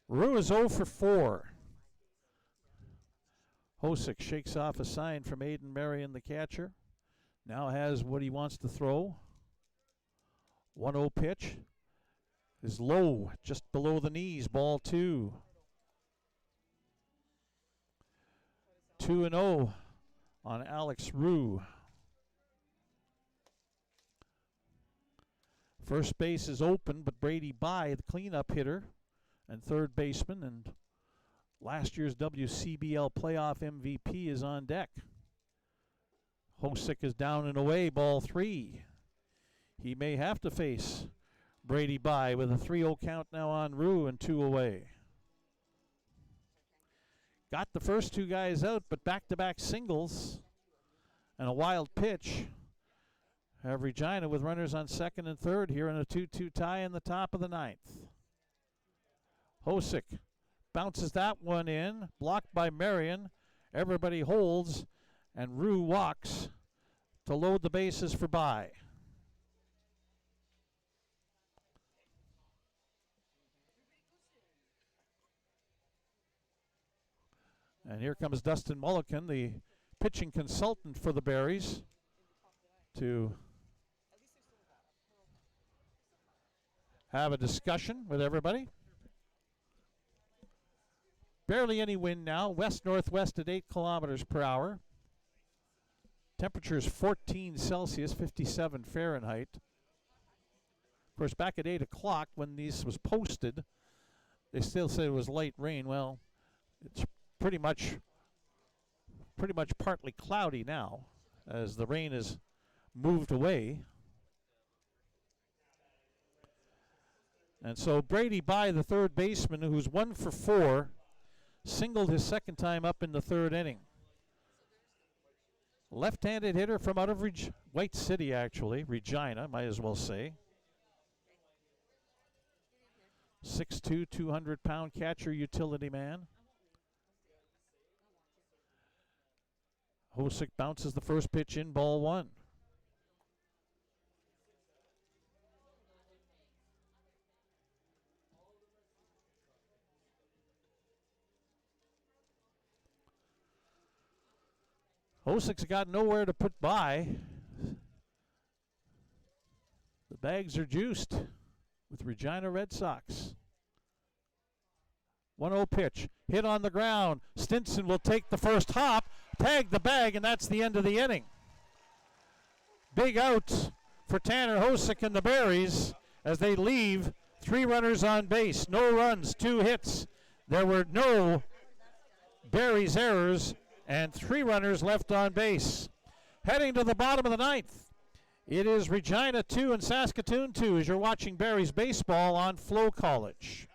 S1: Rue is 0 for 4. Hosick shakes off a sign from Aiden Marion, the catcher. Now has what he wants to throw. 1-0 pitch is low, just below the knees. Ball 2. 2-0 on Alex Rue. First base is open, but Brady By, the cleanup hitter and third baseman and last year's WCBL playoff MVP, is on deck. Hosick is down and away, ball 3. He may have to face Brady By with a 3-0 count now on Rue and 2 away. Got the first two guys out, but back-to-back singles and a wild pitch have Regina with runners on second and third here in a 2-2 tie in the top of the 9th. Hosick bounces that one in, blocked by Marion. Everybody holds, and Rue walks to load the bases for By. And here comes Dustin Mulliken, the pitching consultant for the Berries, to have a discussion with everybody. Barely any wind now, west-northwest at 8 kilometers per hour. Temperatures 14 Celsius, 57 Fahrenheit. Of course, back at 8 o'clock when this was posted, they still said it was light rain. Well, it's pretty much partly cloudy now as the rain has moved away. And so Brady By, the third baseman, who's 1 for 4, singled his second time up in the third inning. Left-handed hitter from out of White City, actually, Regina, might as well say. 6'2", 200-pound catcher utility man. Hosick bounces the first pitch in, ball 1. Hosick's got nowhere to put By. The bags are juiced with Regina Red Sox. 1-0 pitch, hit on the ground. Stinson will take the first hop, tag the bag, and that's the end of the inning. Big out for Tanner Hosick and the Berries as they leave 3 runners on base. No runs, 2 hits. There were no Berries errors and 3 runners left on base. Heading to the bottom of the 9th, it is Regina 2 and Saskatoon 2 as you're watching Berries baseball on FloCollege.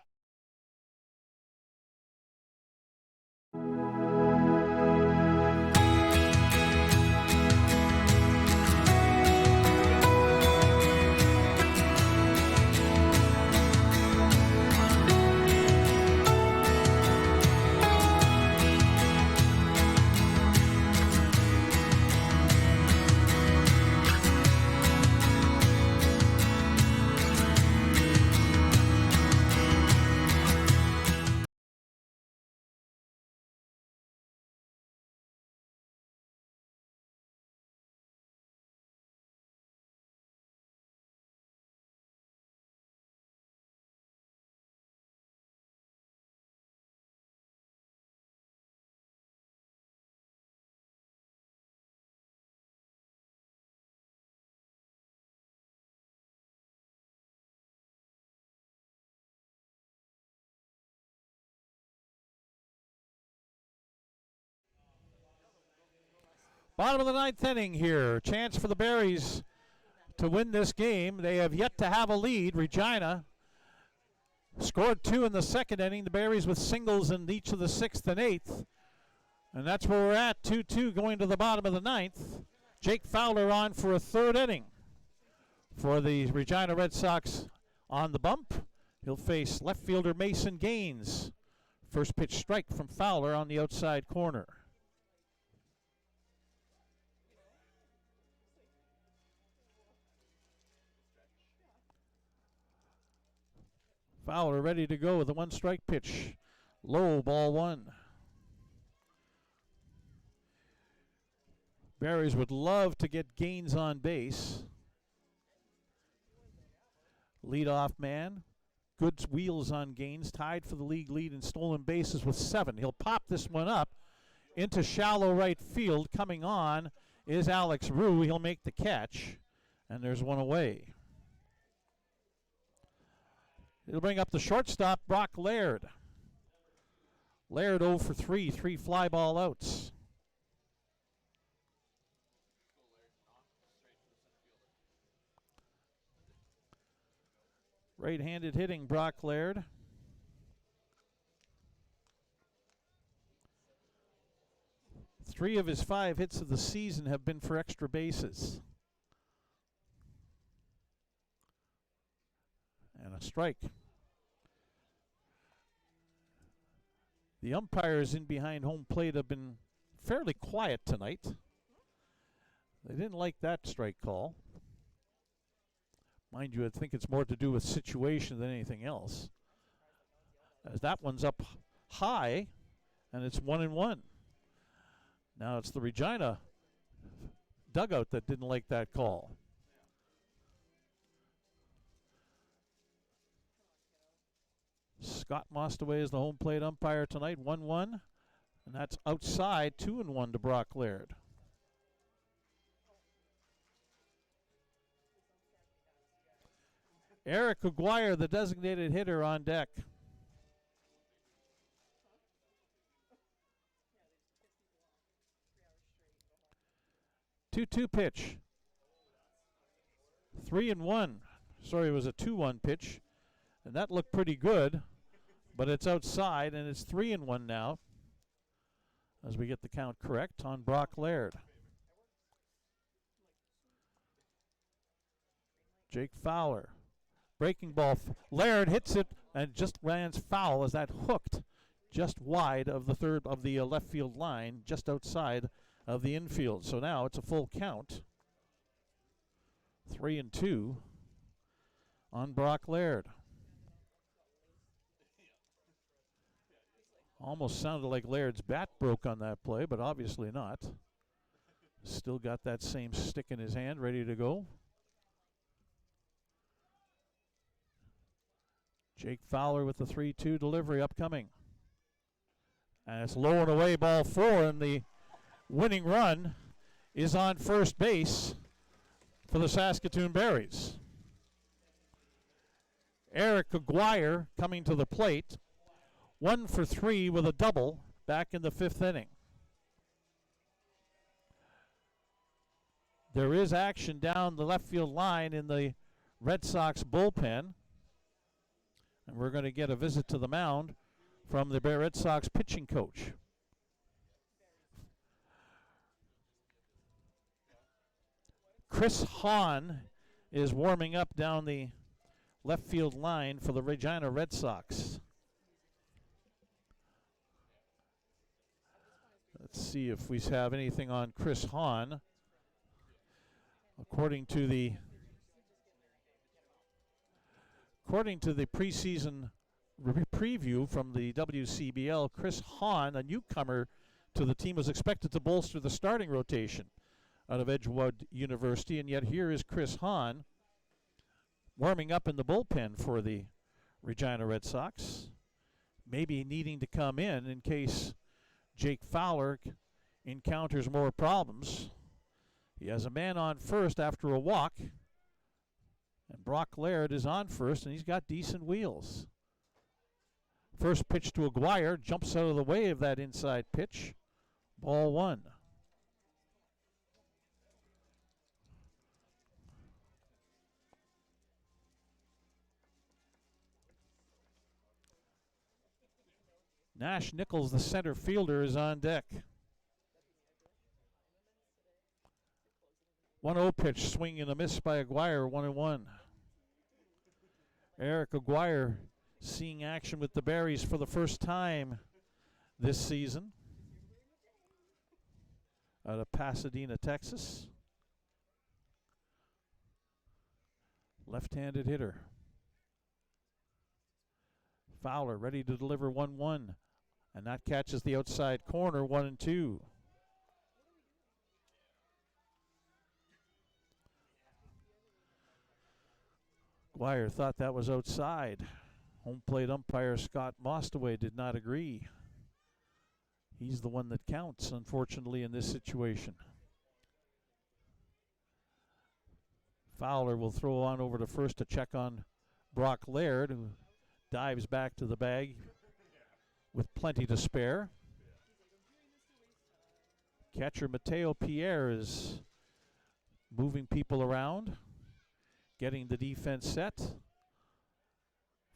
S1: Bottom of the 9th inning here. Chance for the Berries to win this game. They have yet to have a lead. Regina scored 2 in the second inning. The Berries with singles in each of the 6th and 8th. And that's where we're at, 2-2 going to the bottom of the ninth. Jake Fowler on for a third inning for the Regina Red Sox on the bump. He'll face left fielder Mason Gaines. First pitch strike from Fowler on the outside corner. Fowler ready to go with a one-strike pitch. Low, ball one. Berries would love to get Gaines on base. Leadoff man. Good wheels on Gaines. Tied for the league lead in stolen bases with 7. He'll pop this one up into shallow right field. Coming on is Alex Rue. He'll make the catch. And there's one away. He'll bring up the shortstop, Brock Laird. Laird 0 for 3, 3 fly ball outs. Right-handed hitting, Brock Laird. Three of his 5 hits of the season have been for extra bases. And a strike. The umpires in behind home plate have been fairly quiet tonight. They didn't like that strike call. Mind you, I think it's more to do with situation than anything else. As that one's up high, and it's 1-1. Now it's the Regina dugout that didn't like that call. Scott Mostaway is the home plate umpire tonight, 1-1. And that's outside, 2-1 to Brock Laird. Eric Aguirre, the designated hitter, on deck. Two-two pitch. 3-1. Sorry, it was a 2-1 pitch. And that looked pretty good, but it's outside, and it's 3-1 now as we get the count correct on Brock Laird. Jake Fowler. Breaking ball. Laird hits it and just lands foul as that hooked just wide of the left field line, just outside of the infield. So now it's a full count. 3-2 on Brock Laird. Almost sounded like Laird's bat broke on that play, but obviously not. Still got that same stick in his hand, ready to go. Jake Fowler with the 3-2 delivery upcoming. And it's low and away, ball 4, and the winning run is on first base for the Saskatoon Berries. Eric Aguirre coming to the plate. 1 for 3 with a double back in the 5th inning. There is action down the left field line in the Red Sox bullpen. And we're going to get a visit to the mound from the Red Sox pitching coach. Chris Hahn is warming up down the left field line for the Regina Red Sox. Let's see if we have anything on Chris Hahn. According to the preseason preview from the WCBL, Chris Hahn, a newcomer to the team, was expected to bolster the starting rotation out of Edgewood University, and yet here is Chris Hahn warming up in the bullpen for the Regina Red Sox, maybe needing to come in case Jake Fowler encounters more problems. He has a man on first after a walk, and Brock Laird is on first, and he's got decent wheels. First pitch to Aguirre, jumps out of the way of that inside pitch. Ball 1. Nash Nichols, the center fielder, is on deck. 1-0 pitch, swing and a miss by Aguirre, 1-1. Eric Aguirre seeing action with the Berries for the first time this season out of Pasadena, Texas. Left-handed hitter. Fowler ready to deliver 1-1, and that catches the outside corner, 1-2. Aguirre thought that was outside. Home plate umpire Scott Mostaway did not agree. He's the one that counts, unfortunately, in this situation. Fowler will throw on over to first to check on Brock Laird, who dives back to the bag with plenty to spare. Catcher Mateo Pierre is moving people around, getting the defense set.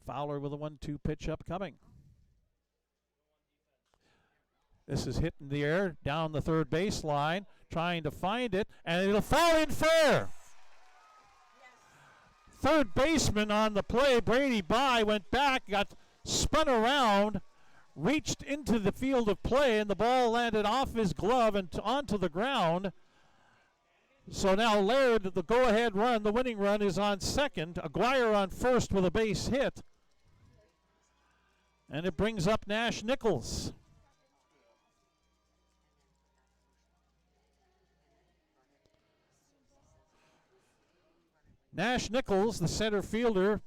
S1: Fowler with a 1-2 pitch upcoming. This is hit in the air, down the third baseline, trying to find it, and it'll fall in fair. Third baseman on the play, Brady Bye, went back, got spun around, reached into the field of play, and the ball landed off his glove and onto the ground. So now Laird, the go-ahead run, the winning run, is on second. Aguirre on first with a base hit. And it brings up Nash Nichols. Nash Nichols, the center fielder,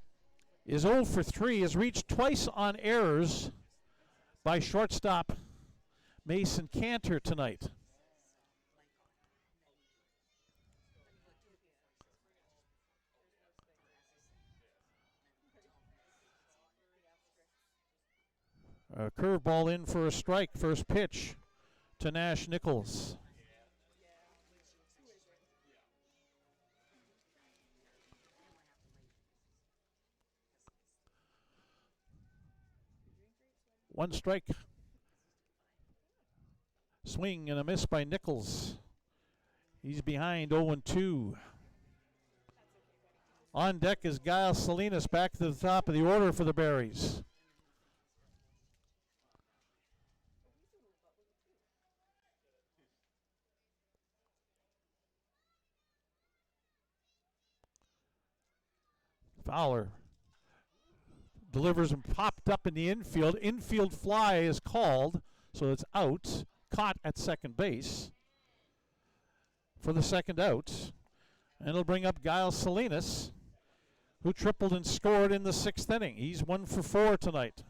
S1: is 0 for 3, has reached twice on errors by shortstop Mason Cantor tonight. A curveball in for a strike, first pitch to Nash Nichols. One strike. Swing and a miss by Nichols. He's behind 0-2. On deck is Giles Salinas back to the top of the order for the Berries. Fowler delivers and popped up in the infield. Infield fly is called, so it's out. Caught at second base for the second out. And it'll bring up Giles Salinas, who tripled and scored in the 6th inning. He's 1 for 4 tonight.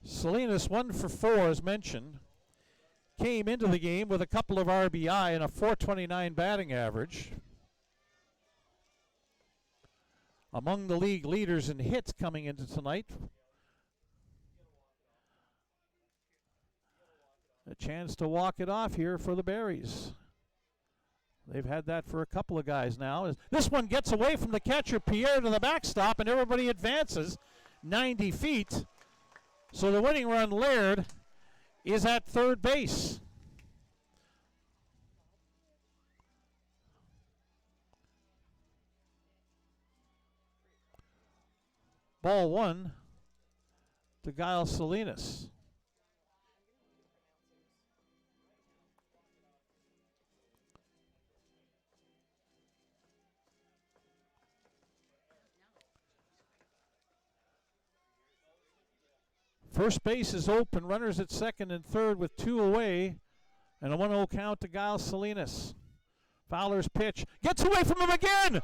S1: Salinas, 1 for 4, as mentioned, came into the game with a couple of RBI and a .429 batting average. Among the league leaders in hits coming into tonight. A chance to walk it off here for the Berries. They've had that for a couple of guys now. This one gets away from the catcher Pierre to the backstop, and everybody advances 90 feet. So the winning run, Laird, is at third base. Ball 1 to Giles Salinas. First base is open, runners at second and third with 2 away, and a 1-0 count to Giles Salinas. Fowler's pitch gets away from him again.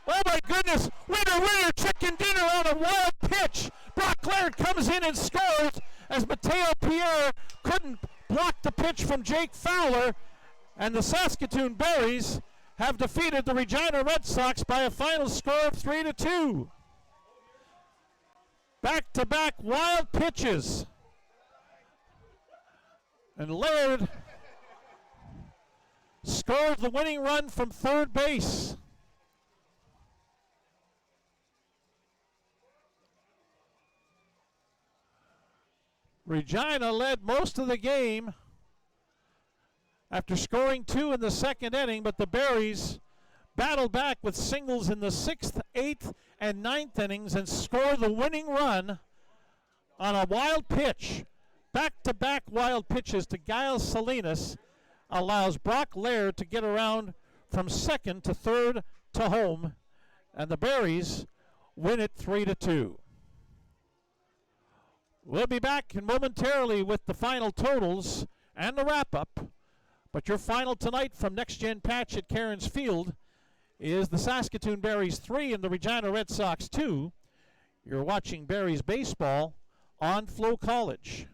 S1: Oh my goodness, winner, winner, chicken dinner on a wild pitch. Brock Laird comes in and scores as Mateo Pierre couldn't block the pitch from Jake Fowler, and the Saskatoon Berries have defeated the Regina Red Sox by a final score of 3-2. Back-to-back wild pitches. And Laird scores the winning run from third base. Regina led most of the game after scoring 2 in the second inning, but the Berries battled back with singles in the 6th, 8th, and 9th innings and scored the winning run on a wild pitch. Back-to-back wild pitches to Giles Salinas allows Brock Laird to get around from second to third to home, and the Berries win it 3-2. We'll be back momentarily with the final totals and the wrap-up, but your final tonight from Next Gen Patch at Cairns Field is the Saskatoon Berries 3 and the Regina Red Sox 2. You're watching Berries baseball on FloCollege.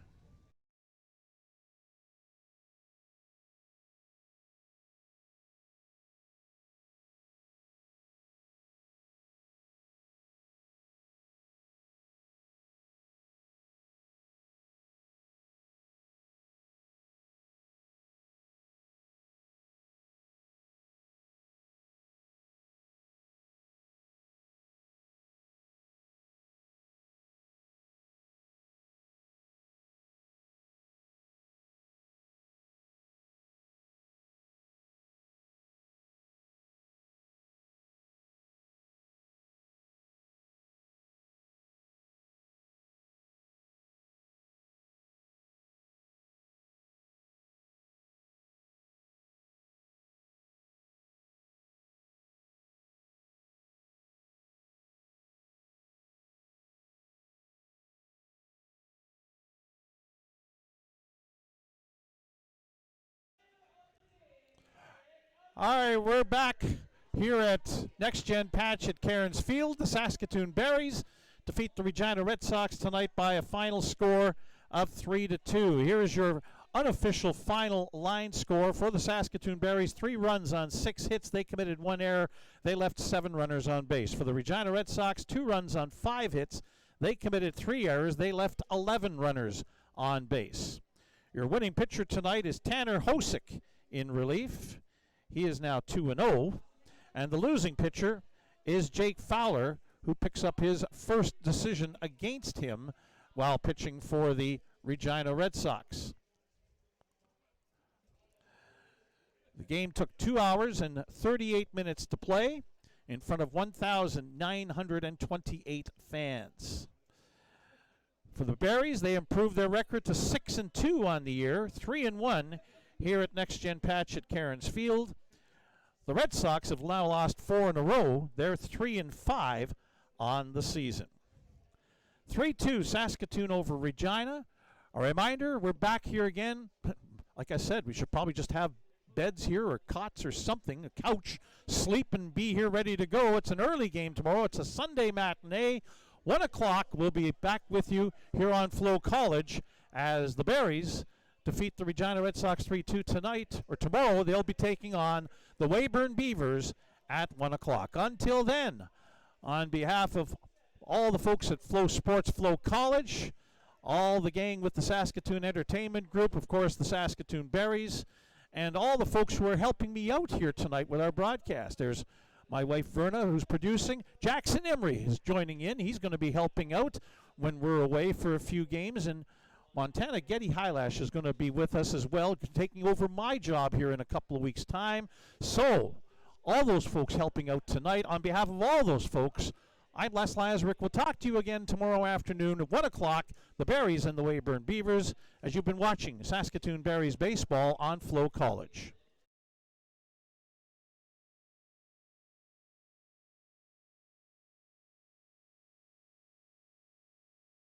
S1: All right, we're back here at Next Gen Patch at Cairns Field. The Saskatoon Berries defeat the Regina Red Sox tonight by a final score of 3-2. Here is your unofficial final line score for the Saskatoon Berries. 3 runs on 6 hits. They committed 1 error. They left 7 runners on base. For the Regina Red Sox, 2 runs on 5 hits. They committed 3 errors. They left 11 runners on base. Your winning pitcher tonight is Tanner Hosick in relief. He is now 2-0. And the losing pitcher is Jake Fowler, who picks up his first decision against him while pitching for the Regina Red Sox. The game took 2 hours and 38 minutes to play in front of 1,928 fans. For the Berries, they improved their record to 6-2 on the year, 3-1 here at Next Gen Patch at Cairns Field. The Red Sox have now lost 4 in a row. They're 3-5 on the season. 3-2 Saskatoon over Regina. A reminder, we're back here again. Like I said, we should probably just have beds here or cots or something, a couch, sleep and be here ready to go. It's an early game tomorrow. It's a Sunday matinee. 1 o'clock, we'll be back with you here on FloCollege as the Berries defeat the Regina Red Sox 3-2 tonight, or tomorrow. They'll be taking on the Weyburn Beavers at 1 o'clock. Until then, on behalf of all the folks at Flow Sports FloCollege, all the gang with the Saskatoon Entertainment Group, of course the Saskatoon Berries, and all the folks who are helping me out here tonight with our broadcast. There's my wife Verna, who's producing. Jackson Emery is joining in. He's going to be helping out when we're away for a few games. And Montana Getty Hylash is going to be with us as well, taking over my job here in a couple of weeks' time. So, all those folks helping out tonight, on behalf of all those folks, I'm Les Lazarick. We'll talk to you again tomorrow afternoon at 1 o'clock, the Berries and the Weyburn Beavers, as you've been watching Saskatoon Berries baseball on FloCollege.